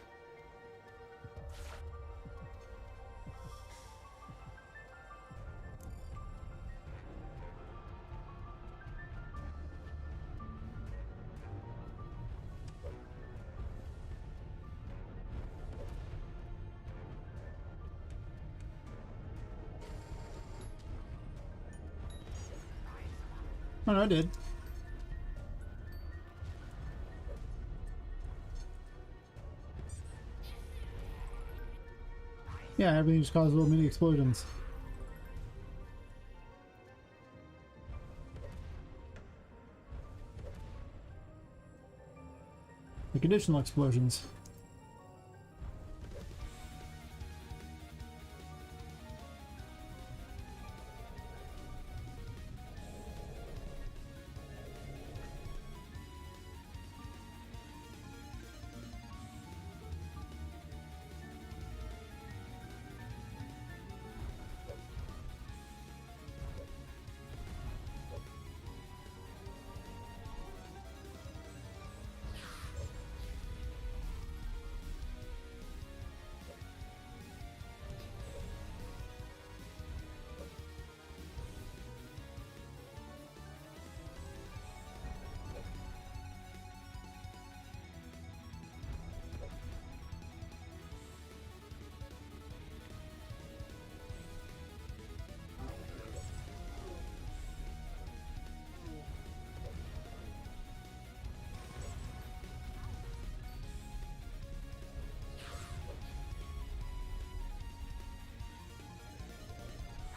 Oh no, I did. Yeah, everything just causes little mini explosions. Like additional explosions.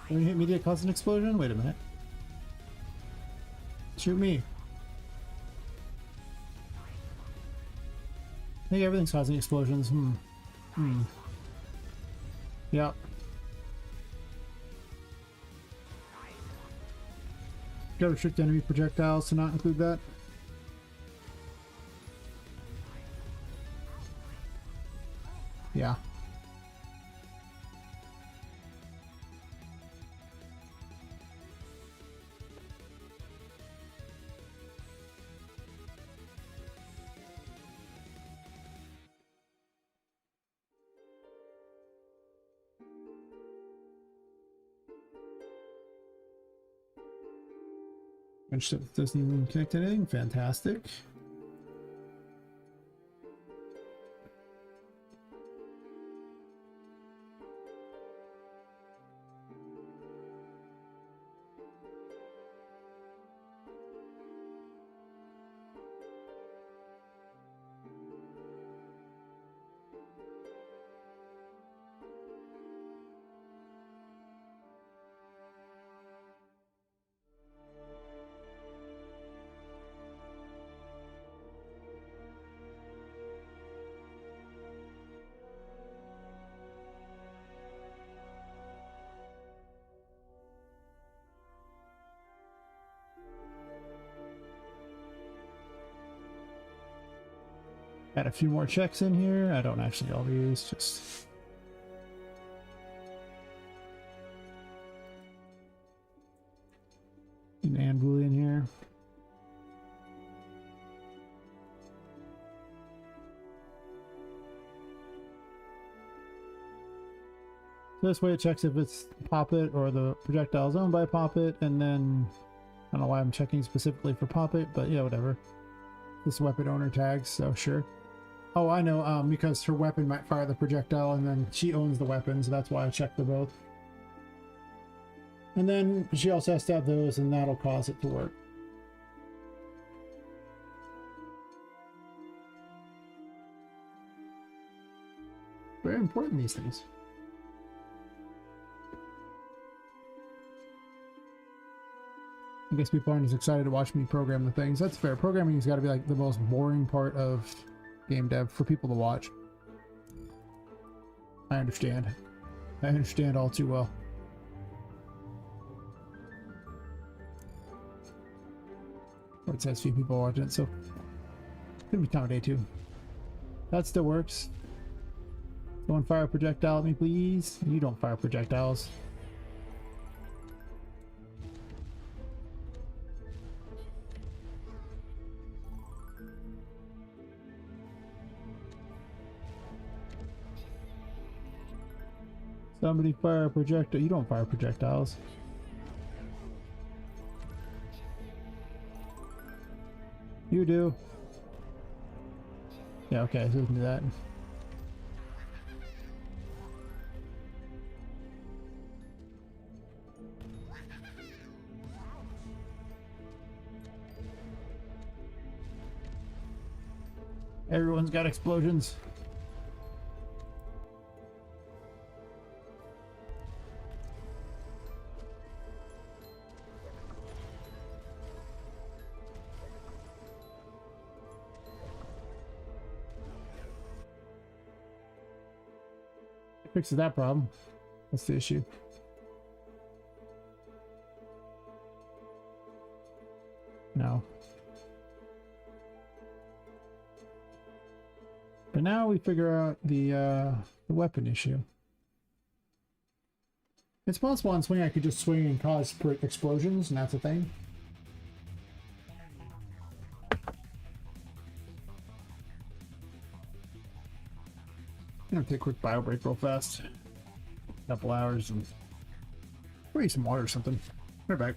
When you hit media cause an explosion? Wait a minute. Shoot me. I think everything's causing explosions. Yep. Gotta restrict enemy projectiles to not include that. Yeah. Which doesn't even connect to anything. Fantastic. Add a few more checks in here. I don't actually all these, just an and boolean here. So this way it checks if it's Poppet or the projectile is owned by Poppet, and then I don't know why I'm checking specifically for Poppet, but yeah, whatever. This weapon owner tags, so sure. Oh, I know, because her weapon might fire the projectile and then she owns the weapon, so that's why I checked for both. And then she also has to have those, and that'll cause it to work. Very important, these things. I guess people aren't as excited to watch me program the things. That's fair. Programming has got to be like the most boring part of game dev for people to watch. I understand. I understand all too well. Or it says few people watching it, so could be time of day too. That still works. Someone fire a projectile at me, please. You don't fire projectiles. Somebody fire a projectile. You don't fire projectiles. You do. Yeah, okay, so we can do that. Everyone's got explosions. Fixes that problem. That's the issue. No. But now we figure out the weapon issue. It's possible on swing I could just swing and cause explosions, and that's a thing. I'm gonna take a quick bio break real fast. Couple hours and maybe some water or something. Right back.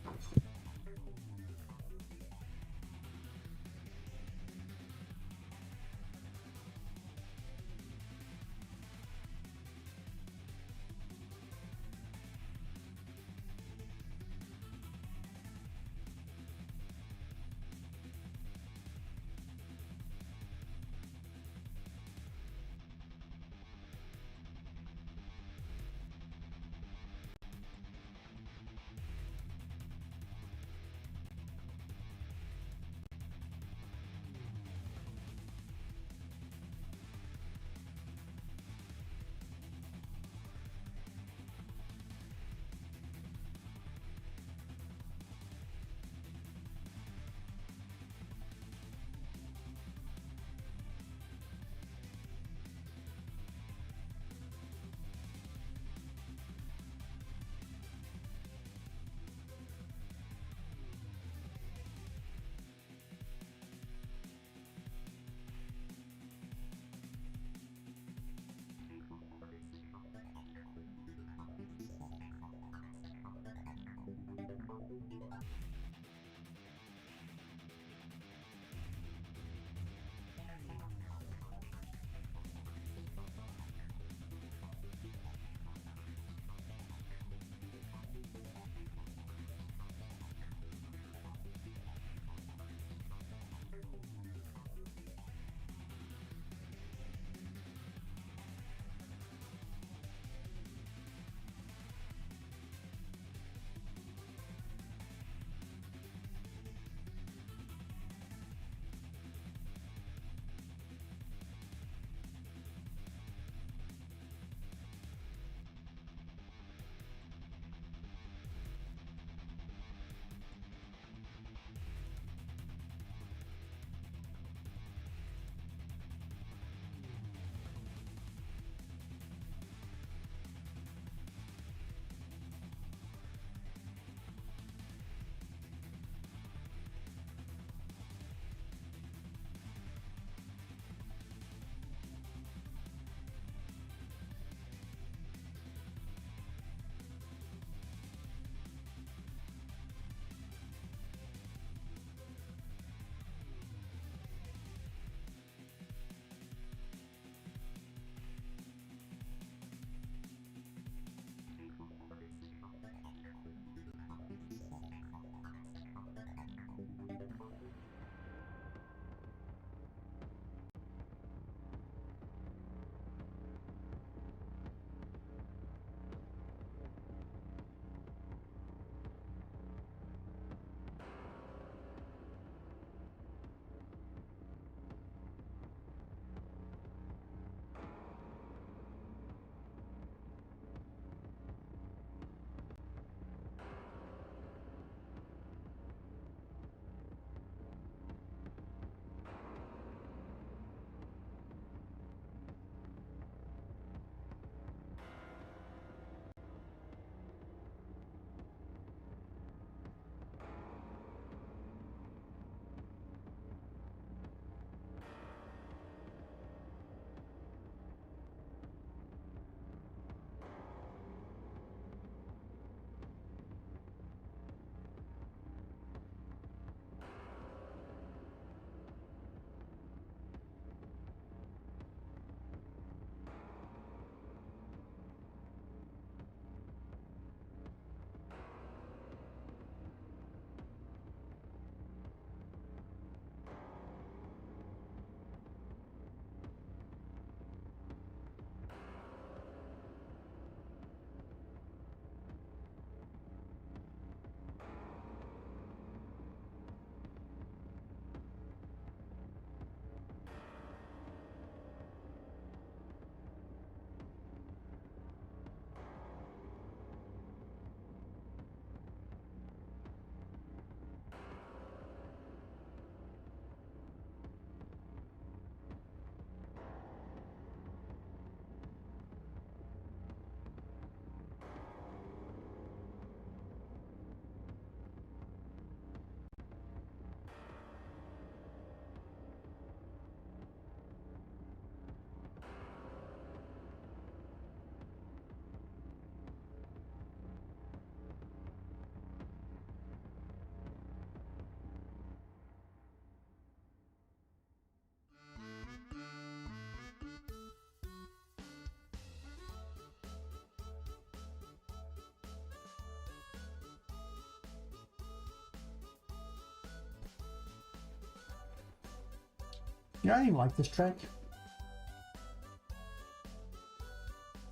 Yeah, I don't even like this track.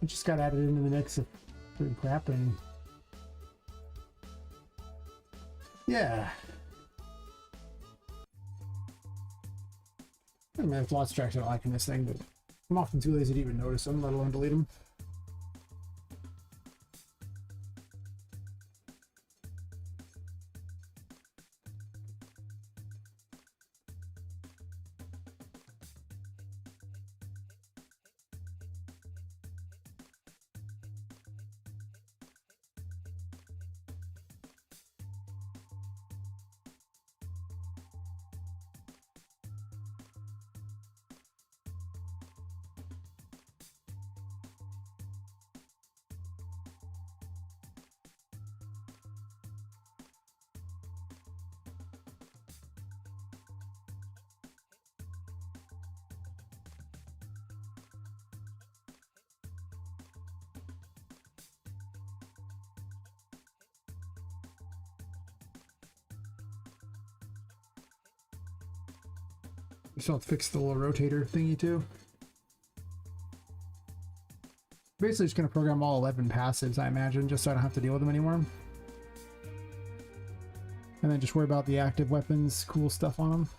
It just got added into the mix of food crap and yeah. I mean, there's lots of tracks I don't like in this thing, but I'm often too lazy to even notice them, let alone delete them. You still have to fix the little rotator thingy too. Basically just going to program all 11 passives, I imagine, just so I don't have to deal with them anymore. And then just worry about the active weapons, cool stuff on them.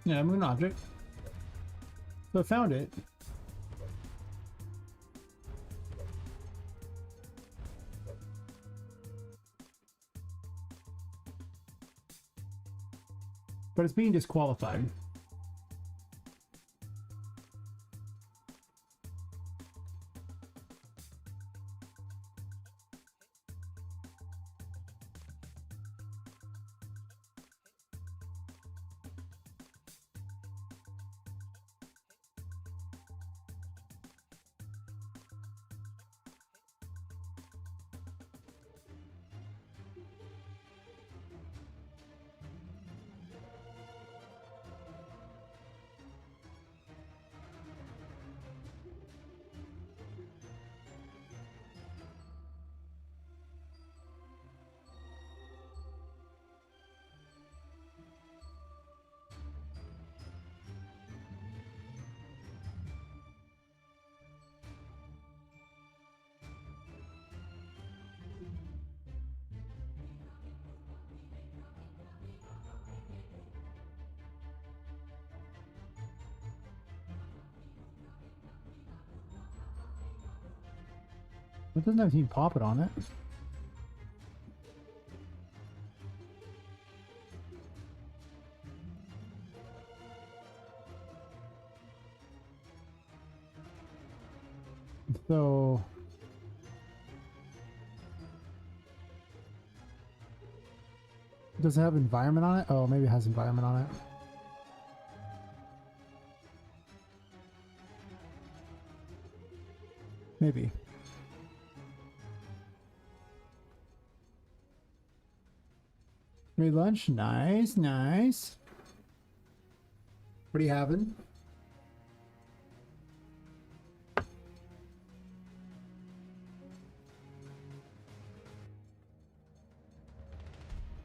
Yeah, moon object. So I found it. But it's being disqualified. It doesn't have Team Poppet on it. So does it have environment on it? Oh, maybe it has environment on it. Maybe. Made lunch? Nice, nice. What are you having?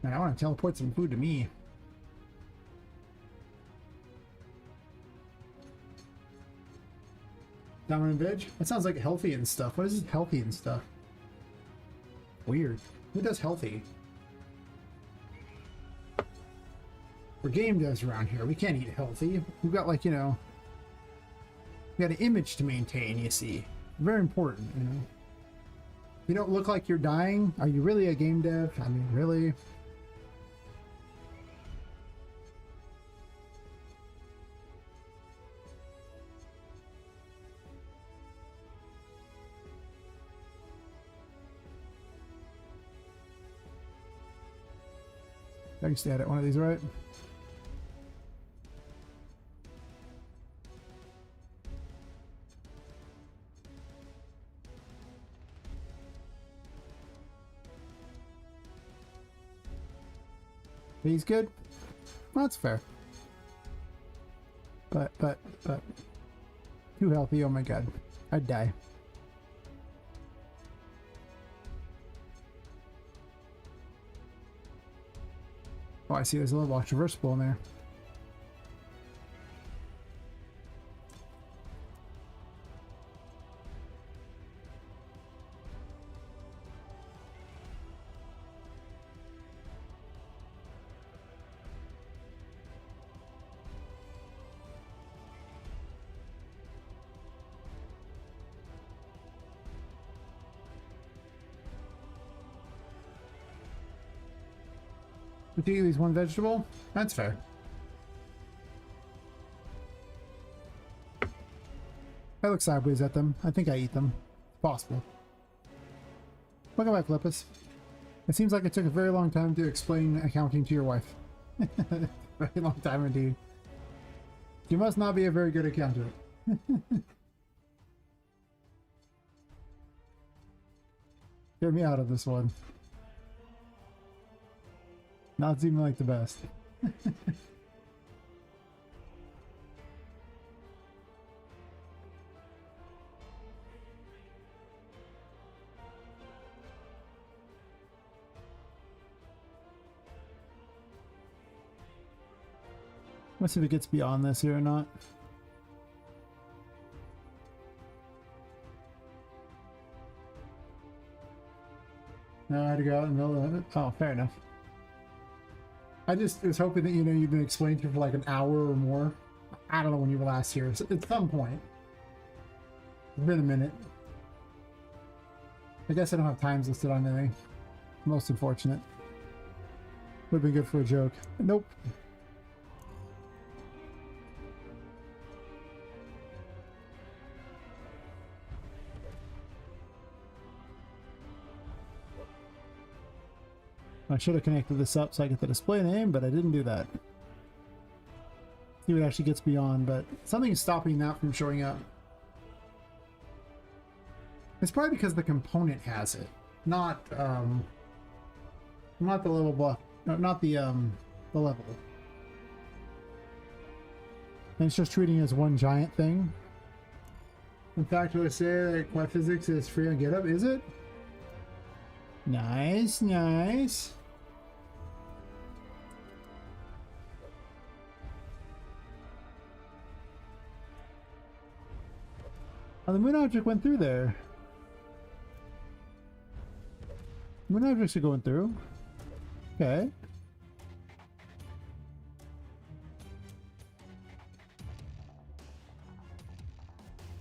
Man, I want to teleport some food to me. Salmon and veg? That sounds like healthy and stuff. What is this healthy and stuff? Weird. Who does healthy? We're game devs around here. We can't eat healthy. We've got, like, you know, we got an image to maintain, you see. Very important, you know. You don't look like you're dying. Are you really a game dev? I mean, really? I can stay at one of these, right? He's good. Well, that's fair. But too healthy. Oh my god, I'd die. Oh, I see. There's a little box traversable in there. Particularly one vegetable? That's fair. I look sideways at them. I think I eat them. Possible. Welcome back, Lepus. It seems like it took a very long time to explain accounting to your wife. Very long time indeed. You must not be a very good accountant. Get me out of this one. Not seeming like the best. Let's see if it gets beyond this here or not. No, I had to go out in the middle of it. Oh, fair enough. I just was hoping that, you know, you've been explaining to for like an hour or more. I don't know when you were last here. So at some point. It's been a minute. I guess I don't have times listed on anything. Most unfortunate. Would have been good for a joke. Nope. I should have connected this up so I get the display name, but I didn't do that. See what actually gets beyond, but something's stopping that from showing up. It's probably because the component has it, not the level block, no, not the level. And it's just treating it as one giant thing. In fact, would I say that my physics is free on GitHub? Is it? Nice, nice. Oh, the moon object went through there. Moon objects are going through. Okay.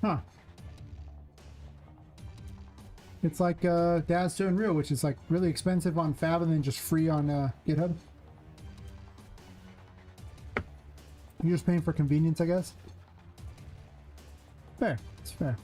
Huh. It's like Dad's to Unreal, which is like really expensive on Fab and then just free on GitHub. You're just paying for convenience, I guess. Fair. It's fair.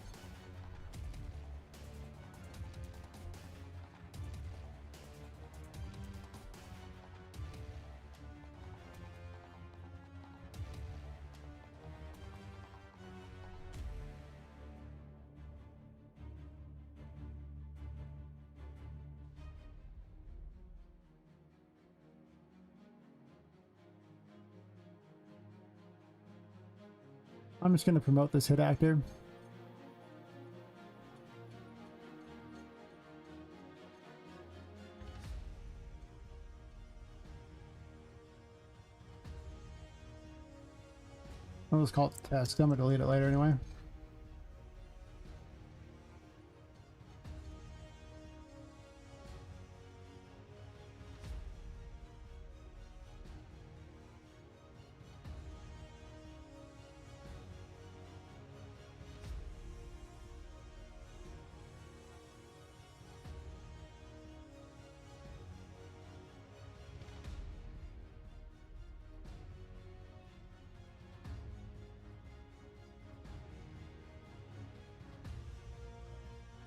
I'm just going to promote this hit actor. I'll just call it the test. I'm going to delete it later anyway.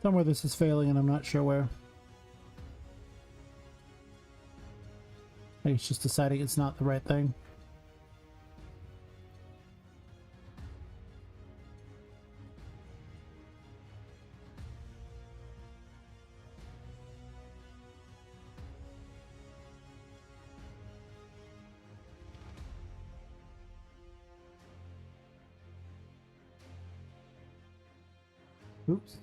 Somewhere this is failing and I'm not sure where. I think it's just deciding it's not the right thing. Oops.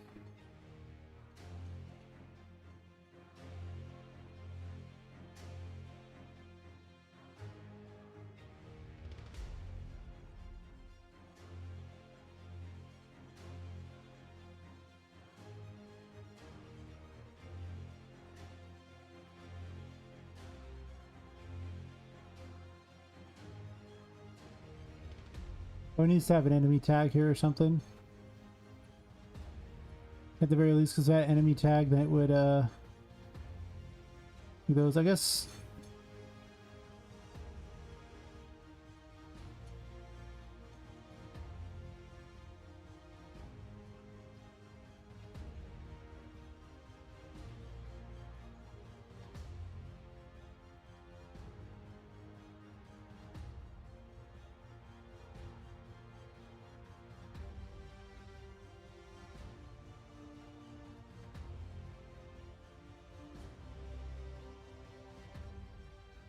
Oh, it needs to have an enemy tag here or something. At the very least, because that enemy tag, that would, do those, I guess.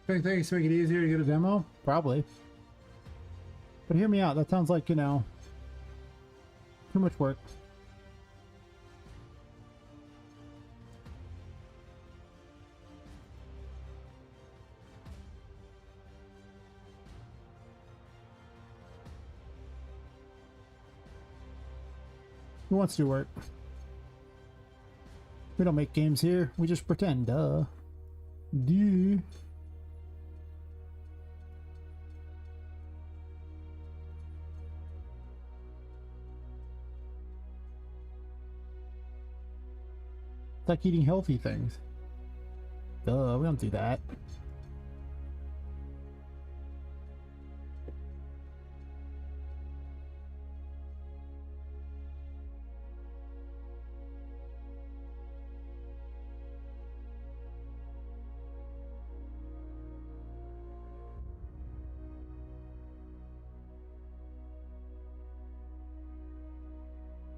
Think things to make it easier to get a demo? Probably. But hear me out. That sounds like, you know, too much work. Who wants to do work? We don't make games here. We just pretend. Duh. Duh. It's like eating healthy things. Duh, we don't do that.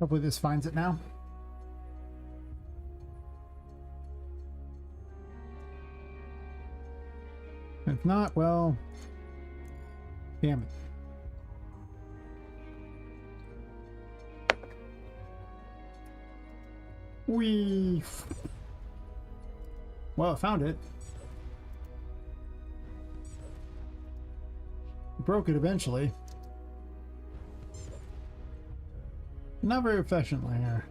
Hopefully this finds it now. If not, well, damn it. Well, I found it. Broke it eventually. Not very efficiently here.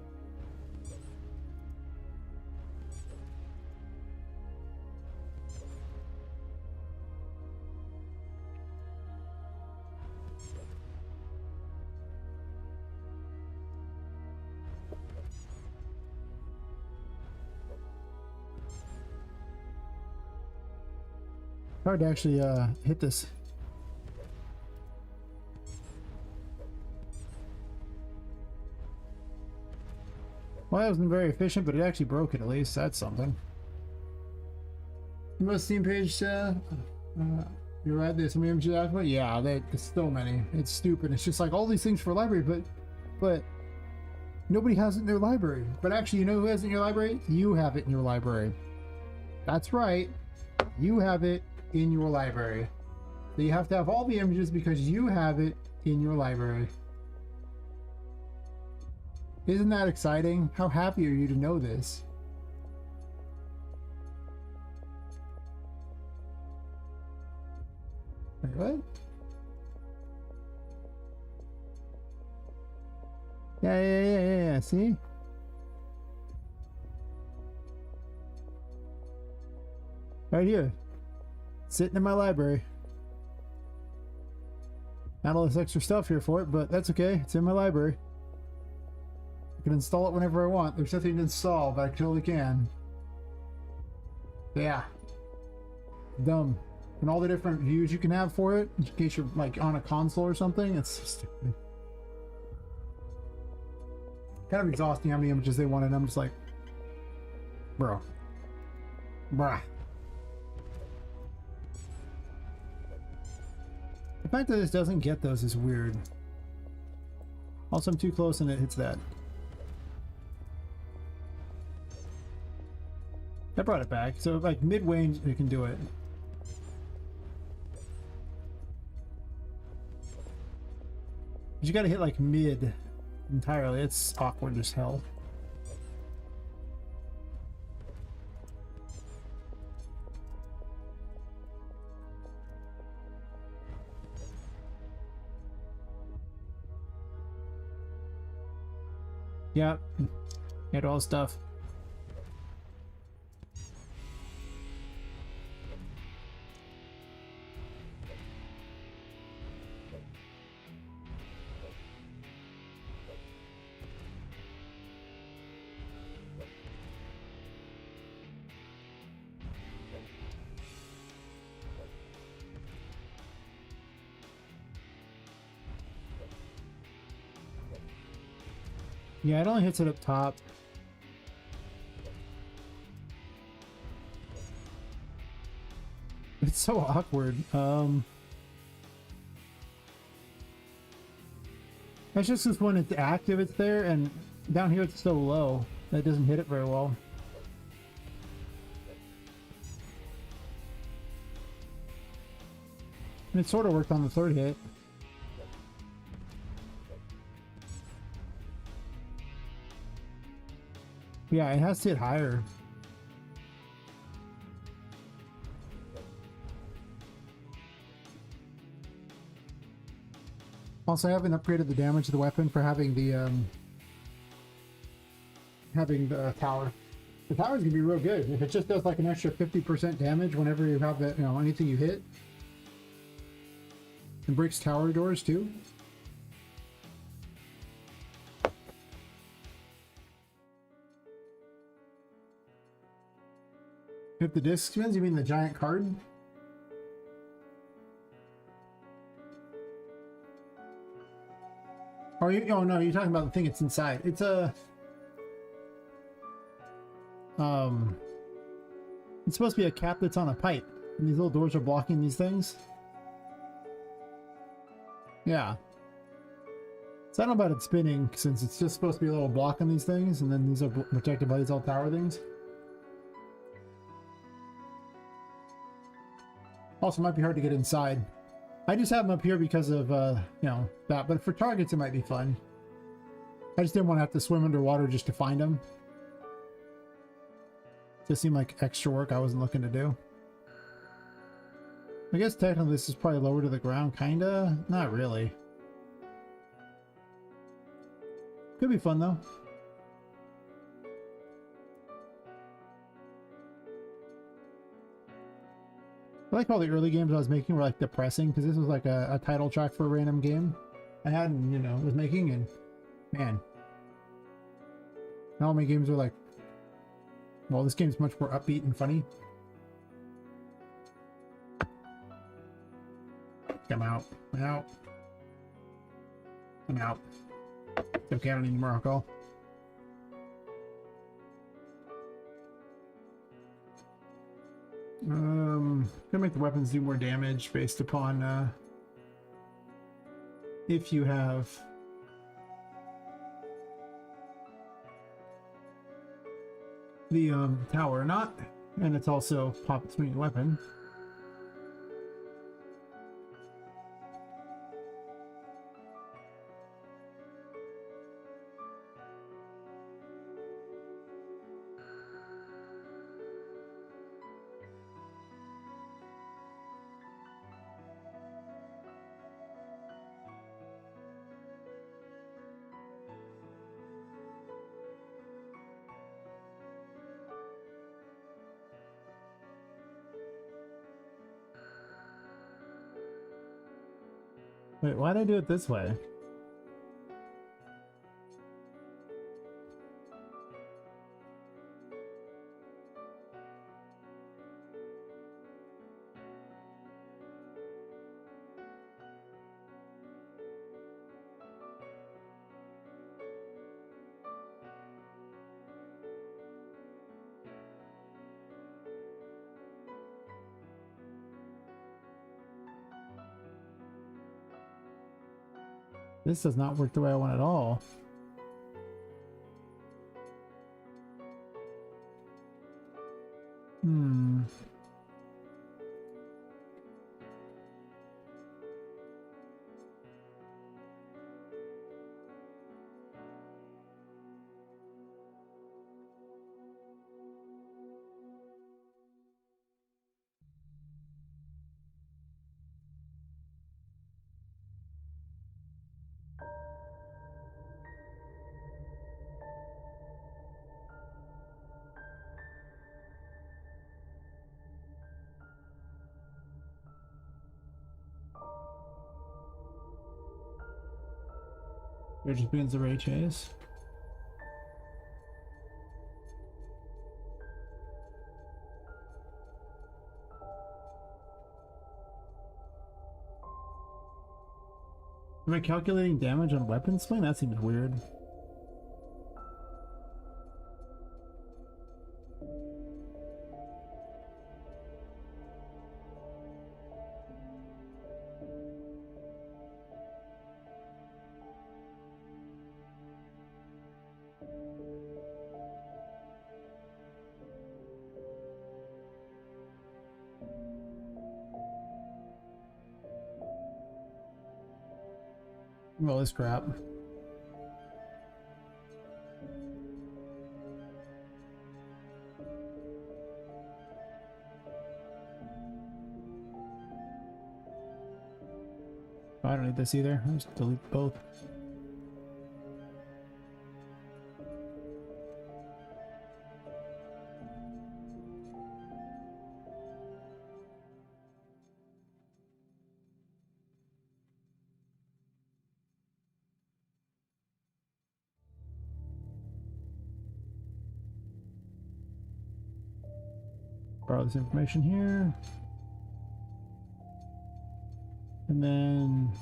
Hard to actually hit this. Well, that wasn't very efficient, but it actually broke it at least. That's something. Most Steam page, you're right, there's some images out of it. Yeah, there's so many. It's stupid. It's just like all these things for library, but nobody has it in their library. But actually, you know who has it in your library? You have it in your library. That's right. You have it in your library. So you have to have all the images because you have it in your library. Isn't that exciting? How happy are you to know this? Wait, what? Yeah, see? Right here. Sitting in my library. Not all this extra stuff here for it, but that's okay. It's in my library. I can install it whenever I want. There's nothing to install, but I totally can. Yeah. Dumb. And all the different views you can have for it, in case you're like on a console or something. It's so stupid. Kind of exhausting how many images they want, and I'm just like, bro. Bruh. The fact that this doesn't get those is weird. Also, I'm too close and it hits that. That brought it back. So, like, midway, you can do it. But you gotta hit, like, mid entirely. It's awkward as hell. Yep. Get all the stuff. Yeah, it only hits it up top. It's so awkward. That's just because when it's active, it's there, and down here it's so low that it doesn't hit it very well. And it sort of worked on the third hit. Yeah, it has to hit higher. Also, I haven't upgraded the damage of the weapon for having the tower. The tower's gonna be real good. If it just does like an extra 50% damage whenever you have that, you know, anything you hit. And breaks tower doors too. If the disc spins, you mean the giant card? Oh, oh no, you're talking about the thing that's inside. It's a it's supposed to be a cap that's on a pipe, and these little doors are blocking these things. Yeah. So I don't know about it spinning, since it's just supposed to be a little block on these things, and then these are protected by these all tower things. Also, it might be hard to get inside. I just have them up here because of, you know, that. But for targets, it might be fun. I just didn't want to have to swim underwater just to find them. Just seemed like extra work I wasn't looking to do. I guess technically this is probably lower to the ground, kinda. Not really. Could be fun though. I like all the early games I was making were like depressing, because this was like a title track for a random game I had, and you know, was making, and man, now all my games are like, well, this game's much more upbeat and funny. I'm out. I'm out. I'm out. It's okay, I don't need any more alcohol. Gonna make the weapons do more damage based upon if you have the tower or not, and it's also Poppet's main weapon. Wait, why'd I do it this way? This does not work the way I want at all. There just begins the ray chase. Am I calculating damage on weapon swing? That seems weird. All this crap. I don't need this either. I'll just delete both. Borrow this information here. And then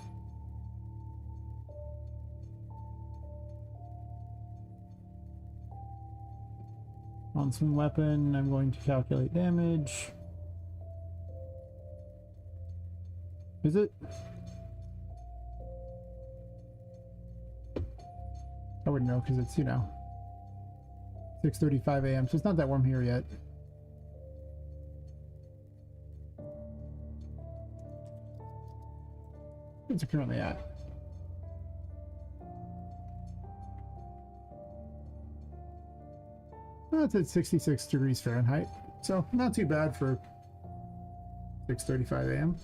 on swing weapon, I'm going to calculate damage. Is it? I wouldn't know because it's, you know, 6:35 a.m. So it's not that warm here yet. What's it currently at? Well, it's at 66 degrees Fahrenheit, so not too bad for 6:35 a.m.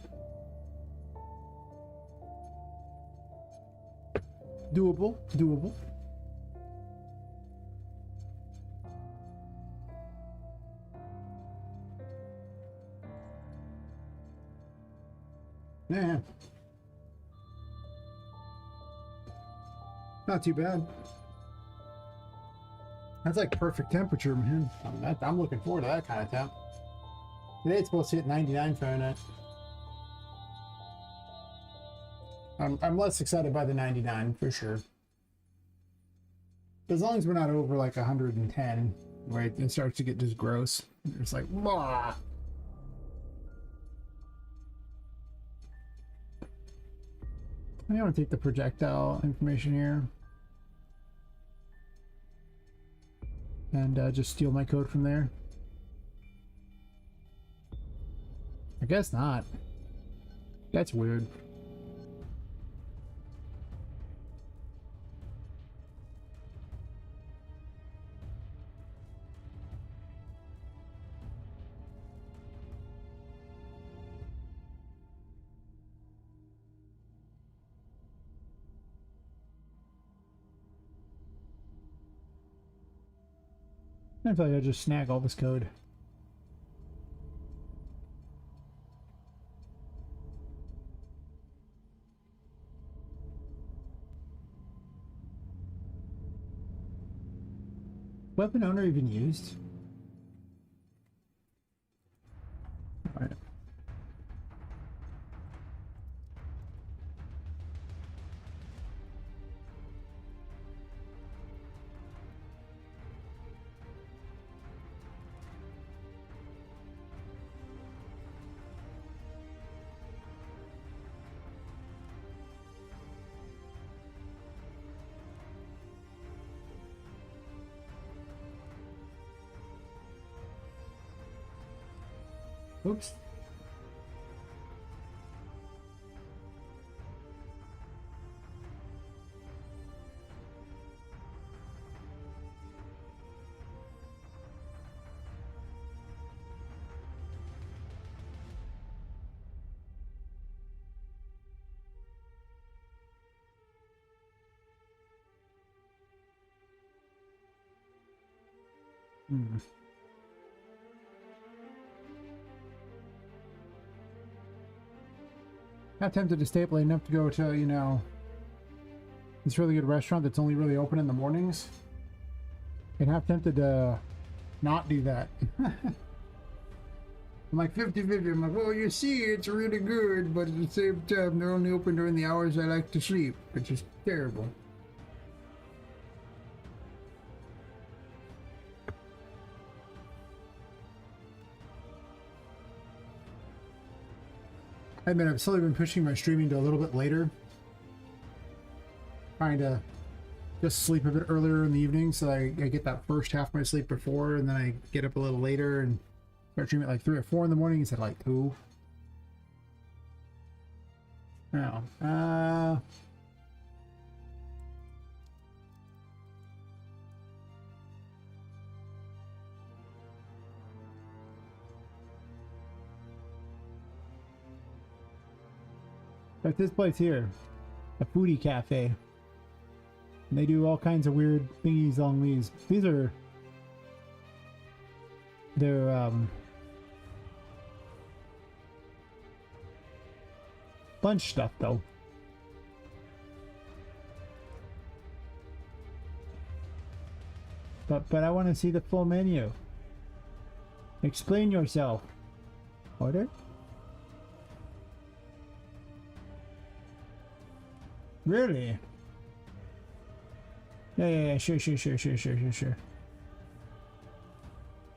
Doable, doable. Yeah. Not too bad. That's like perfect temperature, man. I'm looking forward to that kind of temp. Today it's supposed to hit 99 Fahrenheit. I'm less excited by the 99 for sure. As long as we're not over like 110, right? It starts to get just gross. It's like, blah. I want to take the projectile information here. And just steal my code from there. I guess not. That's weird. I feel like I just snag all this code. Weapon owner even used? All right. Oops. Hmm. Not tempted to stay late enough to go to, you know, this really good restaurant that's only really open in the mornings. And half tempted to not do that. I'm like 50-50. I'm like, well, you see, it's really good, but at the same time, they're only open during the hours I like to sleep, which is terrible. I admit I've slowly been pushing my streaming to a little bit later. Trying to just sleep a bit earlier in the evening so I get that first half of my sleep before, and then I get up a little later and start streaming at like 3 or 4 in the morning instead of like 2. Now, like this place here, a foodie cafe. And they do all kinds of weird thingies on these. These are their lunch stuff though. But I want to see the full menu. Explain yourself. Order? Really? Yeah, sure. So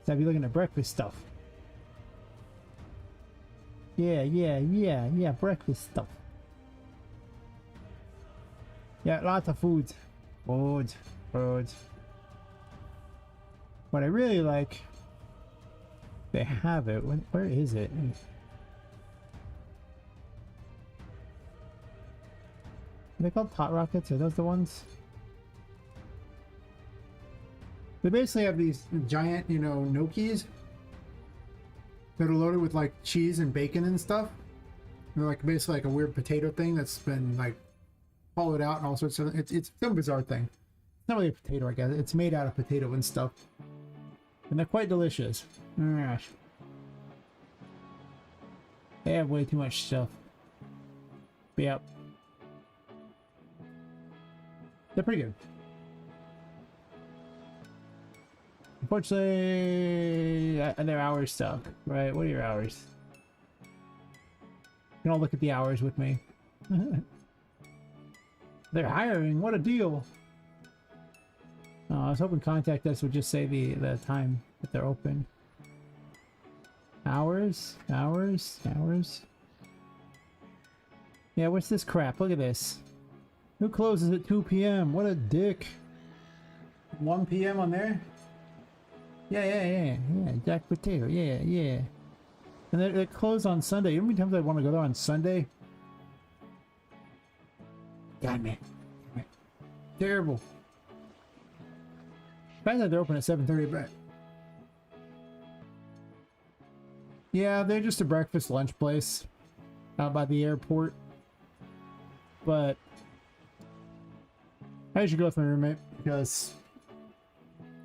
I'll be looking at breakfast stuff. Yeah, breakfast stuff. Yeah, lots of food. Food. What I really like, they have it. Where is it? Are they called Tot Rockets? Are those the ones? They basically have these giant, you know, gnocchis that are loaded with like cheese and bacon and stuff. They're like basically like a weird potato thing that's been like hollowed out and all sorts of. It's some bizarre thing. It's not really a potato, I guess. It's made out of potato and stuff, and they're quite delicious. Gosh. They have way too much stuff. But yep. They're pretty good. Unfortunately, they're hours stuck, right? What are your hours? You can all look at the hours with me. They're hiring. What a deal! I was hoping Contact Us would just say the time that they're open. Hours. Yeah, what's this crap? Look at this. Who closes at 2 p.m.? What a dick. 1 p.m. on there? Yeah, Jack Potato, yeah. And they're closed on Sunday. You know how many times I want to go there on Sunday? God, man. Terrible. Apparently they're open at 7:30, but... Yeah, they're just a breakfast lunch place out by the airport. But... I usually go with my roommate because...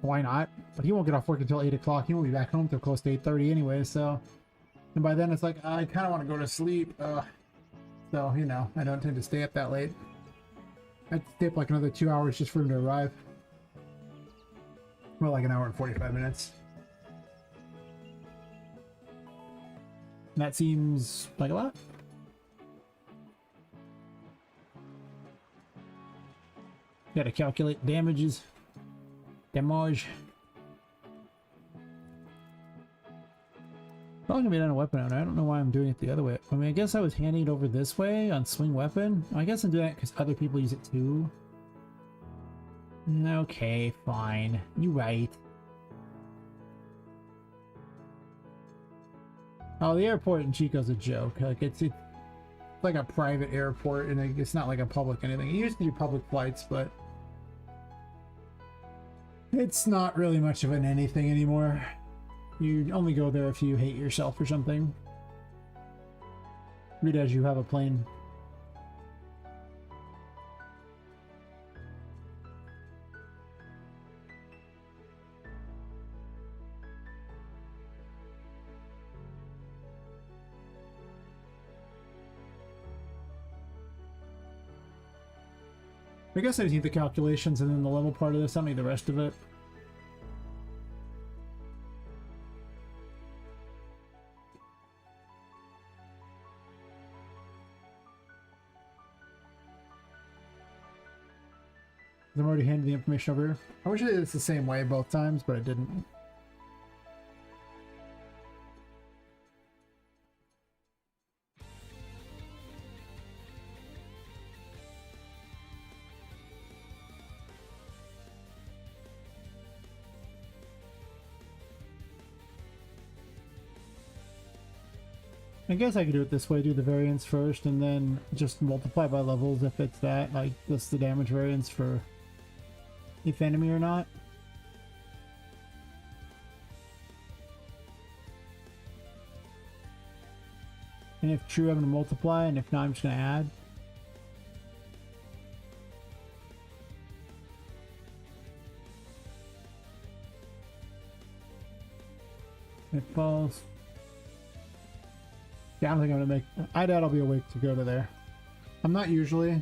Why not? But he won't get off work until 8 o'clock. He won't be back home till close to 8:30 anyway, so... And by then it's like, I kind of want to go to sleep. So, you know, I don't tend to stay up that late. I'd stay up like another 2 hours just for him to arrive. Well, like an hour and 45 minutes. That seems like a lot. Gotta calculate damages. Damage. Probably gonna be done a weapon owner. I don't know why I'm doing it the other way. I mean, I guess I was handing it over this way on swing weapon. I guess I'm doing it because other people use it too. Okay, fine. You right. Oh, the airport in Chico's a joke. Like it's like a private airport, and it's not like a public anything. It used to do public flights, but it's not really much of an anything anymore. You only go there if you hate yourself or something. Read as you have a plane. I guess I just need the calculations and then the level part of this. I don't need the rest of it. I'm already handing the information over here. I wish I did this the same way both times, but I didn't. I guess I could do it this way, do the variance first, and then just multiply by levels if it's that, like, that's the damage variance for if enemy or not. And if true, I'm going to multiply, and if not, I'm just going to add. It falls. Yeah, I don't think I'm gonna make. I doubt I'll be awake to go to there. I'm not usually,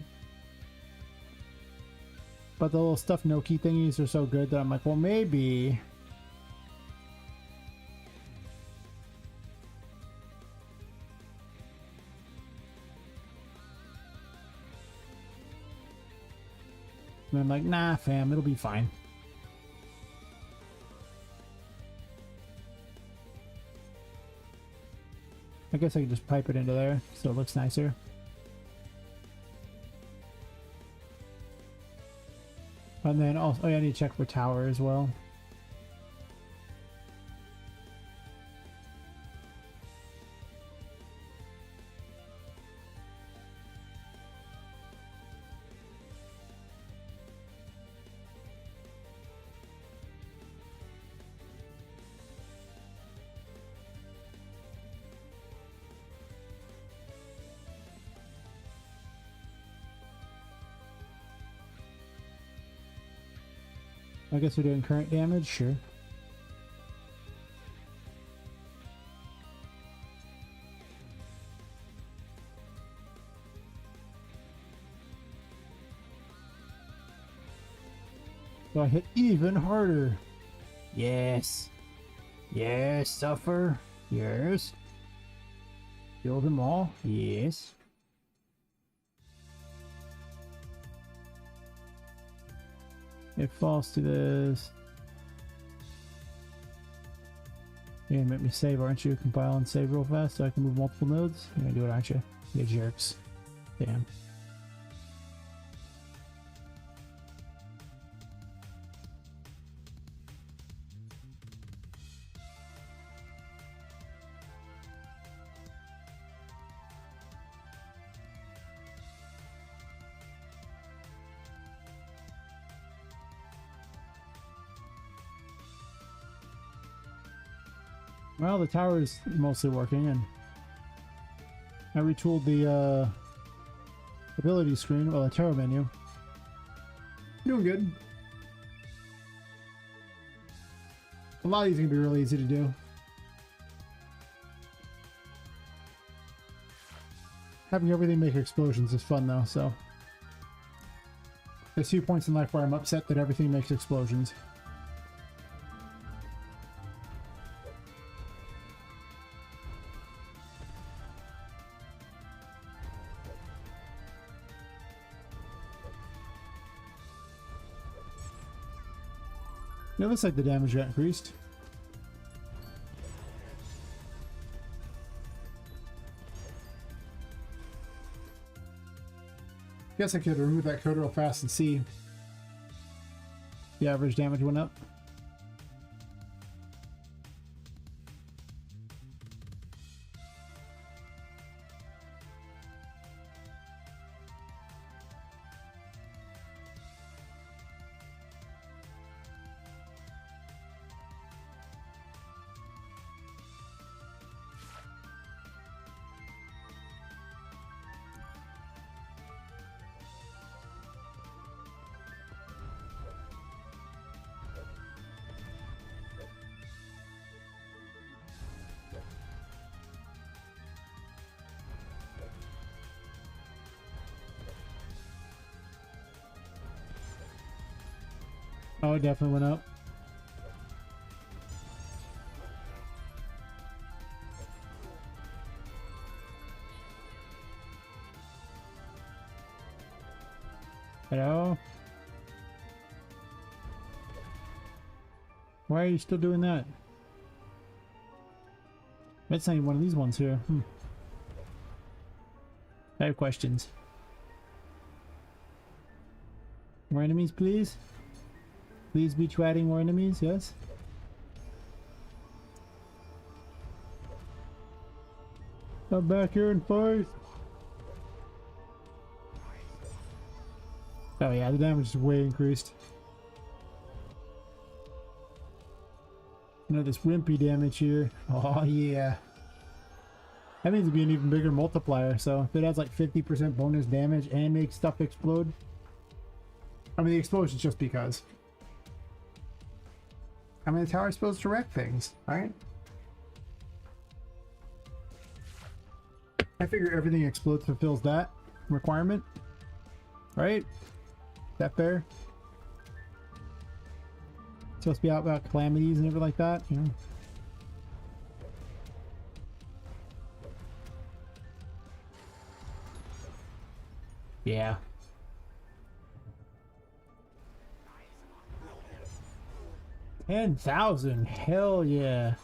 but the little stuffed Noki thingies are so good that I'm like, well, maybe. And I'm like, nah, fam, it'll be fine. I guess I can just pipe it into there so it looks nicer. And then also, oh yeah, I need to check for tower as well. I guess we're doing current damage, sure. So I hit even harder. Yes. Yes, suffer. Yes. Kill them all. Yes. It falls to this. You're gonna make me save, aren't you? Compile and save real fast so I can move multiple nodes? You're gonna do it, aren't you? You jerks. Damn. Well, the tower is mostly working, and I retooled the ability screen, well, the tower menu. Doing good. A lot of these are going to be really easy to do. Having everything make explosions is fun, though, so. There's a few points in life where I'm upset that everything makes explosions. It looks like the damage got increased. Guess I could remove that code real fast and see the average damage went up. Oh, it definitely went up. Hello? Why are you still doing that? That's not even one of these ones here. I have questions. More enemies, please? Please be twatting more enemies, yes? I'm back here and fight. Oh yeah, the damage is way increased. You know, this wimpy damage here. Oh yeah. That means it'd be an even bigger multiplier, so if it has like 50% bonus damage and makes stuff explode. I mean, the explosion's just because. I mean, the tower's supposed to wreck things, right? I figure everything explodes fulfills that requirement, right? Is that fair? It's supposed to be out about calamities and everything like that, you know? Yeah. $10,000, hell yeah.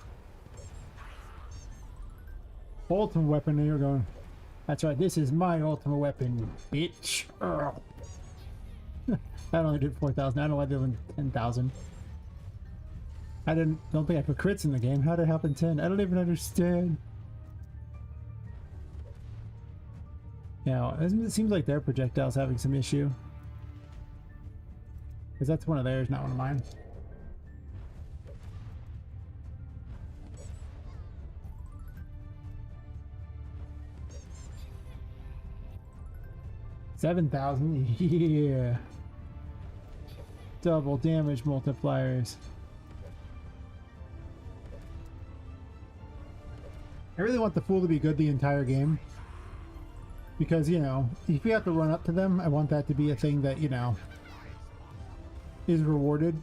Ultimate weapon, and you're going. That's right, this is my ultimate weapon, bitch. That only did 4,000. I don't know why they did 10,000. I don't think I put crits in the game. How did it happen 10? I don't even understand. Yeah, it seems like their projectile's having some issue. Because that's one of theirs, not one of mine. $7,000, yeah. Double damage multipliers. I really want the fool to be good the entire game. Because, you know, if you have to run up to them, I want that to be a thing that, you know, is rewarded.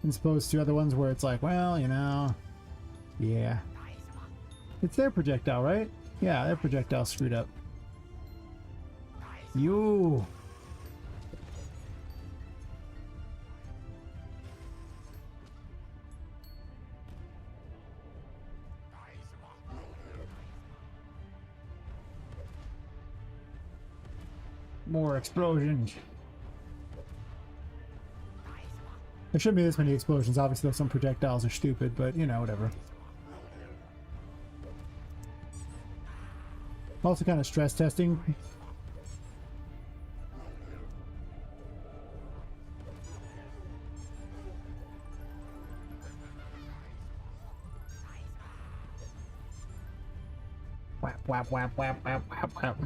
As opposed to other ones where it's like, well, you know, yeah. It's their projectile, right? Yeah, their projectile screwed up. You. More explosions. There shouldn't be this many explosions. Obviously, some projectiles are stupid, but you know, whatever. Also, kind of stress testing. Whap, whap, whap, whap, whap, whap, whap.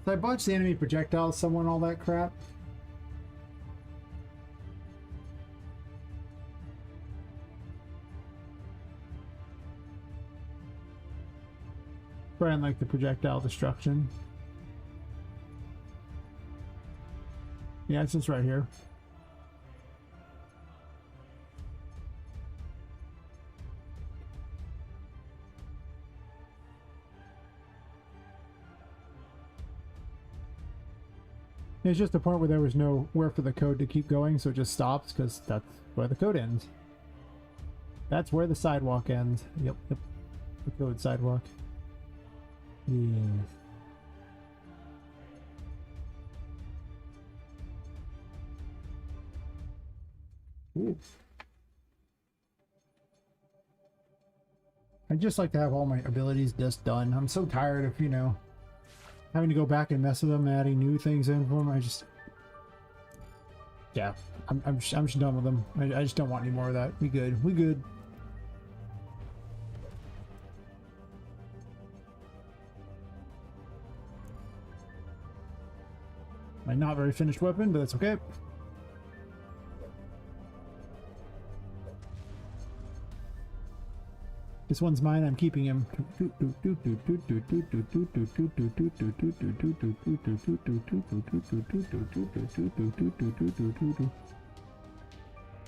So I botched the enemy projectiles, someone, all that crap. Brand like the projectile destruction. Yeah, it's just right here. It's just a point where there was nowhere for the code to keep going, so it just stops because that's where the code ends. That's where the sidewalk ends. Yep, yep. The code sidewalk. Yes. Ooh. I'd just like to have all my abilities just done. I'm so tired of, you know, having to go back and mess with them, adding new things in for them. I just, yeah, I'm just done with them. I just don't want any more of that. We good. We good. My not very finished weapon, but that's okay. This one's mine, I'm keeping him.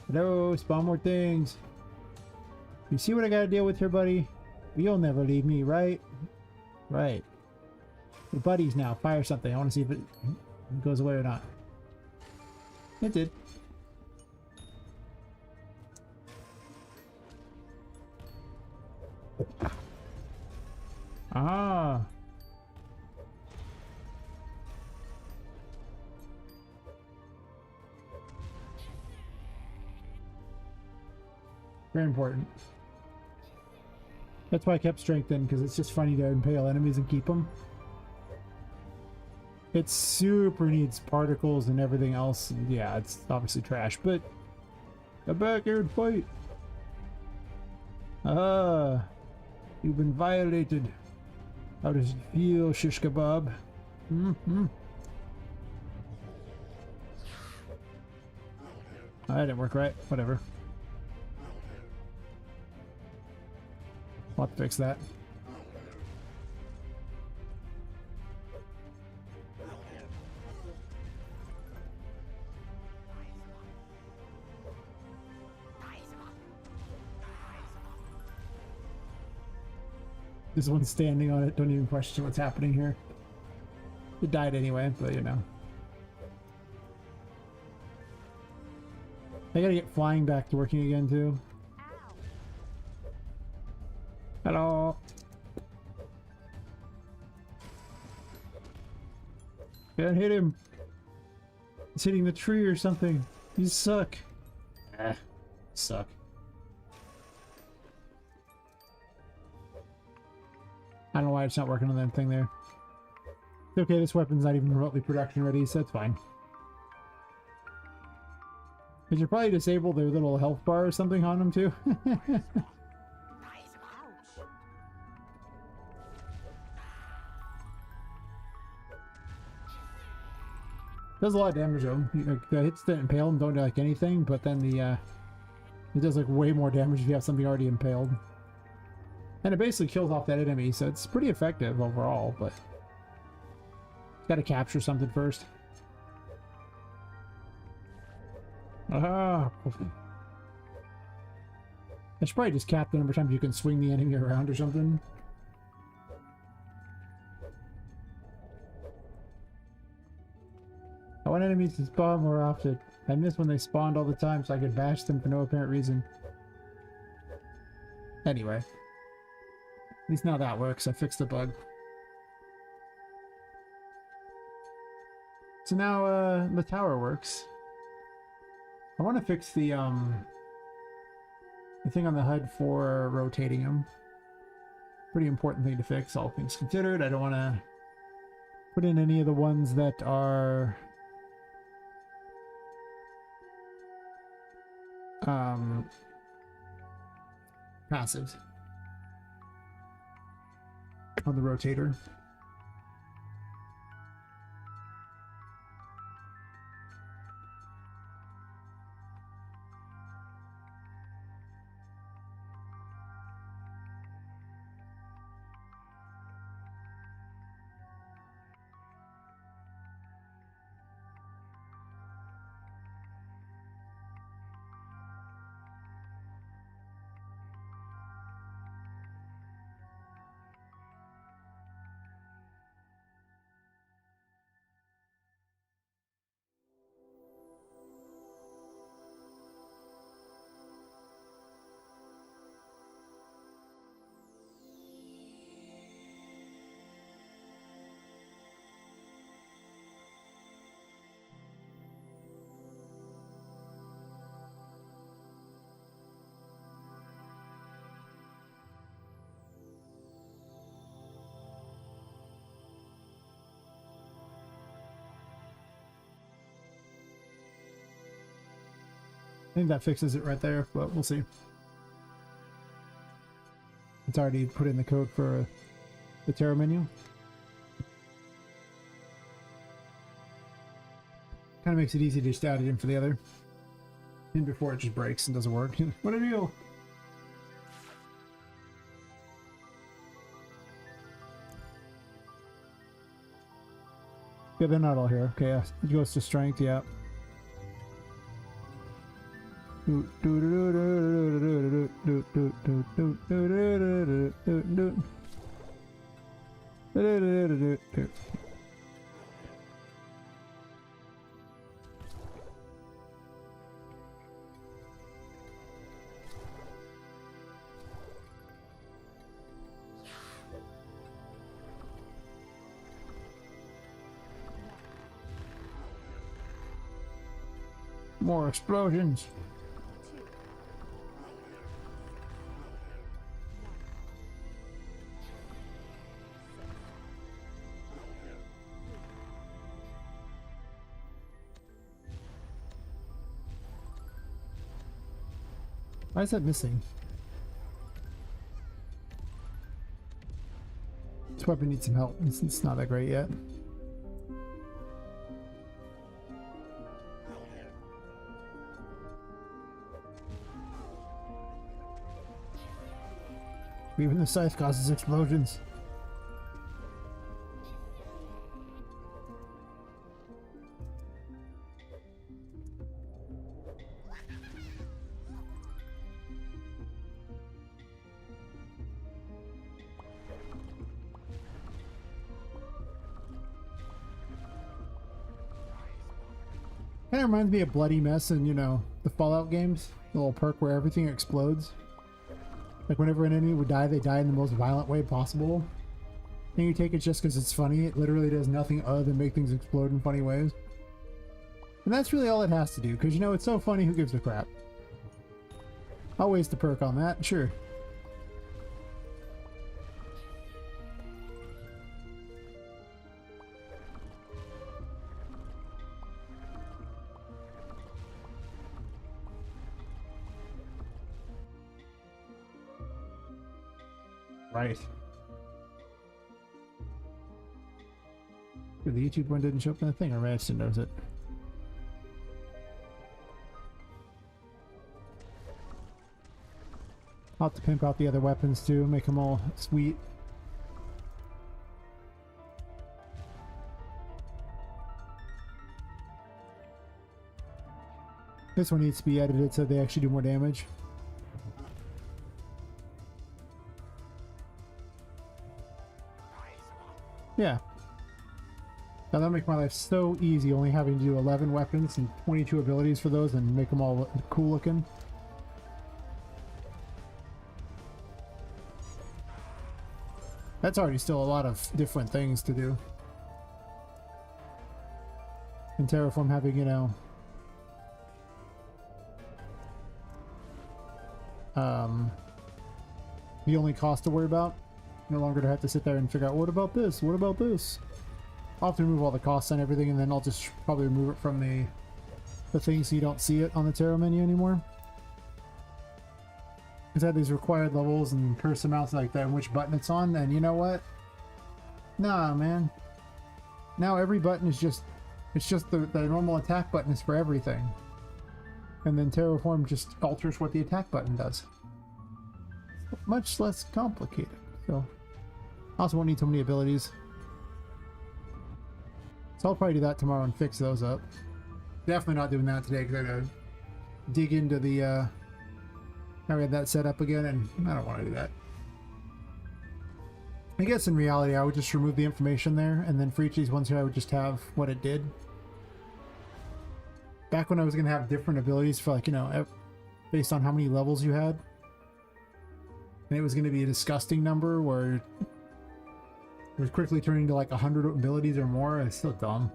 Hello, spawn more things. You see what I gotta deal with here, buddy? You'll never leave me, right? Right. We're buddies now. Fire something. I want to see if it goes away or not. It did. Ah. Very important. That's why I kept strength in, because it's just funny to impale enemies and keep them. It super needs particles and everything else. And yeah, it's obviously trash, but a backyard fight. Ah, you've been violated. How does it feel, shish kebab? Mm-hmm. That didn't work right. Whatever. I'll have to fix that. This one's standing on it. Don't even question what's happening here. It died anyway, but you know. I gotta get flying back to working again too. Hello. Can't hit him. He's hitting the tree or something. You suck. Suck. I don't know why it's not working on that thing there. It's okay, this weapon's not even remotely production ready, so that's fine. You should probably disable their little health bar or something on them too. Does a lot of damage though. Like, the hits that impale them don't do like anything, but then the it does like way more damage if you have something already impaled. And it basically kills off that enemy, so it's pretty effective overall, but gotta capture something first. Ah! I should probably just cap the number of times you can swing the enemy around or something. I want enemies to spawn more often. I miss when they spawned all the time so I could bash them for no apparent reason. Anyway. At least now that works. I fixed the bug. So now the tower works. I want to fix the thing on the HUD for rotating them. Pretty important thing to fix, all things considered. I don't want to put in any of the ones that are passive on the rotator. I think that fixes it right there, but we'll see. It's already put in the code for the Terra menu. Kind of makes it easy to just add it in for the other. And before it just breaks and doesn't work. What a deal! Yeah, they're not all here. Okay, yeah. It goes to strength, yeah. More explosions. Why is that missing? This weapon needs some help. It's not that great yet. Even the scythe causes explosions. Kind of reminds me of Bloody Mess in, you know, the Fallout games. The little perk where everything explodes. Like whenever an enemy would die, they die in the most violent way possible. And you take it just because it's funny. It literally does nothing other than make things explode in funny ways. And that's really all it has to do, because you know, it's so funny, who gives a crap? I'll waste the perk on that, sure. Right. The YouTube one didn't show up in the thing, or I didn't notice it. I'll have to pimp out the other weapons too, make them all sweet. This one needs to be edited so they actually do more damage. Yeah. Now that'll make my life so easy, only having to do 11 weapons and 22 abilities for those and make them all cool looking. That's already still a lot of different things to do. And Terraform having, you know, the only cost to worry about. No longer to have to sit there and figure out, what about this? What about this? I'll have to remove all the costs and everything, and then I'll just probably remove it from the thing so you don't see it on the tarot menu anymore. Because I had these required levels and curse amounts like that and which button it's on, and you know what? Nah, man. Now every button is just, it's just the normal attack button is for everything. And then Terraform just alters what the attack button does. Much less complicated, so. I also won't need so many abilities. So I'll probably do that tomorrow and fix those up. Definitely not doing that today because I gotta dig into the, now we have that set up again, and I don't want to do that. I guess in reality I would just remove the information there, and then for each of these ones here I would just have what it did. Back when I was going to have different abilities for, like, you know, based on how many levels you had. And it was going to be a disgusting number where it was quickly turning to like 100 abilities or more. It's still dumb.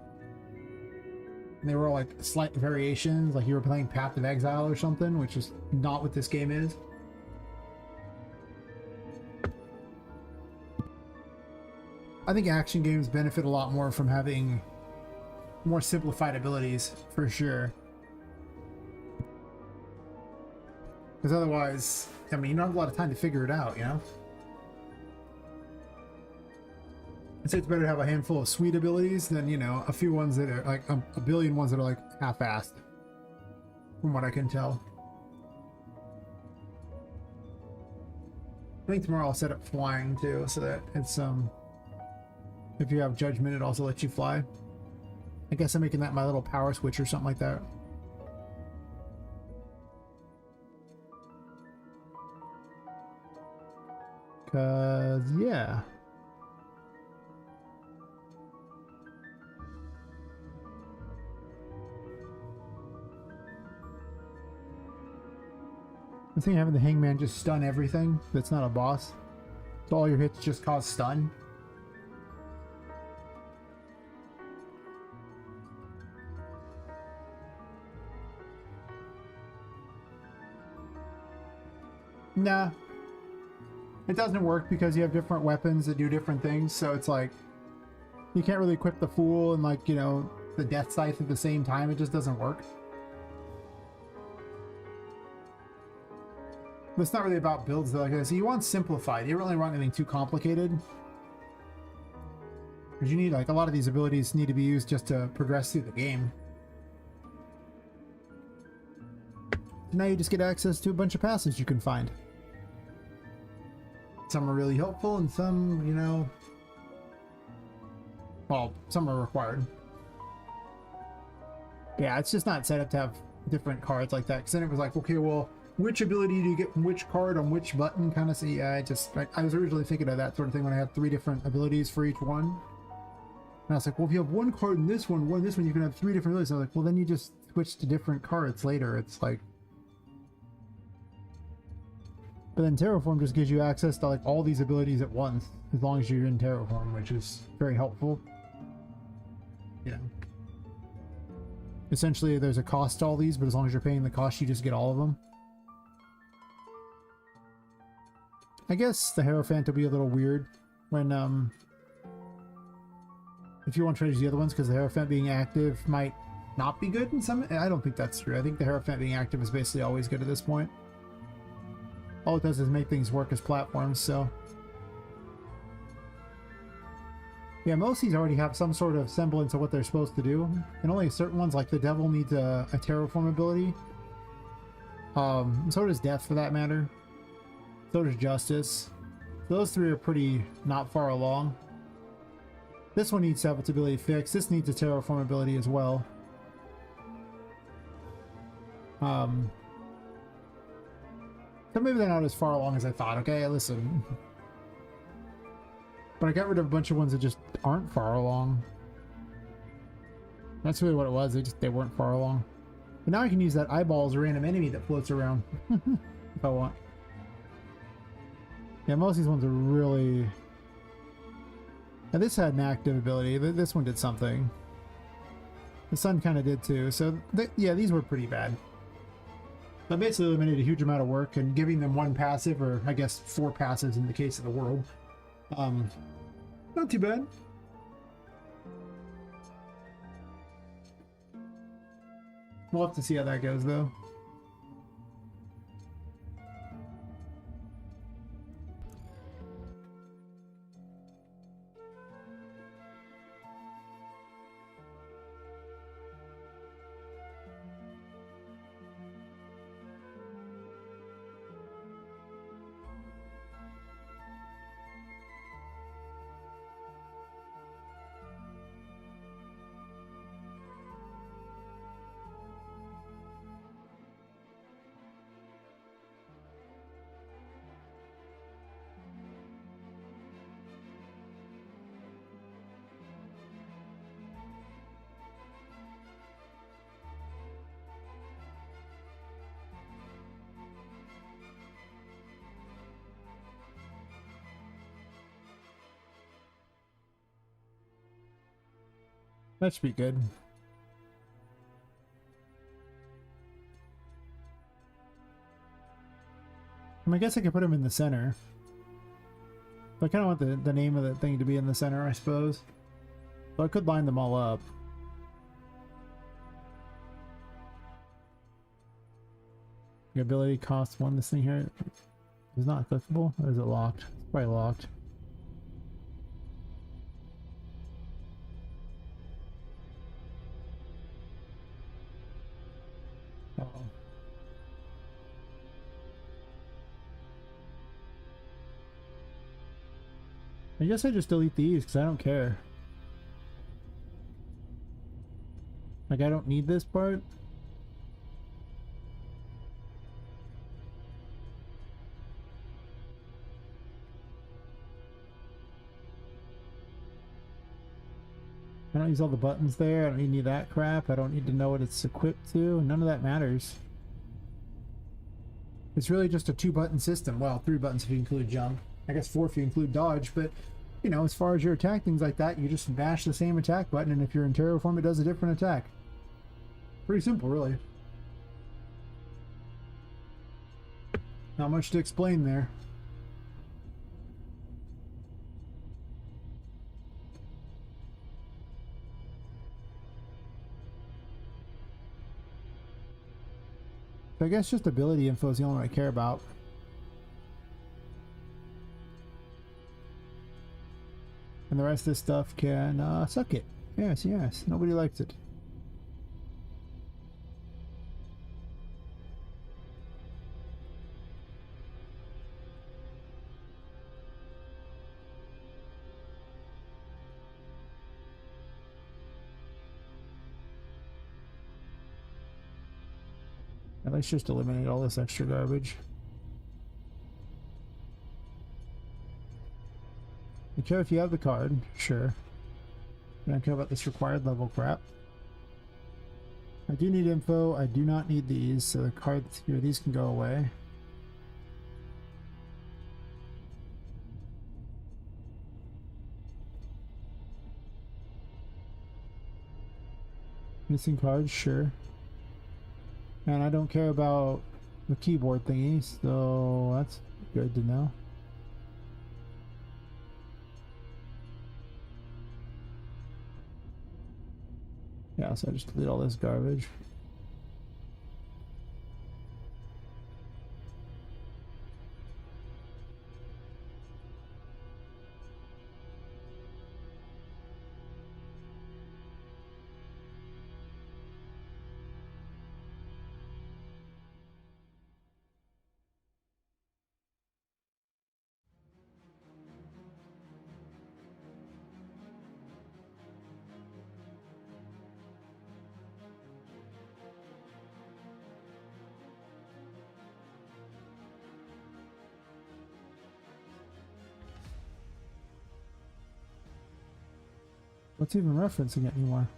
And they were all like slight variations, like you were playing Path of Exile or something, which is not what this game is. I think action games benefit a lot more from having more simplified abilities, for sure. Because otherwise, I mean, you don't have a lot of time to figure it out, you know? I'd say it's better to have a handful of sweet abilities than, you know, a few ones that are like a billion ones that are like half-assed, from what I can tell. I think tomorrow I'll set up flying too, so that it's if you have judgment, it also lets you fly. I guess I'm making that my little power switch or something like that. Cause yeah. The thing having the hangman just stun everything that's not a boss. So all your hits just cause stun. Nah. It doesn't work because you have different weapons that do different things, so it's like you can't really equip the Fool and, like, you know, the Death Scythe at the same time. It just doesn't work. But it's not really about builds though. Like I said, you want simplified. You don't really want anything too complicated. Because you need, like, a lot of these abilities need to be used just to progress through the game. Now you just get access to a bunch of passes you can find. Some are really helpful and some, you know, well, some are required. Yeah, it's just not set up to have different cards like that. Because then it was like, okay, well, which ability do you get from which card on which button? Kind of see. I was originally thinking of that sort of thing when I had 3 different abilities for each one. And I was like, well, if you have one card in this one this one, you can have 3 different abilities. I was like, well, then you just switch to different cards later. It's like, but then Terraform just gives you access to like all these abilities at once, as long as you're in Terraform, which is very helpful. You know, essentially there's a cost to all these, but as long as you're paying the cost, you just get all of them. I guess the Hierophant will be a little weird when if you want to try to use the other ones, because the Hierophant being active might not be good in some. I don't think that's true. I think the Hierophant being active is basically always good at this point. All it does is make things work as platforms, so. Yeah, most of these already have some sort of semblance of what they're supposed to do. And only certain ones, like the Devil, needs a Terraform ability. So does Death, for that matter. So does Justice. So those 3 are pretty not far along. This one needs to have its ability fixed. This needs a Terraform ability as well. So maybe they're not as far along as I thought. Okay, listen. But I got rid of a bunch of ones that just aren't far along. That's really what it was. They weren't far along. But now I can use that eyeball as a random enemy that floats around if I want. Yeah, most of these ones are really. Now this had an active ability. This one did something. The sun kind of did too. So yeah, these were pretty bad. I basically eliminated a huge amount of work and giving them 1 passive, or I guess 4 passives in the case of the world. Not too bad. We'll have to see how that goes though. That should be good. I guess I could put him in the center. But I kind of want the name of the thing to be in the center, I suppose. So I could line them all up. The ability costs 1. This thing here is not clickable, or is it locked? It's probably locked. I guess I just delete these because I don't care. Like, I don't need this part. I don't use all the buttons there. I don't need any of that crap. I don't need to know what it's equipped to. None of that matters. It's really just a 2-button system. Well, 3 buttons if you include jump. I guess 4 if you include dodge, but you know, as far as your attack, things like that, you just mash the same attack button, and if you're in Terraform, it does a different attack. Pretty simple, really. Not much to explain there. So I guess just ability info is the only one I care about. And the rest of this stuff can suck it. Yes, yes. Nobody likes it. Now let's just eliminate all this extra garbage. I care if you have the card, sure. I don't care about this required level crap. I do need info, I do not need these, so the cards here, these can go away. Missing cards, sure. And I don't care about the keyboard thingy, so that's good to know. Yeah, so I just delete all this garbage. What's even referencing it anymore?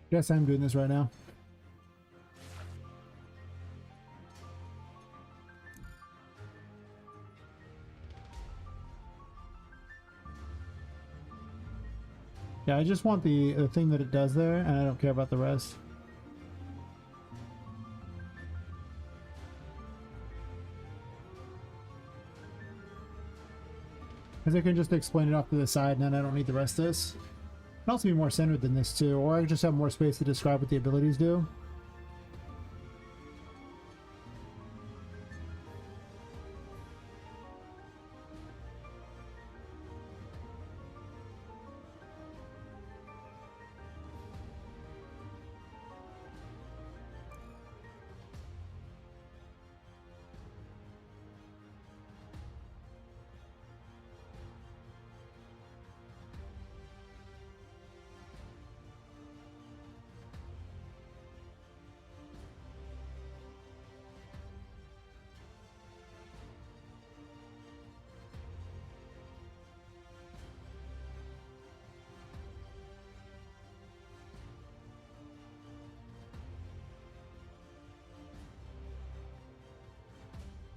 Yes, I'm doing this right now. Yeah, I just want the thing that it does there, and I don't care about the rest. Because I can just explain it off to the side, and then I don't need the rest of this. It can also be more centered than this too, or I can just have more space to describe what the abilities do.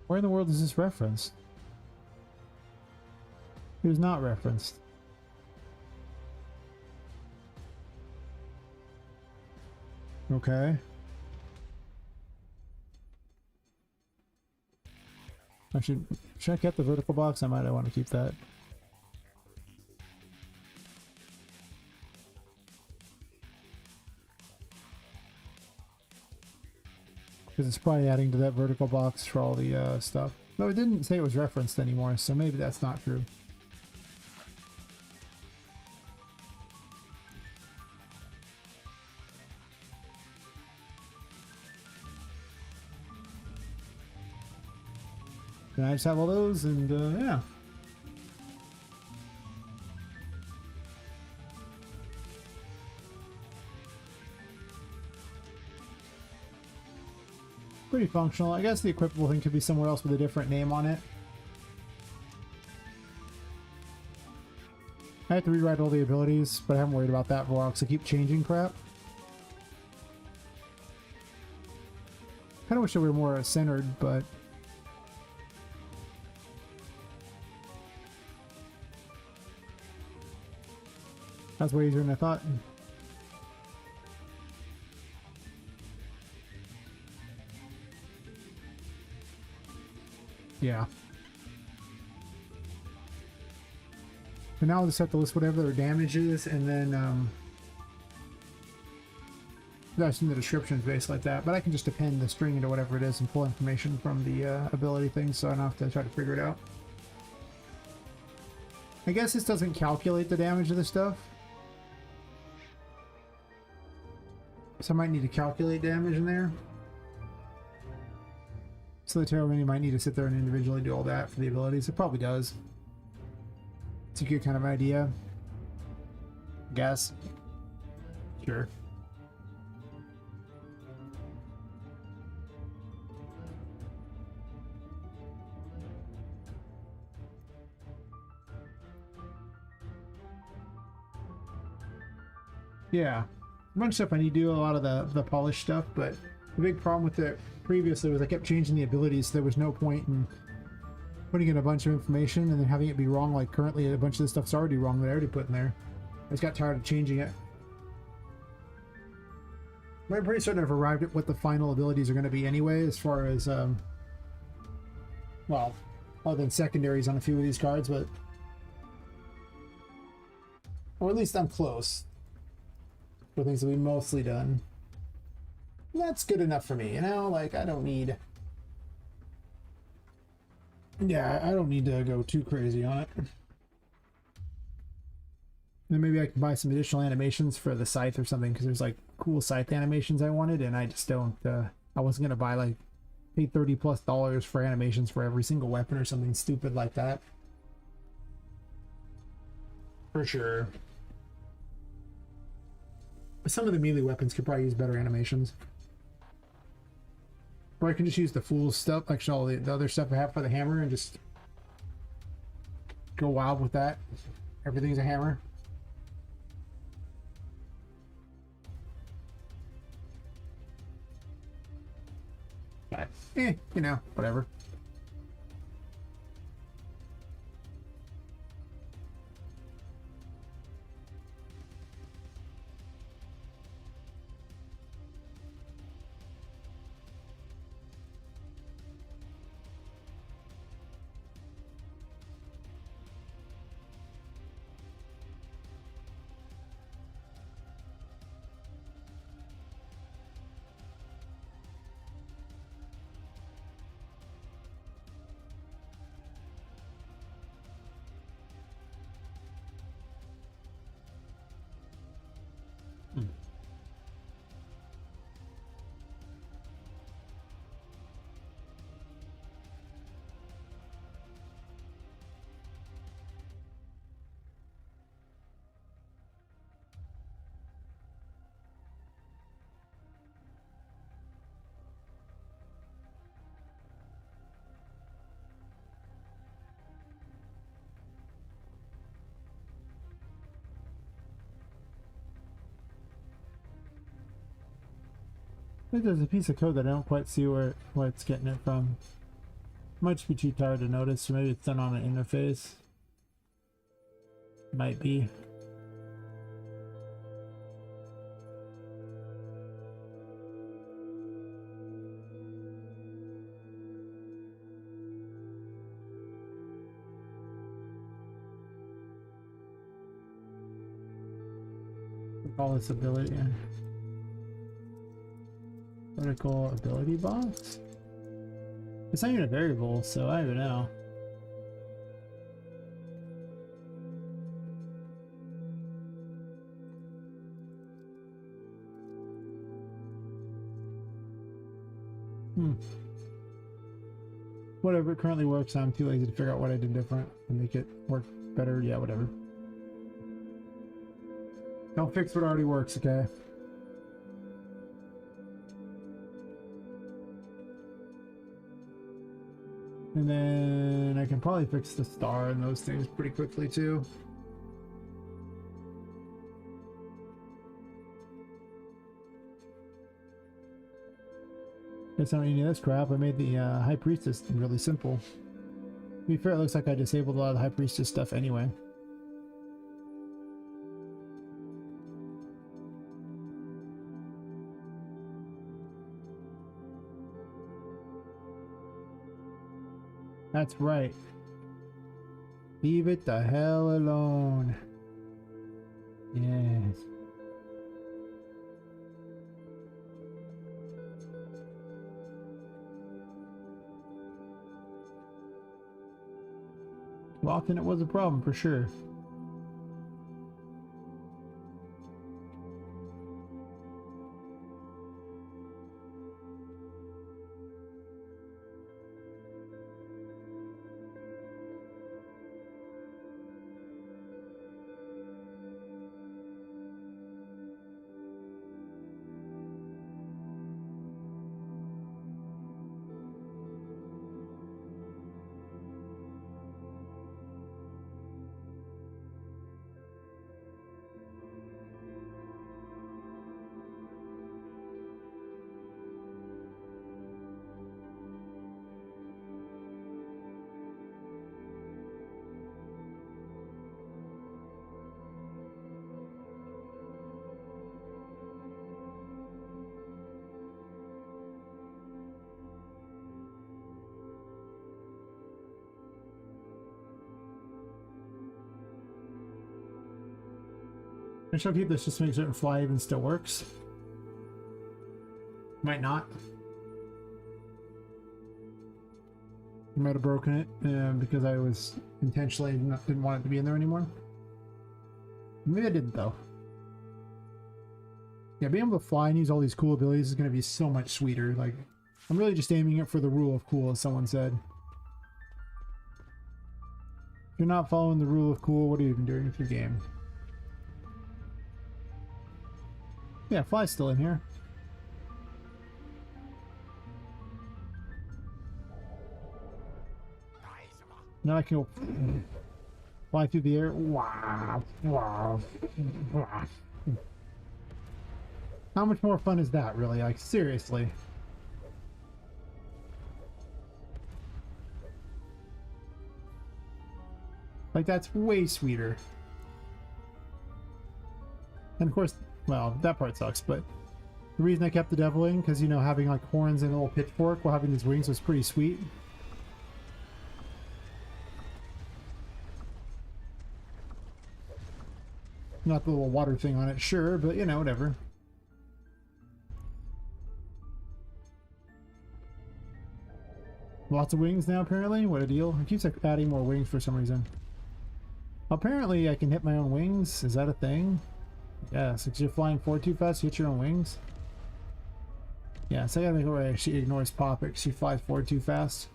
Where in the world is this referenced? It was not referenced. Okay. Should I keep the vertical box? I might want to keep that. Because it's probably adding to that vertical box for all the stuff. No, it didn't say it was referenced anymore, so maybe that's not true. And I just have all those, and yeah. Pretty functional. I guess the equipable thing could be somewhere else with a different name on it. I have to rewrite all the abilities, but I haven't worried about that for a while because I keep changing crap. Kind of wish they were more centered, but that's way easier than I thought. Yeah. And now I'll just have to list whatever their damage is, and then that's in the descriptions, basically like that. But I can just append the string into whatever it is and pull information from the ability thing, so I don't have to try to figure it out. I guess this doesn't calculate the damage of the stuff, so I might need to calculate damage in there. So the tarot menu might need to sit there and individually do all that for the abilities. It probably does. It's a good kind of idea. Guess. Sure. Yeah. A bunch of stuff I need to do, a lot of the polish stuff, but the big problem with it previously was I kept changing the abilities, so there was no point in putting in a bunch of information and then having it be wrong. Like currently a bunch of the stuff's already wrong that I already put in there. I just got tired of changing it. I'm pretty certain I've arrived at what the final abilities are going to be anyway, as far as well, other than secondaries on a few of these cards, but or at least I'm close for things that we mostly done. And that's good enough for me, you know? Like, I don't need... Yeah, I don't need to go too crazy on it. Then maybe I can buy some additional animations for the scythe or something, because there's like cool scythe animations I wanted, and I just don't, I wasn't going to buy like, pay $30+ for animations for every single weapon or something stupid like that. For sure. But some of the melee weapons could probably use better animations. Or I can just use the fool's stuff, actually all the other stuff I have for the hammer, and just go wild with that. Everything's a hammer. But, you know, whatever. I think there's a piece of code that I don't quite see where it's getting it from. Might just be too tired to notice, or maybe it's done on an interface. Might be. Call this ability. Vertical ability box? It's not even a variable, so I don't even know. whatever, it currently works. I'm too lazy to figure out what I did different and make it work better. Yeah, whatever. Don't fix what already works, okay? And then I can probably fix the star and those things pretty quickly too. Guess I don't need any of this crap. I made the High Priestess really simple. To be fair, it looks like I disabled a lot of the High Priestess stuff anyway. That's right. Leave it the hell alone. Yes. Well, often it was a problem for sure. I shall keep this just to make certain fly even still works. Might not. I might have broken it because I was intentionally didn't want it to be in there anymore. Maybe I didn't though. Yeah, being able to fly and use all these cool abilities is going to be so much sweeter. Like, I'm really just aiming it for the rule of cool, as someone said. If you're not following the rule of cool, what are you even doing with your game? Yeah, fly's still in here. Now I can go fly through the air. Wow. Wow. Wow. How much more fun is that, really? Like, seriously. Like, that's way sweeter. And of course, well, that part sucks, but the reason I kept the devil wing, because, you know, having like horns and a little pitchfork while having these wings was pretty sweet. Not the little water thing on it, sure, but you know, whatever. Lots of wings now, apparently? What a deal. It keeps like, adding more wings for some reason. Apparently I can hit my own wings. Is that a thing? Yeah, so you're flying forward too fast, you hit your own wings. Yeah, so I gotta make it where she ignores Poppet because she flies forward too fast.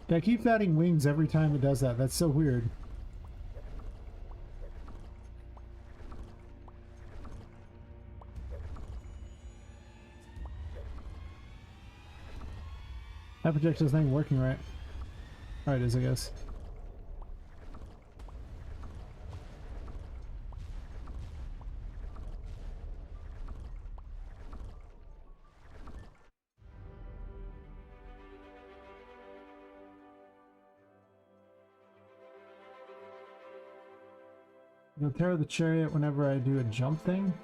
Yeah, it keeps adding wings every time it does that. That's so weird. That projectile's not even working right. Alright, it is, I guess. You'll tear the chariot whenever I do a jump thing.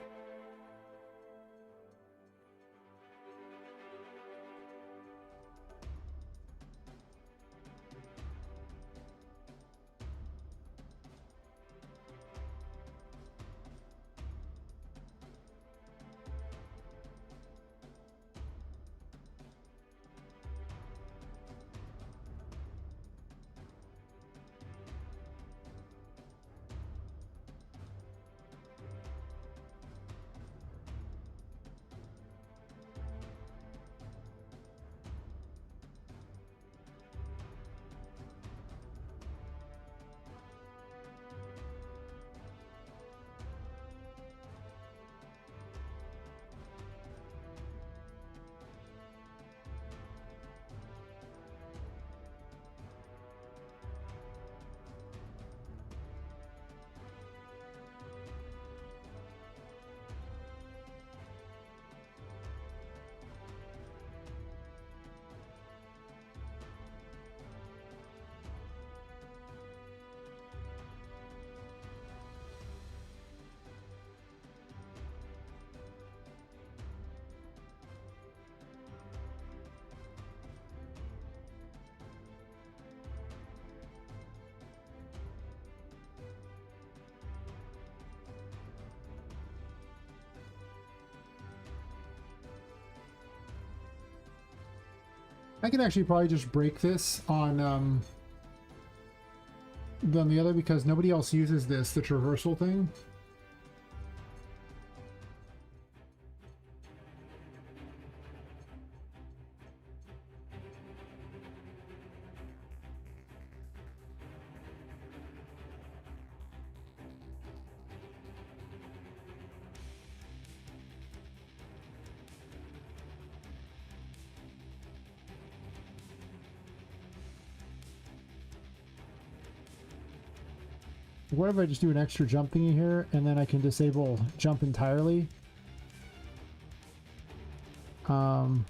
I can actually probably just break this on the other because nobody else uses this, the traversal thing. What if I just do an extra jump thingy here and then I can disable jump entirely? And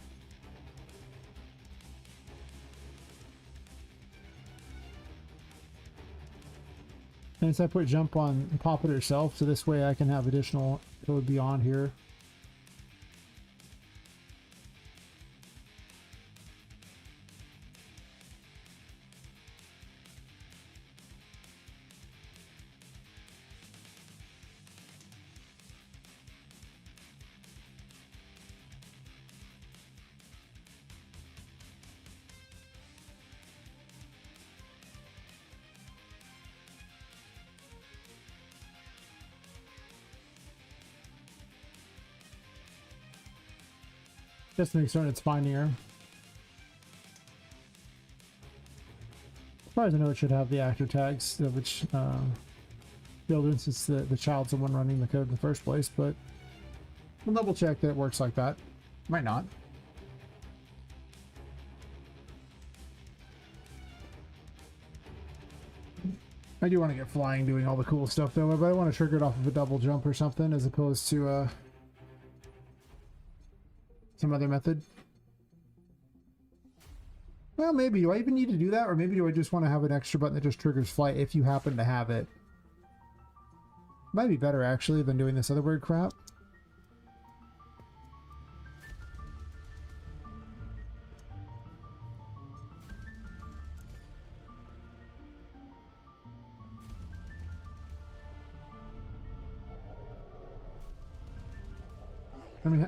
so I put jump on Poppet herself, so this way I can have additional, it would be on here. Just to make certain it's finding her. As far as I know, it should have the actor tags of which building, since the child's the one running the code in the first place, but we'll double check that it works like that. Might not. I do want to get flying doing all the cool stuff though, but I want to trigger it off of a double jump or something as opposed to some other method. Well, maybe. Do I even need to do that? Or maybe do I just want to have an extra button that just triggers flight if you happen to have it? Might be better, actually, than doing this other weird crap. I mean,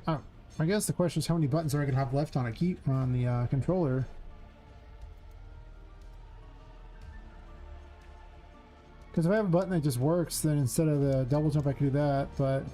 I guess the question is how many buttons are I going to have left on a key on the controller? Because if I have a button that just works, then instead of the double jump, I can do that, but...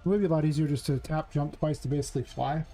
It would be a lot easier just to tap jump twice to basically fly.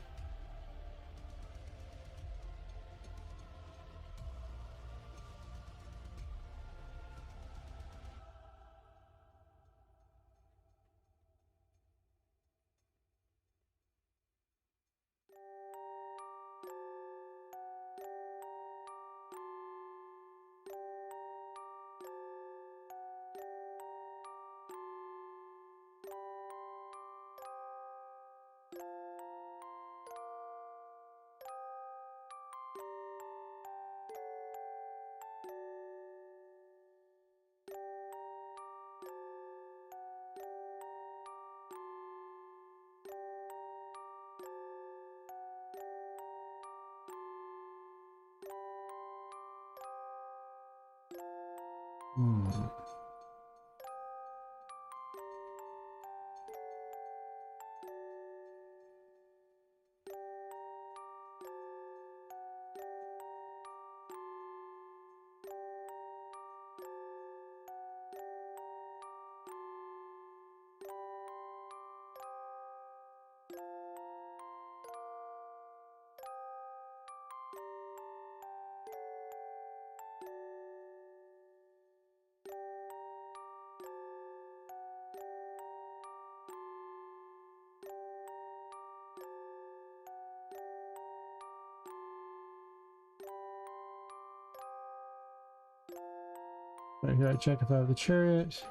Right here, I check if I have the chariot.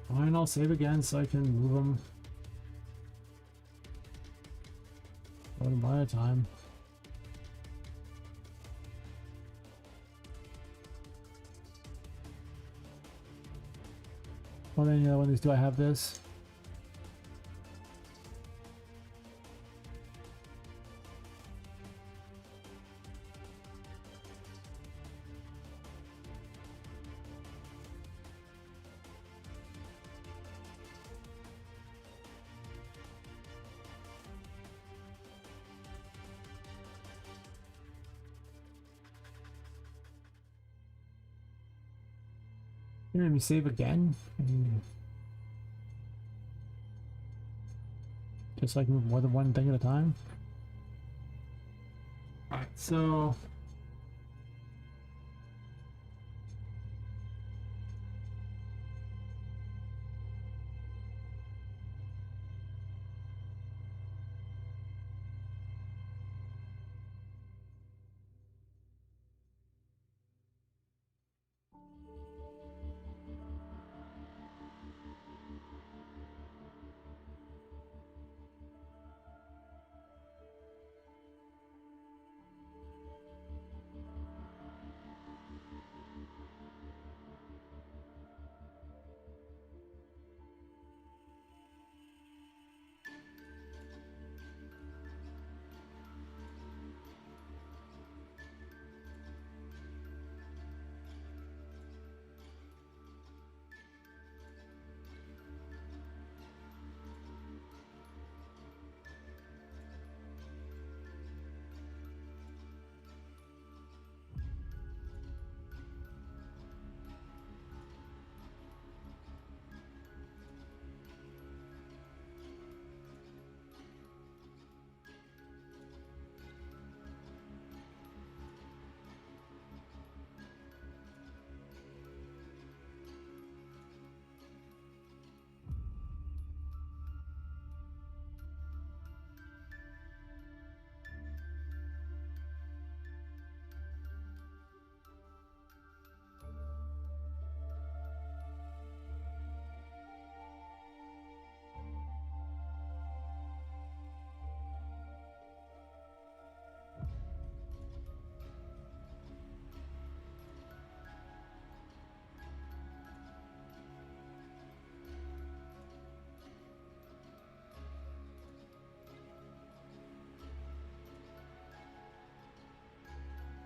Fine, I'll save again so I can move them one by a time. How many other ones do I have this? Let me save again. Just like move more than one thing at a time. Alright, so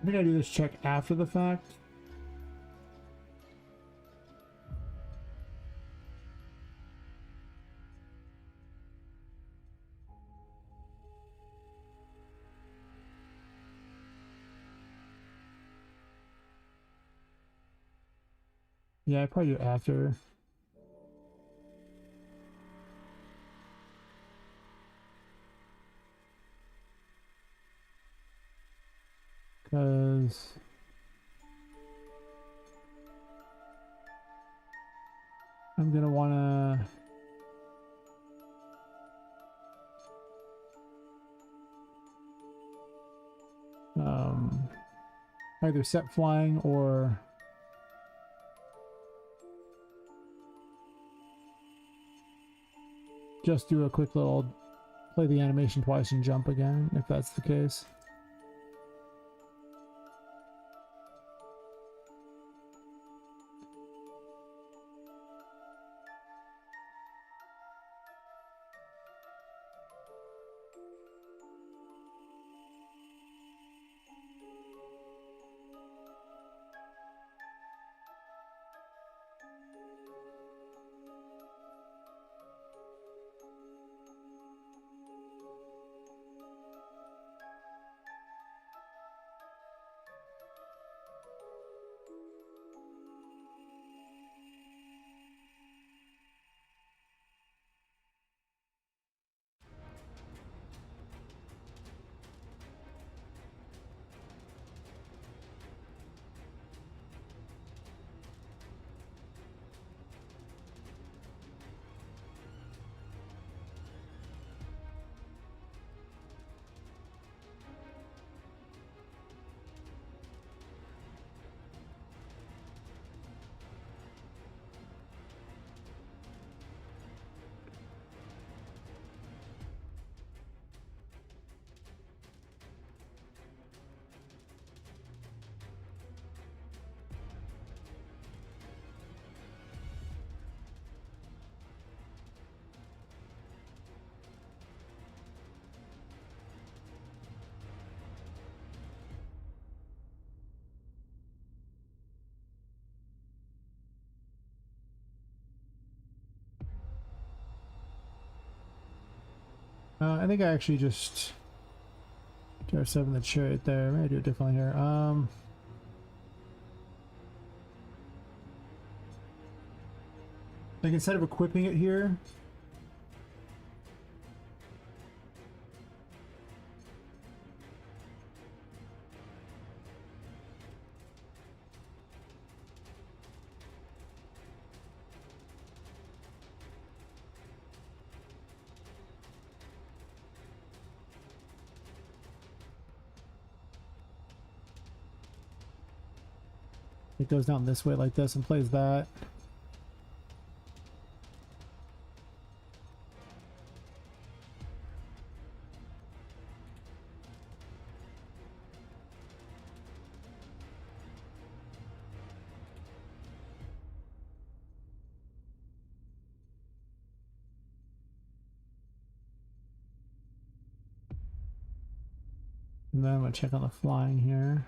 I think I do this check after the fact. Yeah, I probably do after. Because I'm gonna wanna either set flying or just do a quick little play the animation twice and jump again, if that's the case. I think I actually just TR7 the chariot there. Maybe I do it differently here. Like instead of equipping it here, it goes down this way like this and plays that. And then I'm gonna check on the flying here.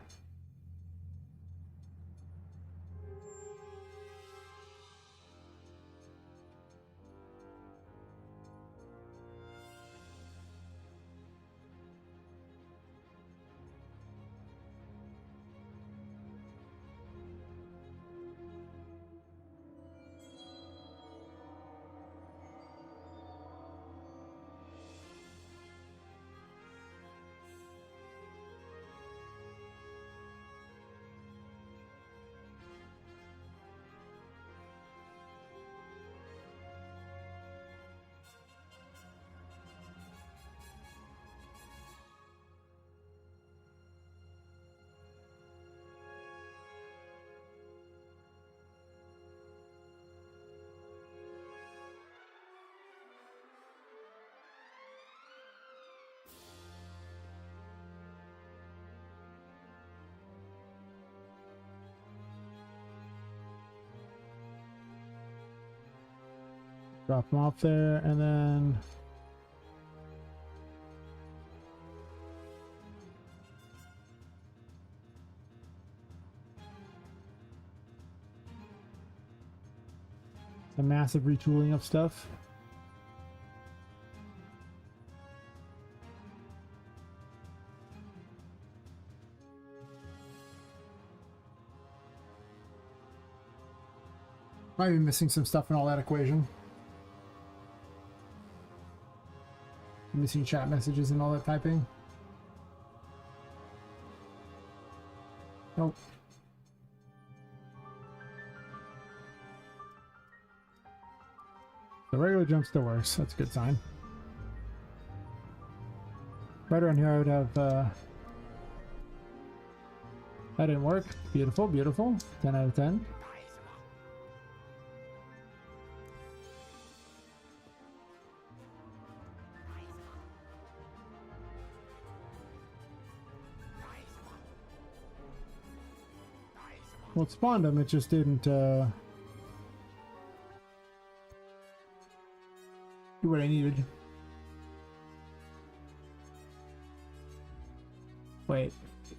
Drop them off there, and then a massive retooling of stuff. Might be missing some stuff in all that equation. Missing chat messages and all that typing. Nope. The regular jump still works. That's a good sign. Right around here I would have that didn't work. Beautiful, beautiful. 10 out of 10. Well, it spawned them, it just didn't do what I needed. Wait. Should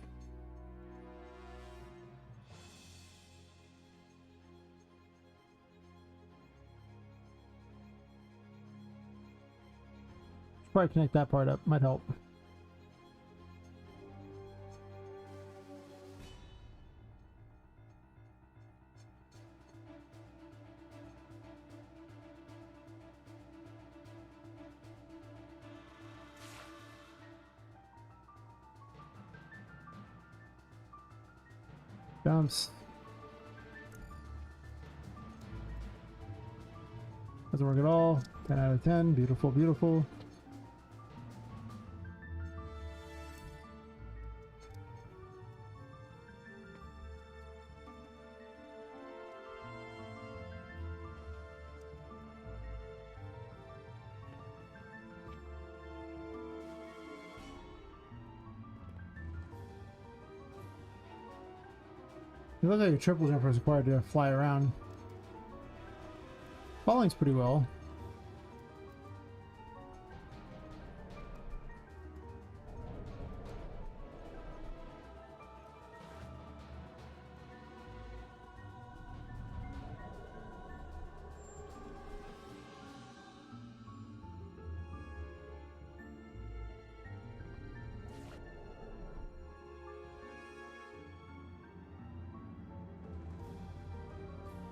probably connect that part up, might help. Jumps. Doesn't work at all. 10 out of 10. Beautiful, beautiful. It looks like a triple jumper is required to fly around. Falling's pretty well.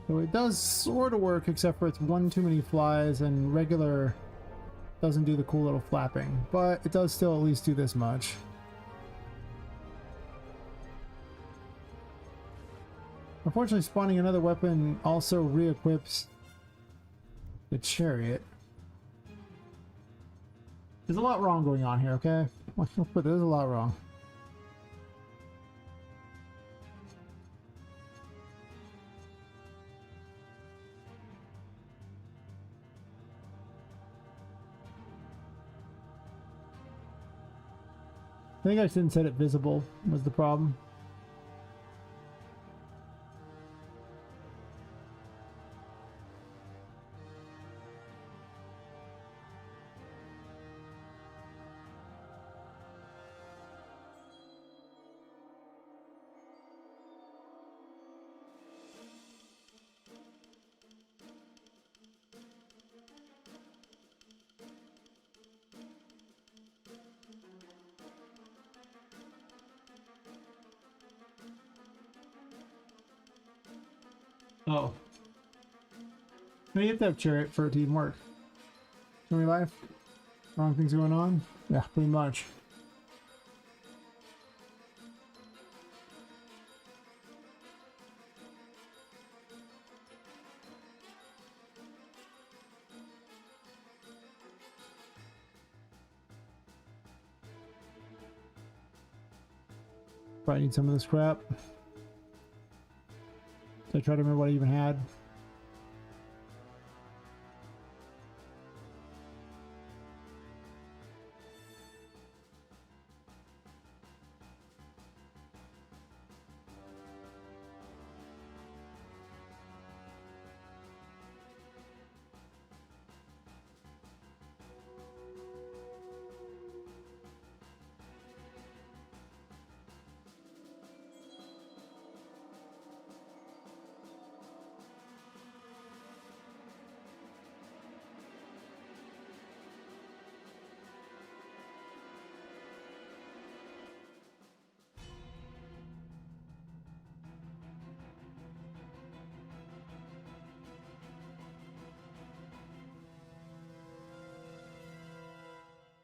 So it does sort of work, except for it's one too many flies, and regular doesn't do the cool little flapping. But it does still at least do this much. Unfortunately, spawning another weapon also re-equips the chariot. There's a lot wrong going on here, okay? But there's a lot wrong. I think I didn't set it visible was the problem. Oh. No, you have to have chariot for it to even work. Show me life? Wrong things going on? Yeah, pretty much. Probably need some of this crap. So I try to remember what I even had.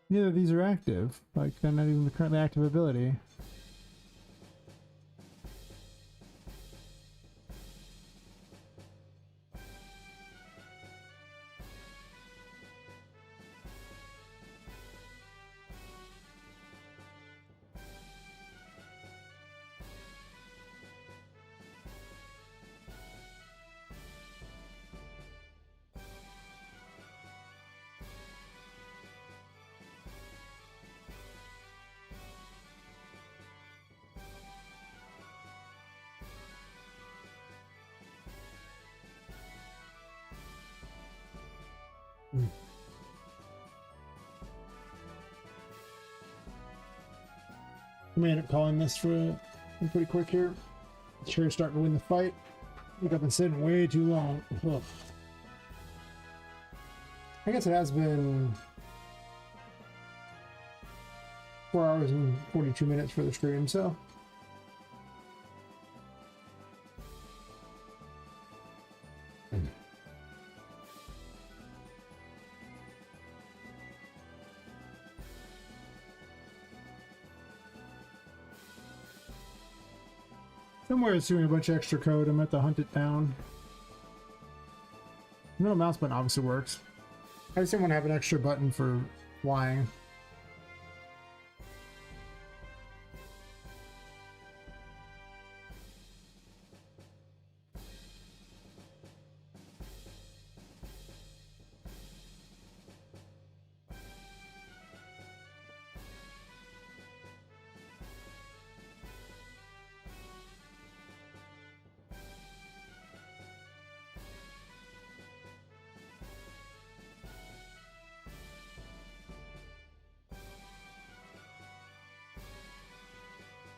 Neither of these are active. Like, they're not even the currently active ability. I may end up calling this for pretty quick here. Sure, starting to win the fight. I think I've been sitting way too long. Ugh. I guess it has been 4 hours and 42 minutes for the stream, so. Somewhere it's doing a bunch of extra code. I'm going to have to hunt it down. No, mouse button obviously works. I just didn't want to have an extra button for flying.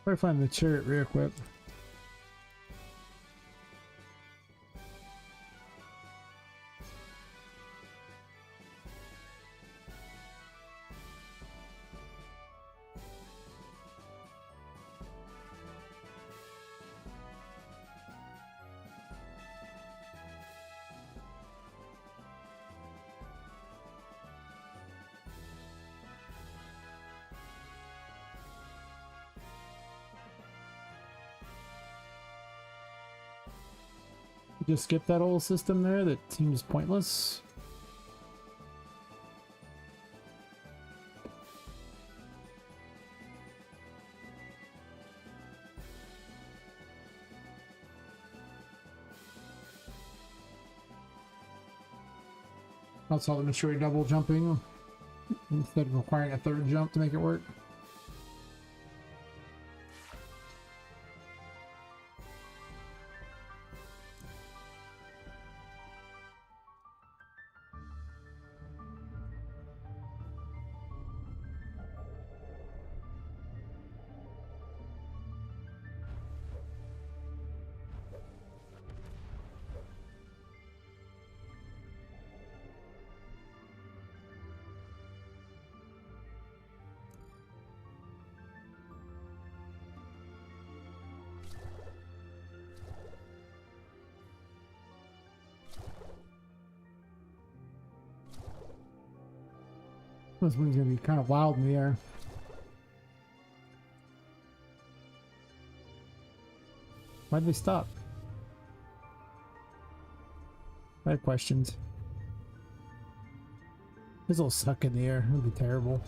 Try to find the chariot re-equip. just skip that old system there that seems pointless. Also, I'm going to show you double jumping instead of requiring a third jump to make it work. This one's gonna be kind of wild in the air. Why'd they stop? I have questions. This will suck in the air. It'll be terrible.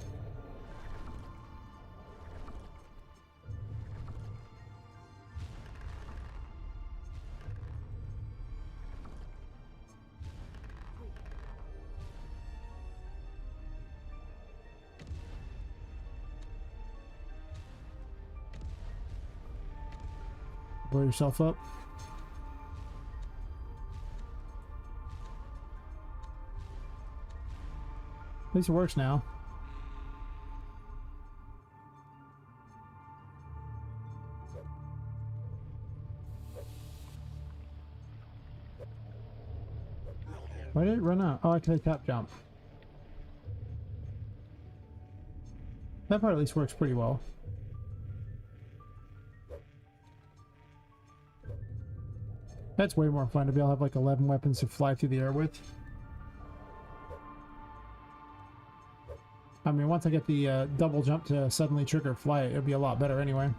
Blow yourself up. At least it works now. Why did it run out? Oh, I can tap jump. That part at least works pretty well. That's way more fun to be able to have like 11 weapons to fly through the air with. I mean, once I get the double jump to suddenly trigger flight, it'll be a lot better anyway.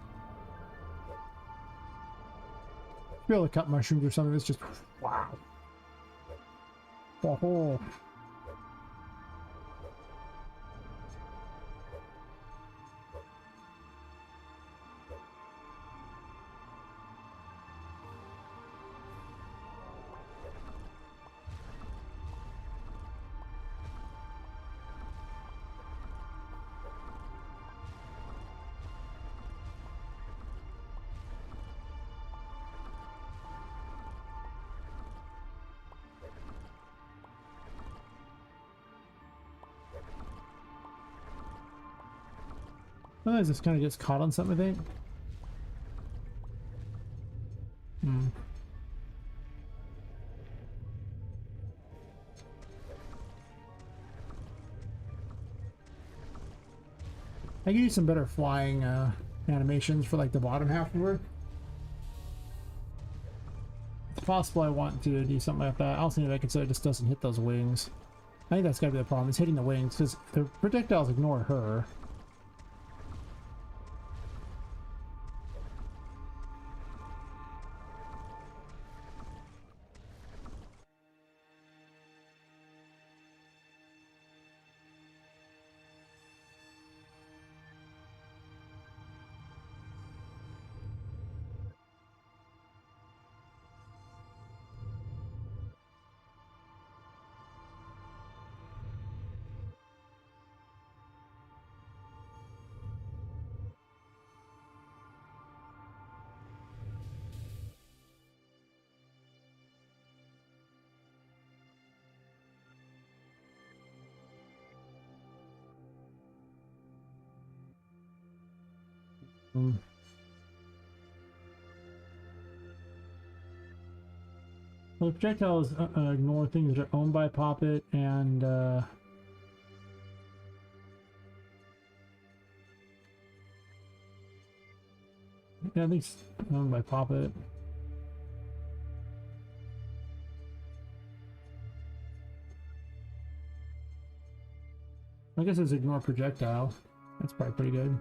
Be able to cut mushrooms or something that's just wow. Oh. Sometimes this kind of gets caught on something, I think. I could use some better flying animations for like the bottom half of it. It's possible I want to do something like that. I also need to consider it just doesn't hit those wings. I think that's gotta be the problem, is hitting the wings, because the projectiles ignore her. Well, the projectiles ignore things that are owned by Poppet, and yeah, at least owned by Poppet. I guess it's ignore projectile. That's probably pretty good.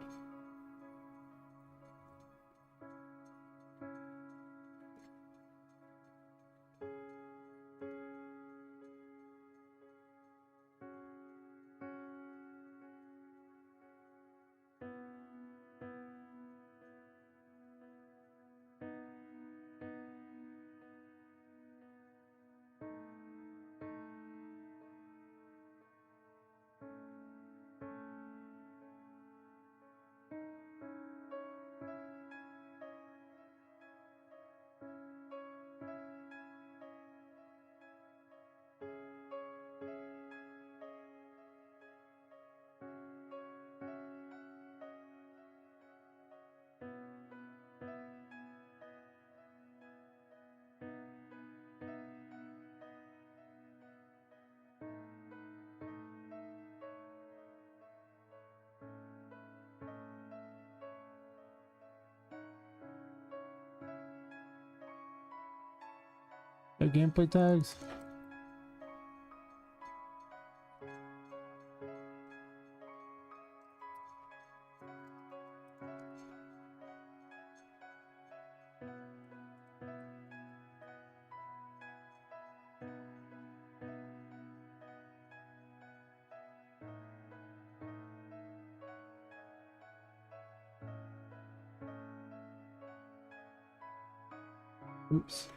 Gameplay tags. Oops.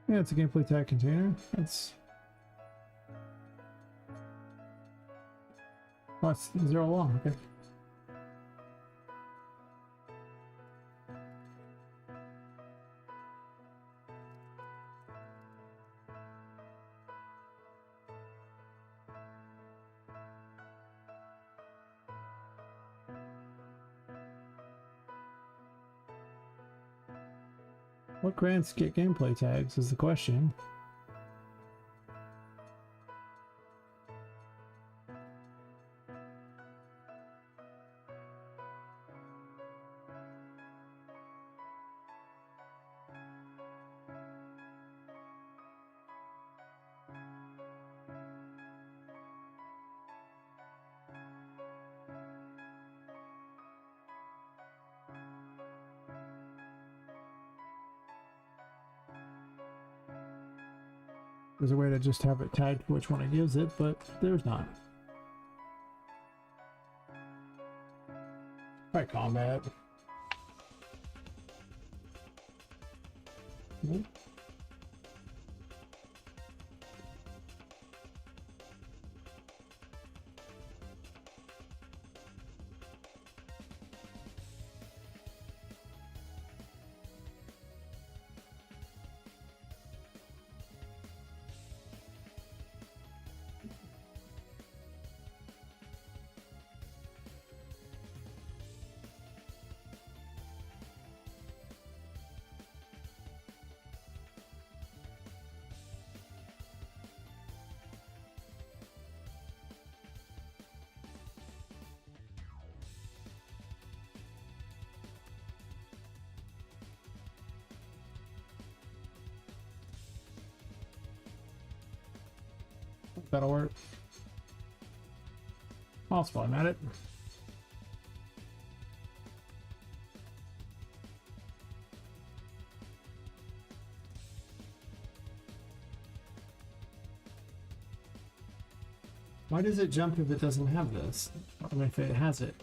Yeah, it's a gameplay tag container. That's oh, it's 0 long. Okay. What grants get gameplay tags is the question. There's a way to just have it tagged which one it gives it, but there's not. Alright, combat. Nope. That'll work. I'll spawn at it. Why does it jump if it doesn't have this? I mean, if it has it.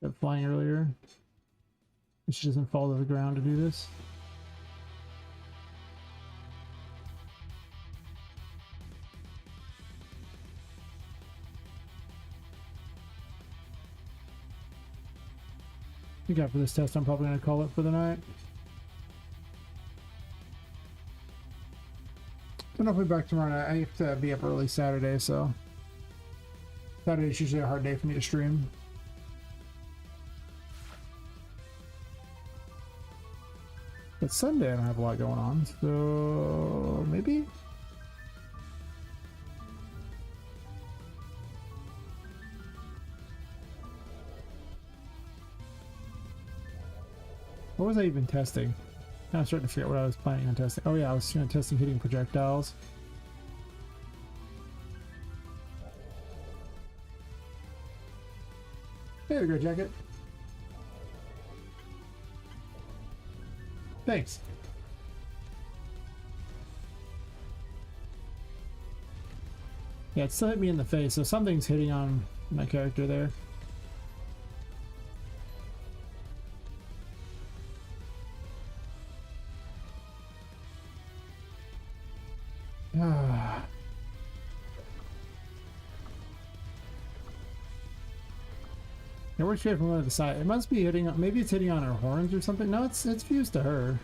That flying earlier. She doesn't fall to the ground to do this. I think after this test, I'm probably going to call it for the night. Don't know if we'll be back tomorrow night. I have to be up early Saturday, so Saturday's usually a hard day for me to stream. But Sunday I don't have a lot going on, so maybe? What was I even testing? I'm starting to forget what I was planning on testing. Oh yeah, I was testing hitting projectiles. There we go, jacket. Thanks. Yeah, it still hit me in the face, so something's hitting on my character there. Ah. It works straight from one of the side. It must be hitting. Maybe it's hitting on her horns or something. No, it's fused to her.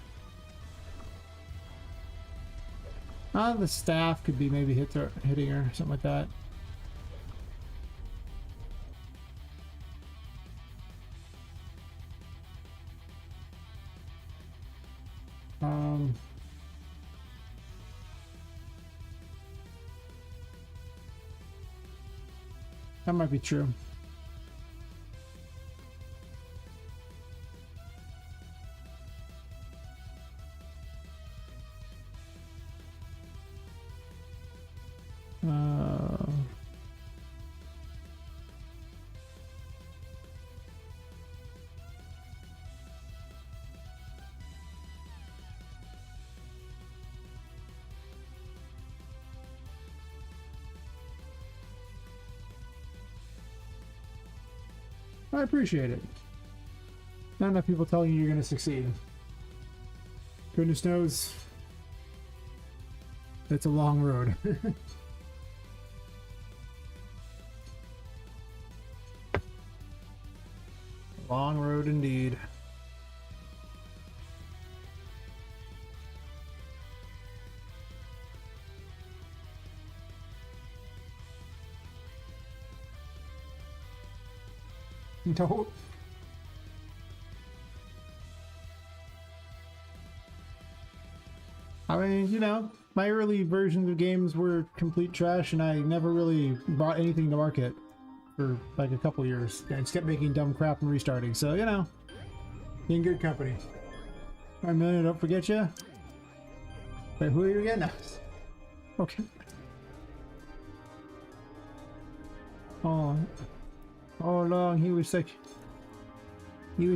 The staff could be maybe hitting her, something like that. That might be true. I appreciate it. Not enough people telling you you're going to succeed. Goodness knows it's a long road. Long road indeed. No. I mean, you know, my early versions of games were complete trash, and I never really brought anything to market for like a couple years. I just kept making dumb crap and restarting, so, you know, in good company. 1 million, don't forget you. Wait, who are you again? No. Okay. Oh. All along he was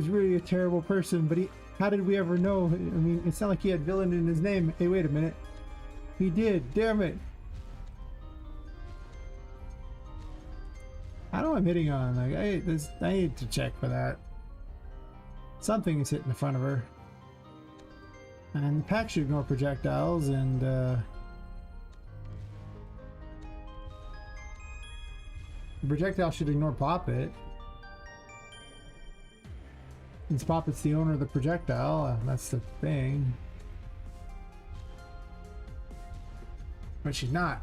really a terrible person, but how did we ever know? I mean, it's not like he had villain in his name. Hey, wait a minute. He did, damn it. I know I'm hitting on, like, I need to check for that. Something is hitting the front of her. And the pack should ignore projectiles, and the projectile should ignore Poppet. Since Poppet's the owner of the projectile, that's the thing. But she's not.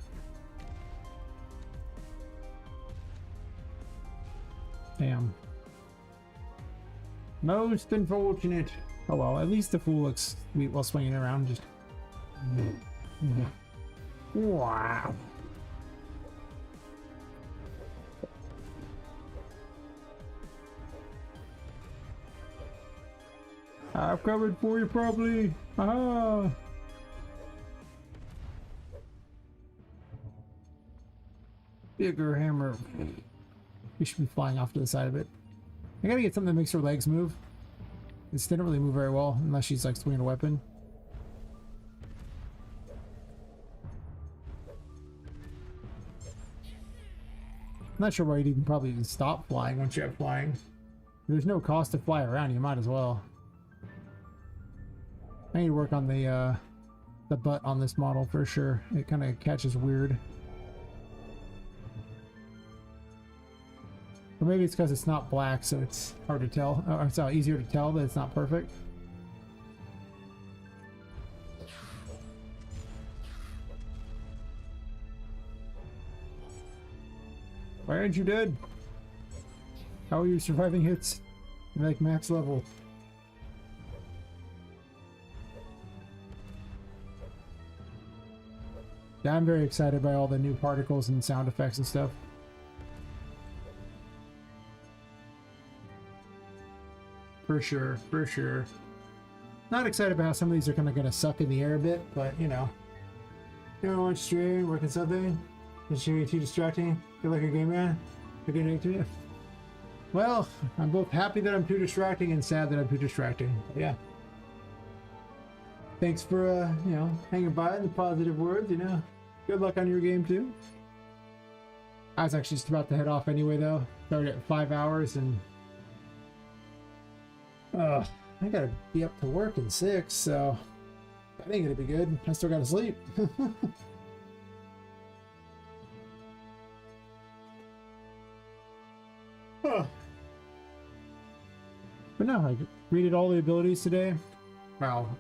Damn. Most unfortunate. Oh well, at least the fool looks sweet while swinging around. Just. Wow. I've covered for you probably. Aha! Bigger hammer. We should be flying off to the side of it. I gotta get something that makes her legs move. This didn't really move very well unless she's like swinging a weapon. I'm not sure why you'd even probably even stop flying once you have flying. There's no cost to fly around, you might as well. I need to work on the butt on this model for sure. It kind of catches weird. Or maybe it's because it's not black, so it's hard to tell. Or it's easier to tell that it's not perfect. Why aren't you dead? How are you surviving hits? You're like max level. Yeah, I'm very excited by all the new particles and sound effects and stuff. For sure, for sure. Not excited about how some of these are kind of going to suck in the air a bit, but you know. You don't want to stream, working something? Is she too distracting? Feel like a game man? You're getting to you? Well, I'm both happy that I'm too distracting and sad that I'm too distracting. Yeah. Thanks for, you know, hanging by and the positive words, you know. Good luck on your game, too. I was actually just about to head off anyway, though. Started at 5 hours and... I gotta be up to work in 6, so... That ain't gonna be good. I still gotta sleep. Huh. But no, I read all the abilities today. Well,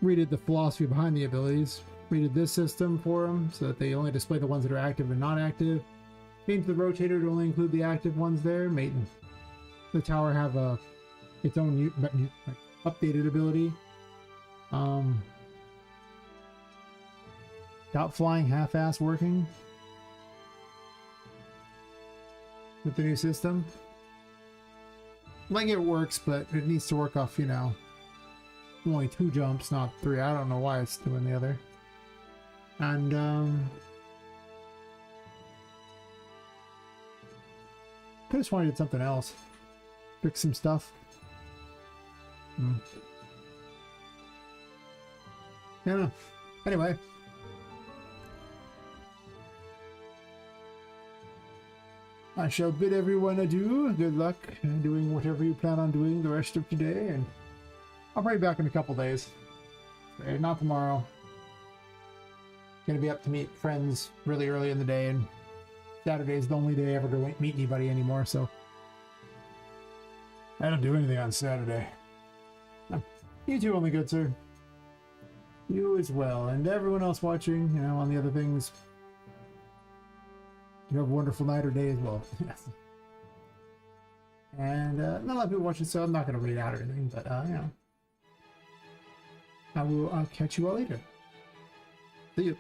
read the philosophy behind the abilities. Read this system for them so that they only display the ones that are active and not active. Change the rotator to only include the active ones there. Made the tower have its own updated ability. Got flying half-ass working with the new system. Like it works, but it needs to work off, you know, only 2 jumps, not 3. I don't know why it's doing the other. And I just wanted something else. Fix some stuff. I don't know. Anyway. I shall bid everyone adieu. Good luck doing whatever you plan on doing the rest of today, and I'll probably be back in a couple days. Not tomorrow. Gonna be up to meet friends really early in the day, and Saturday is the only day I ever go meet anybody anymore, so I don't do anything on Saturday. You too, only good sir. You as well, and everyone else watching, you know, on the other things. You have a wonderful night or day as well. Yes. And not a lot of people watching, so I'm not going to read out or anything, but you know. I'll catch you all later. See you.